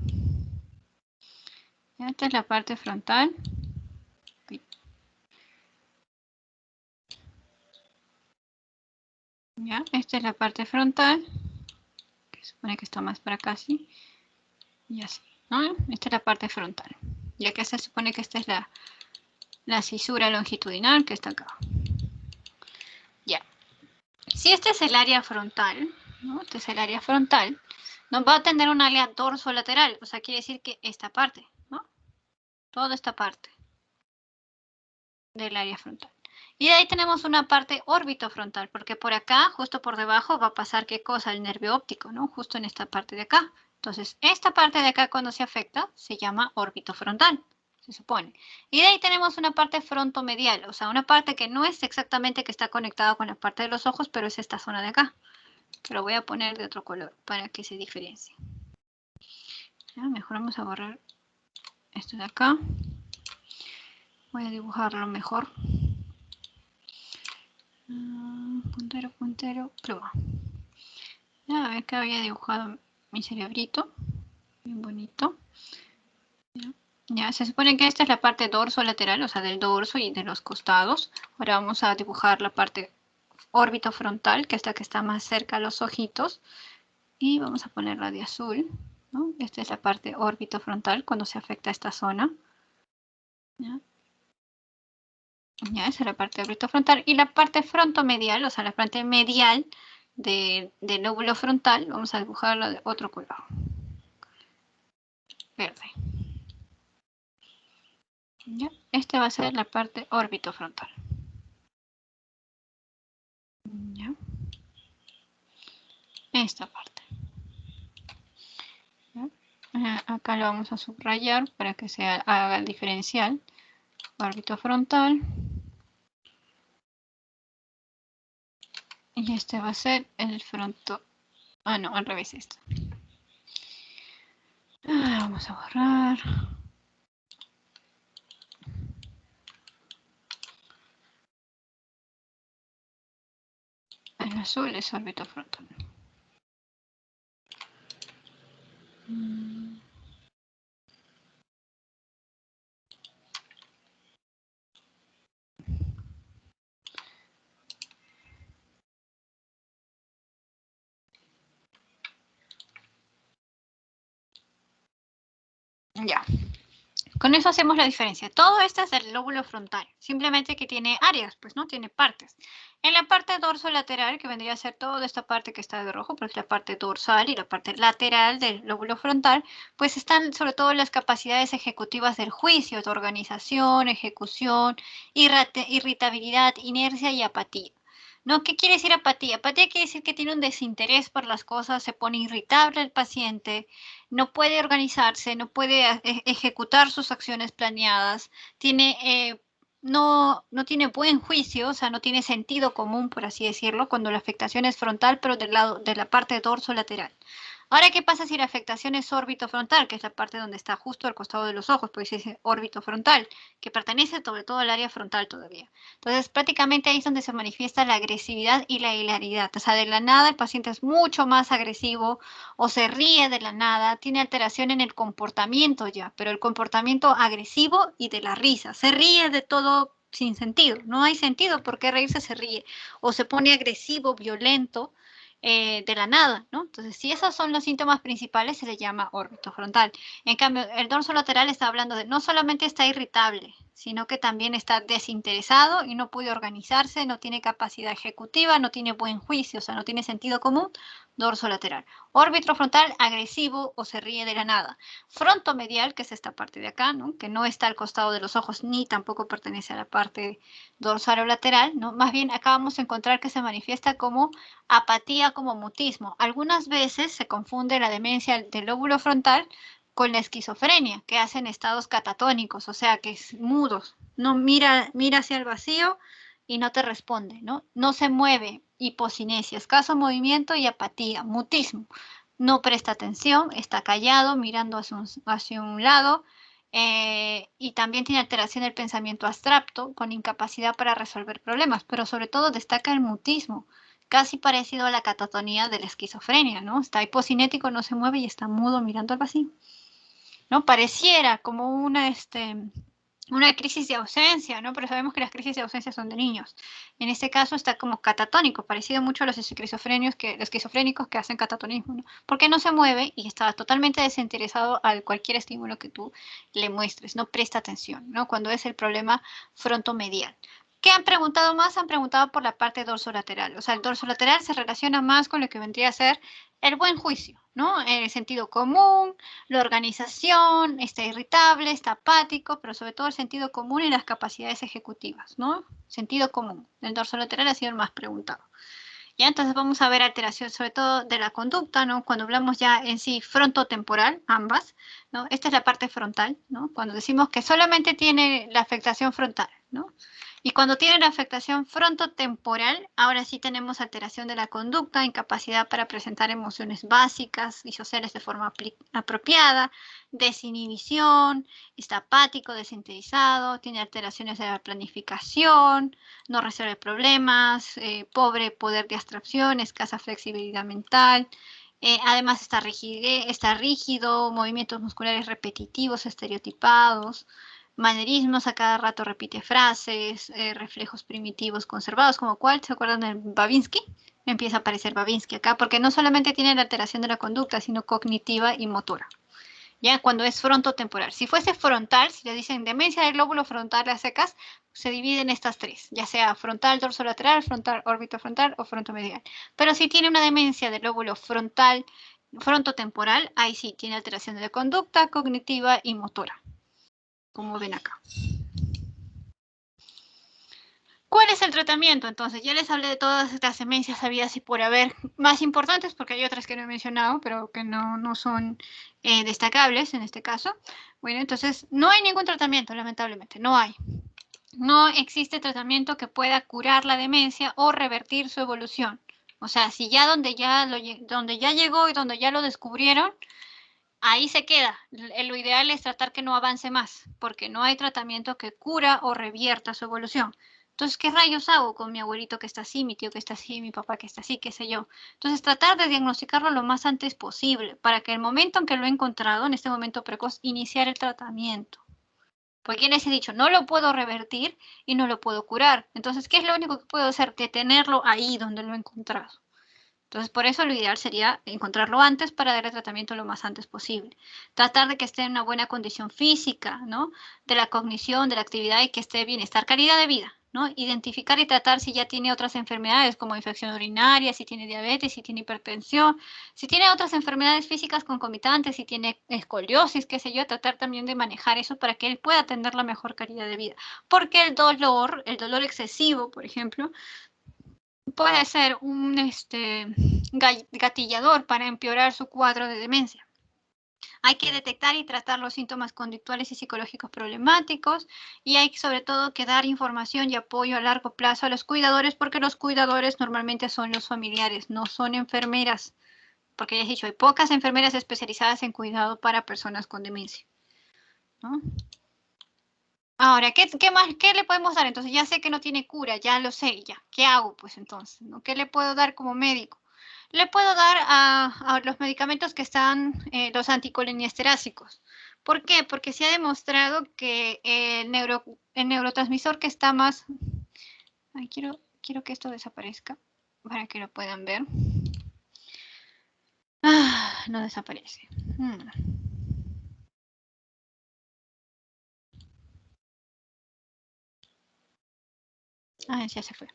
Esta es la parte frontal. Ya, esta es la parte frontal, que se supone que está más para acá, ¿sí? Y así, ¿no? Esta es la parte frontal, ya que se supone que esta es la cisura longitudinal que está acá. Ya. Si este es el área frontal, ¿no? Este es el área frontal, nos va a tener un área dorsolateral, o sea, quiere decir que esta parte, ¿no? Toda esta parte del área frontal. Y de ahí tenemos una parte orbitofrontal, porque por acá, justo por debajo, va a pasar ¿qué cosa? El nervio óptico, ¿no? Justo en esta parte de acá. Entonces, esta parte de acá cuando se afecta, se llama orbitofrontal, se supone. Y de ahí tenemos una parte frontomedial, o sea, una parte que no es exactamente que está conectada con la parte de los ojos, pero es esta zona de acá. Pero voy a poner de otro color para que se diferencie. Ya, mejor vamos a borrar esto de acá. Voy a dibujarlo mejor. Puntero, pluma. Ya, acá había dibujado mi cerebrito. Bien bonito. Ya, se supone que esta es la parte dorso-lateral, o sea, del dorso y de los costados. Ahora vamos a dibujar la parte orbitofrontal, que esta que está más cerca a los ojitos. Y vamos a ponerla de azul, ¿no? Esta es la parte orbitofrontal cuando se afecta esta zona. ¿Ya? Ya, esa es la parte orbitofrontal. Y la parte frontomedial, o sea, la parte medial del lóbulo frontal, vamos a dibujarla de otro color. verde. ¿Ya? Este va a ser la parte orbitofrontal. ¿Ya? Esta parte. ¿Ya? Acá lo vamos a subrayar para que se haga el diferencial. Orbitofrontal. Y este va a ser el fronto. Ah, no, al revés esto. Vamos a borrar. El azul es orbitofrontal. Ya. Con eso hacemos la diferencia. Todo esto es del lóbulo frontal, simplemente que tiene áreas, pues no tiene partes. En la parte dorsolateral, que vendría a ser toda esta parte que está de rojo, pues la parte dorsal y la parte lateral del lóbulo frontal, pues están sobre todo las capacidades ejecutivas del juicio, de organización, ejecución, irritabilidad, inercia y apatía. ¿No? ¿Qué quiere decir apatía? Apatía quiere decir que tiene un desinterés por las cosas, se pone irritable el paciente, no puede organizarse, no puede ejecutar sus acciones planeadas, no tiene buen juicio, o sea, no tiene sentido común, por así decirlo, cuando la afectación es frontal, pero del lado de la parte dorso-lateral. Ahora, ¿qué pasa si la afectación es órbito-frontal, que es la parte donde está justo al costado de los ojos? Pues es órbito-frontal, que pertenece sobre todo al área frontal todavía. Entonces, prácticamente ahí es donde se manifiesta la agresividad y la hilaridad. O sea, de la nada el paciente es mucho más agresivo o se ríe de la nada, tiene alteración en el comportamiento ya, pero el comportamiento agresivo y de la risa. Se ríe de todo sin sentido. No hay sentido por qué reírse, se ríe. O se pone agresivo, violento. De la nada, ¿no? Entonces, si esos son los síntomas principales, se le llama órbito frontal. En cambio, el dorso lateral está hablando de no solamente está irritable, sino que también está desinteresado y no puede organizarse, no tiene capacidad ejecutiva, no tiene buen juicio, o sea, no tiene sentido común, dorso lateral. Órbito frontal, agresivo o se ríe de la nada. Frontomedial, que es esta parte de acá, ¿no? Que no está al costado de los ojos ni tampoco pertenece a la parte dorsal o lateral, ¿no? Más bien acá vamos a encontrar que se manifiesta como apatía, como mutismo. Algunas veces se confunde la demencia del lóbulo frontal con la esquizofrenia, que hacen estados catatónicos, o sea, que es mudos, no mira hacia el vacío y no te responde, ¿no? No se mueve, hipocinesia, escaso movimiento y apatía, mutismo. No presta atención, está callado, mirando hacia un lado, y también tiene alteración del pensamiento abstracto, con incapacidad para resolver problemas, pero sobre todo destaca el mutismo, casi parecido a la catatonía de la esquizofrenia, ¿no? Está hipocinético, no se mueve y está mudo mirando al vacío, ¿no? Pareciera como una crisis de ausencia, ¿no? Pero sabemos que las crisis de ausencia son de niños. En este caso está como catatónico, parecido mucho a los esquizofrénicos que hacen catatonismo, ¿no? Porque no se mueve y está totalmente desinteresado a cualquier estímulo que tú le muestres, no presta atención, ¿no? Cuando es el problema frontomedial. ¿Qué han preguntado más? Han preguntado por la parte dorsolateral. O sea, el dorsolateral se relaciona más con lo que vendría a ser el buen juicio, ¿no? El sentido común, la organización, está irritable, está apático, pero sobre todo el sentido común y las capacidades ejecutivas, ¿no? Sentido común. El dorsolateral ha sido el más preguntado. Ya, entonces vamos a ver alteración sobre todo de la conducta, ¿no? Cuando hablamos ya en sí frontotemporal, ambas, ¿no? Esta es la parte frontal, ¿no? Cuando decimos que solamente tiene la afectación frontal, ¿no? Y cuando tiene la afectación frontotemporal, ahora sí tenemos alteración de la conducta, incapacidad para presentar emociones básicas y sociales de forma apropiada, desinhibición, está apático, desinteresado, tiene alteraciones de la planificación, no resuelve problemas, pobre poder de abstracción, escasa flexibilidad mental. Además está rígido, movimientos musculares repetitivos, estereotipados, manerismos, a cada rato repite frases, reflejos primitivos conservados, como cuál, ¿se acuerdan de Babinski? Empieza a aparecer Babinski acá, porque no solamente tiene la alteración de la conducta, sino cognitiva y motora. Ya cuando es frontotemporal. Si fuese frontal, si le dicen demencia del lóbulo frontal a secas, se divide en estas tres, ya sea frontal dorsolateral, frontal orbitofrontal o frontomedial. Pero si tiene una demencia del lóbulo frontal frontotemporal, ahí sí tiene alteración de la conducta cognitiva y motora, como ven acá. ¿Cuál es el tratamiento? Entonces, ya les hablé de todas estas demencias habidas y por haber, más importantes, porque hay otras que no he mencionado, pero que no son destacables en este caso. Bueno, entonces, no hay ningún tratamiento, lamentablemente, no hay. No existe tratamiento que pueda curar la demencia o revertir su evolución. O sea, si ya donde ya llegó y donde ya lo descubrieron, ahí se queda. Lo ideal es tratar que no avance más, porque no hay tratamiento que cura o revierta su evolución. Entonces, ¿qué rayos hago con mi abuelito que está así, mi tío que está así, mi papá que está así, qué sé yo? Entonces, tratar de diagnosticarlo lo más antes posible, para que el momento en que lo he encontrado, en este momento precoz, iniciar el tratamiento. Porque ya les he dicho, no lo puedo revertir y no lo puedo curar. Entonces, ¿qué es lo único que puedo hacer? Detenerlo ahí donde lo he encontrado. Entonces, por eso lo ideal sería encontrarlo antes para darle tratamiento lo más antes posible. Tratar de que esté en una buena condición física, ¿no? De la cognición, de la actividad y que esté bienestar, calidad de vida, ¿no? Identificar y tratar si ya tiene otras enfermedades como infección urinaria, si tiene diabetes, si tiene hipertensión, si tiene otras enfermedades físicas concomitantes, si tiene escoliosis, qué sé yo, tratar también de manejar eso para que él pueda tener la mejor calidad de vida. Porque el dolor excesivo, por ejemplo, puede ser un gatillador para empeorar su cuadro de demencia. Hay que detectar y tratar los síntomas conductuales y psicológicos problemáticos y hay sobre todo que dar información y apoyo a largo plazo a los cuidadores porque los cuidadores normalmente son los familiares, no son enfermeras. Porque ya he dicho, hay pocas enfermeras especializadas en cuidado para personas con demencia, ¿no? Ahora, ¿qué más? ¿Qué le podemos dar? Entonces, ya sé que no tiene cura, ya lo sé, ya. ¿Qué hago? Pues entonces, ¿no? ¿Qué le puedo dar como médico? Le puedo dar a los medicamentos que están, los anticolinesterásicos. ¿Por qué? Porque se ha demostrado que el neurotransmisor que está más... Ay, quiero que esto desaparezca para que lo puedan ver. No desaparece. Ya se fue.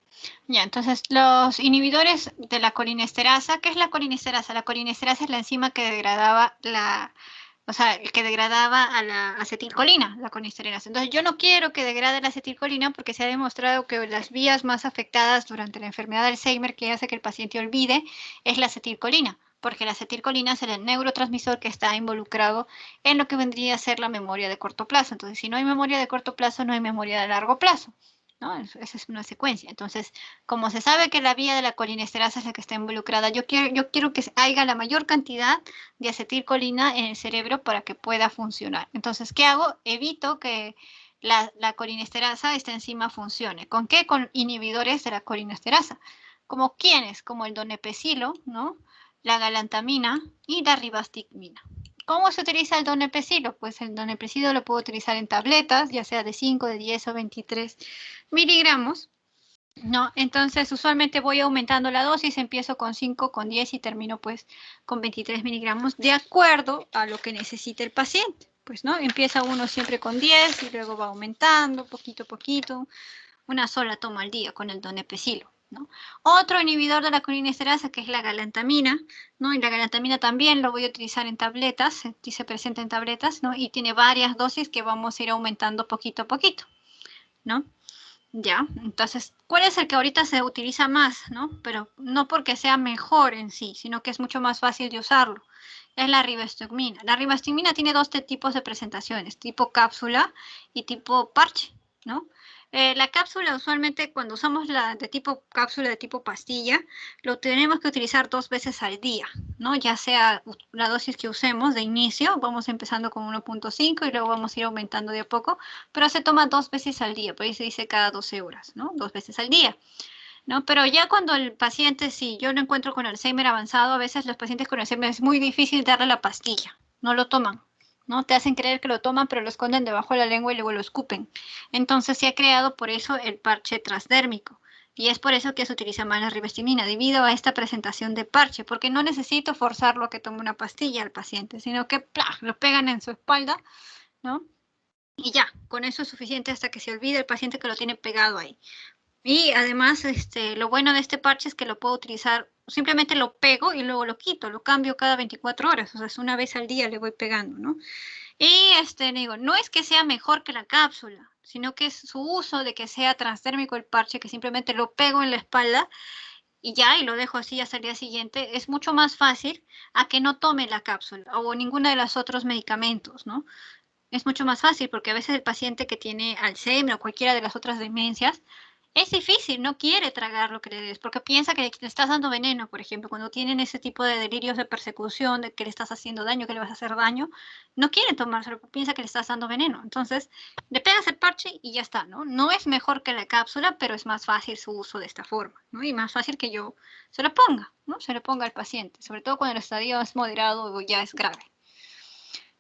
Ya, entonces los inhibidores de la colinesterasa, ¿qué es la colinesterasa? La colinesterasa es la enzima que degradaba que degradaba a la acetilcolina, la colinesterasa. Entonces yo no quiero que degrade la acetilcolina porque se ha demostrado que las vías más afectadas durante la enfermedad de Alzheimer que hace que el paciente olvide es la acetilcolina, porque la acetilcolina es el neurotransmisor que está involucrado en lo que vendría a ser la memoria de corto plazo. Entonces, si no hay memoria de corto plazo, no hay memoria de largo plazo, ¿no? Esa es una secuencia. Entonces, como se sabe que la vía de la colinesterasa es la que está involucrada, yo quiero que haya la mayor cantidad de acetilcolina en el cerebro para que pueda funcionar. Entonces, ¿qué hago? Evito que la colinesterasa, esta enzima, funcione. ¿Con qué? Con inhibidores de la colinesterasa. ¿Como quiénes? Como el donepezilo, ¿no? La galantamina y la ribastigmina. ¿Cómo se utiliza el donepezilo? Pues el donepezilo lo puedo utilizar en tabletas, ya sea de 5, de 10 o 23 miligramos, ¿no? Entonces, usualmente voy aumentando la dosis, empiezo con 5, con 10 y termino pues con 23 miligramos de acuerdo a lo que necesite el paciente. Pues, ¿no? Empieza uno siempre con 10 y luego va aumentando poquito a poquito, una sola toma al día con el donepezilo, ¿no? Otro inhibidor de la colinesterasa que es la galantamina, ¿no? Y la galantamina también lo voy a utilizar en tabletas, se presenta en tabletas, ¿no? Y tiene varias dosis que vamos a ir aumentando poquito a poquito, ¿no? Ya, entonces, ¿cuál es el que ahorita se utiliza más, no? Pero no porque sea mejor en sí, sino que es mucho más fácil de usarlo. Es la ribastigmina. La ribastigmina tiene dos tipos de presentaciones, tipo cápsula y tipo parche, ¿no? La cápsula, usualmente cuando usamos la de tipo cápsula, de tipo pastilla, lo tenemos que utilizar 2 veces al día, ¿no? Ya sea la dosis que usemos de inicio, vamos empezando con 1.5 y luego vamos a ir aumentando de a poco, pero se toma 2 veces al día, por ahí se dice cada 12 horas, ¿no? 2 veces al día, ¿no? Pero ya cuando el paciente, si yo lo encuentro con Alzheimer avanzado, a veces los pacientes con Alzheimer es muy difícil darle la pastilla, no lo toman, ¿no? Te hacen creer que lo toman, pero lo esconden debajo de la lengua y luego lo escupen. Entonces se ha creado por eso el parche transdérmico. Y es por eso que se utiliza más la ribastigmina, debido a esta presentación de parche, porque no necesito forzarlo a que tome una pastilla al paciente, sino que ¡plá!, lo pegan en su espalda, ¿no? Y ya, con eso es suficiente hasta que se olvide el paciente que lo tiene pegado ahí. Y además, lo bueno de este parche es que lo puedo utilizar simplemente lo pego y luego lo quito, lo cambio cada 24 horas, o sea, es una vez al día le voy pegando, ¿no? Y digo, no es que sea mejor que la cápsula, sino que es su uso de que sea transdérmico el parche, que simplemente lo pego en la espalda y ya, y lo dejo así hasta el día siguiente, es mucho más fácil a que no tome la cápsula o ninguna de los otros medicamentos, ¿no? Es mucho más fácil porque a veces el paciente que tiene Alzheimer o cualquiera de las otras demencias, es difícil, no quiere tragar lo que le des, porque piensa que le estás dando veneno, por ejemplo, cuando tienen ese tipo de delirios de persecución, de que le estás haciendo daño, que le vas a hacer daño, no quieren tomárselo, porque piensa que le estás dando veneno. Entonces, le pegas el parche y ya está, ¿no? No es mejor que la cápsula, pero es más fácil su uso de esta forma, ¿no? Y más fácil que yo se lo ponga, ¿no? Se lo ponga al paciente, sobre todo cuando el estadio es moderado o ya es grave.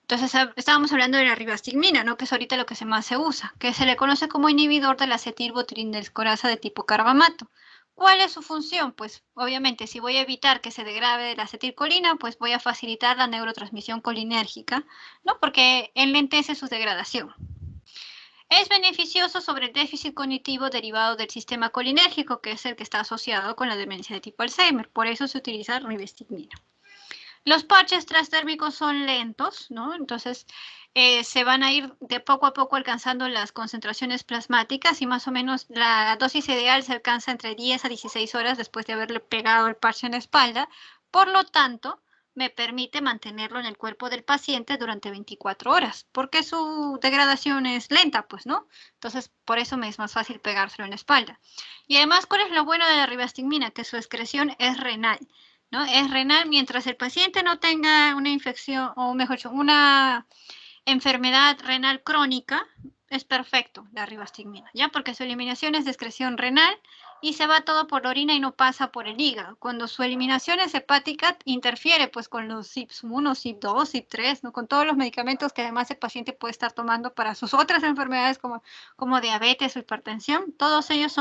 Entonces, estábamos hablando de la ribastigmina, ¿no? Que es ahorita lo que más se usa, que se le conoce como inhibidor de la acetilbutrinilescorasa de tipo carbamato. ¿Cuál es su función? Pues, obviamente, si voy a evitar que se degrade la acetilcolina, pues voy a facilitar la neurotransmisión colinérgica, ¿no? Porque enlentece su degradación. Es beneficioso sobre el déficit cognitivo derivado del sistema colinérgico, que es el que está asociado con la demencia de tipo Alzheimer. Por eso se utiliza ribastigmina. Los parches transdérmicos son lentos, ¿no? Entonces, se van a ir de poco a poco alcanzando las concentraciones plasmáticas y más o menos la dosis ideal se alcanza entre 10 a 16 horas después de haberle pegado el parche en la espalda. Por lo tanto, me permite mantenerlo en el cuerpo del paciente durante 24 horas, porque su degradación es lenta, pues, ¿no? Entonces, por eso me es más fácil pegárselo en la espalda. Y además, ¿cuál es lo bueno de la ribastigmina? Que su excreción es renal, ¿no? Es renal mientras el paciente no tenga una infección, o mejor dicho, una enfermedad renal crónica, es perfecto la ribastigmina, ¿ya? Porque su eliminación es de excreción renal y se va todo por la orina y no pasa por el hígado. Cuando su eliminación es hepática, interfiere pues con los CYP1, CYP2, CYP3, ¿no? Con todos los medicamentos que además el paciente puede estar tomando para sus otras enfermedades como diabetes o hipertensión. Todos ellos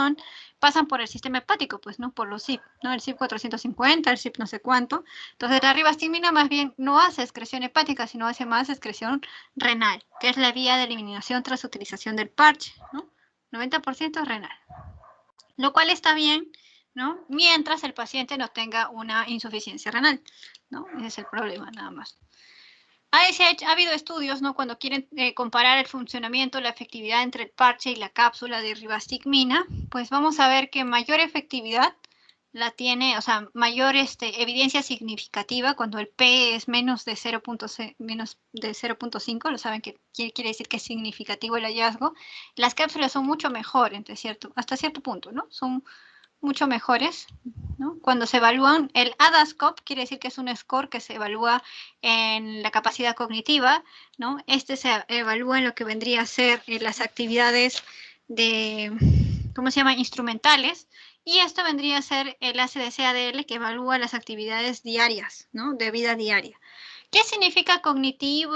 pasan por el sistema hepático, pues, ¿no? Por los CYP, ¿no? El CYP 450, el CYP no sé cuánto. Entonces, la ribastigmina más bien no hace excreción hepática, sino hace más excreción renal, que es la vía de eliminación tras utilización del parche, ¿no? 90% renal. Lo cual está bien, ¿no? Mientras el paciente no tenga una insuficiencia renal, ¿no? Ese es el problema, nada más. Ha habido estudios, ¿no? Cuando quieren comparar el funcionamiento, la efectividad entre el parche y la cápsula de ribastigmina, pues vamos a ver que mayor efectividad la tiene, o sea, mayor evidencia significativa cuando el P es menos de 0.5, lo saben que quiere decir que es significativo el hallazgo. Las cápsulas son mucho mejor, hasta cierto punto, ¿no? Son mucho mejores, ¿no? Cuando se evalúan, el ADAS-COG quiere decir que es un score que se evalúa en la capacidad cognitiva, ¿no? Se evalúa en lo que vendría a ser las actividades ¿cómo se llama? Instrumentales, y esto vendría a ser el ACDC-ADL que evalúa las actividades diarias, ¿no? De vida diaria. ¿Qué significa cognitivo,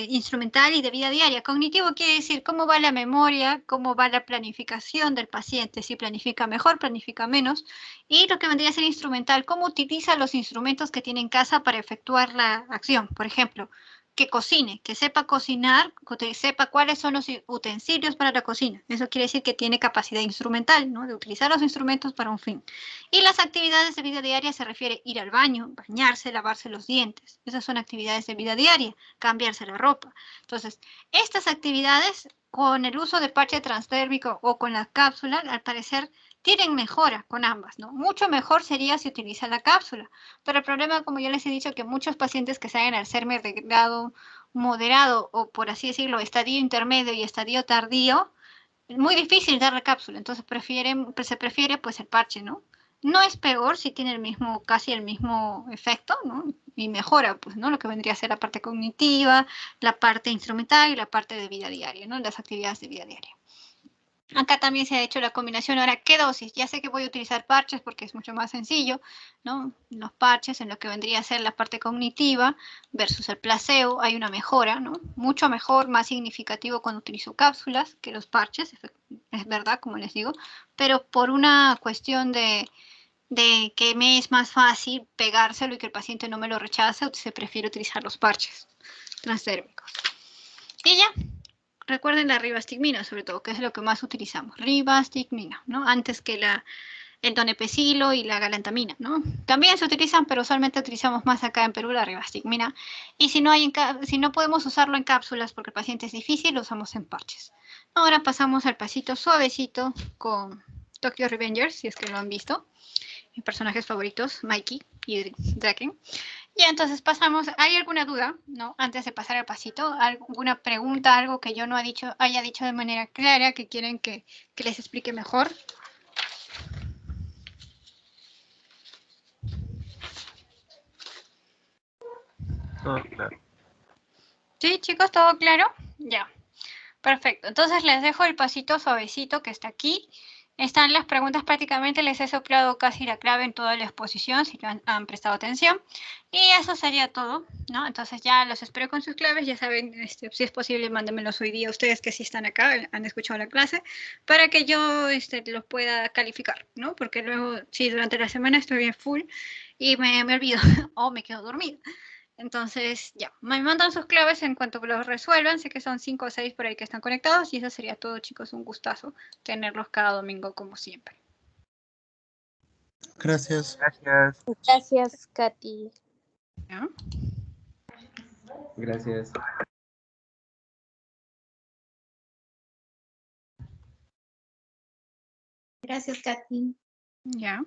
instrumental y de vida diaria? Cognitivo quiere decir cómo va la memoria, cómo va la planificación del paciente, si planifica mejor, planifica menos. Y lo que vendría a ser instrumental, cómo utiliza los instrumentos que tiene en casa para efectuar la acción. Por ejemplo, que cocine, que sepa cocinar, que sepa cuáles son los utensilios para la cocina. Eso quiere decir que tiene capacidad instrumental, ¿no? De utilizar los instrumentos para un fin. Y las actividades de vida diaria se refiere ir al baño, bañarse, lavarse los dientes. Esas son actividades de vida diaria, cambiarse la ropa. Entonces, estas actividades con el uso de parche transdérmico o con la cápsula, al parecer, tienen mejora con ambas, ¿no? Mucho mejor sería si utiliza la cápsula, pero el problema, como ya les he dicho, que muchos pacientes que saben Alzheimer de grado moderado o, por así decirlo, estadio intermedio y estadio tardío, es muy difícil dar la cápsula, entonces se prefiere pues el parche, ¿no? No es peor si tiene casi el mismo efecto, ¿no? Y mejora, pues, ¿no? Lo que vendría a ser la parte cognitiva, la parte instrumental y la parte de vida diaria, ¿no? Las actividades de vida diaria. Acá también se ha hecho la combinación. Ahora, ¿qué dosis? Ya sé que voy a utilizar parches porque es mucho más sencillo, ¿no? Los parches en lo que vendría a ser la parte cognitiva versus el placebo, hay una mejora, ¿no? Mucho mejor, más significativo cuando utilizo cápsulas que los parches, es verdad, como les digo, pero por una cuestión de que me es más fácil pegárselo y que el paciente no me lo rechace, se prefiere utilizar los parches transdérmicos. Y ya. Recuerden la ribastigmina, sobre todo, que es lo que más utilizamos. Ribastigmina, ¿no? Antes que el donepezilo y la galantamina, ¿no? También se utilizan, pero usualmente utilizamos más acá en Perú la ribastigmina. Y si no podemos usarlo en cápsulas porque el paciente es difícil, lo usamos en parches. Ahora pasamos al pasito suavecito con Tokyo Revengers, si es que lo han visto. Mis personajes favoritos, Mikey y Draken. Ya, entonces pasamos. ¿Hay alguna duda, no? Antes de pasar al pasito, ¿alguna pregunta, algo que yo no haya dicho de manera clara que quieren que les explique mejor? Todo claro. ¿Sí, chicos? ¿Todo claro? Ya. Perfecto. Entonces les dejo el pasito suavecito que está aquí. Están las preguntas, prácticamente les he soplado casi la clave en toda la exposición, si han prestado atención. Y eso sería todo, ¿no? Entonces ya los espero con sus claves, ya saben, si es posible, mándenmelos hoy día ustedes que sí están acá, han escuchado la clase, para que yo los pueda calificar, ¿no? Porque luego, si durante la semana estoy bien full y me olvido o me quedo dormida. Entonces, ya, me mandan sus claves en cuanto los resuelvan. Sé que son 5 o 6 por ahí que están conectados y eso sería todo, chicos. Un gustazo tenerlos cada domingo como siempre. Gracias. Gracias. Gracias, Katy. ¿Ya? Gracias. Gracias, Katy. ¿Ya?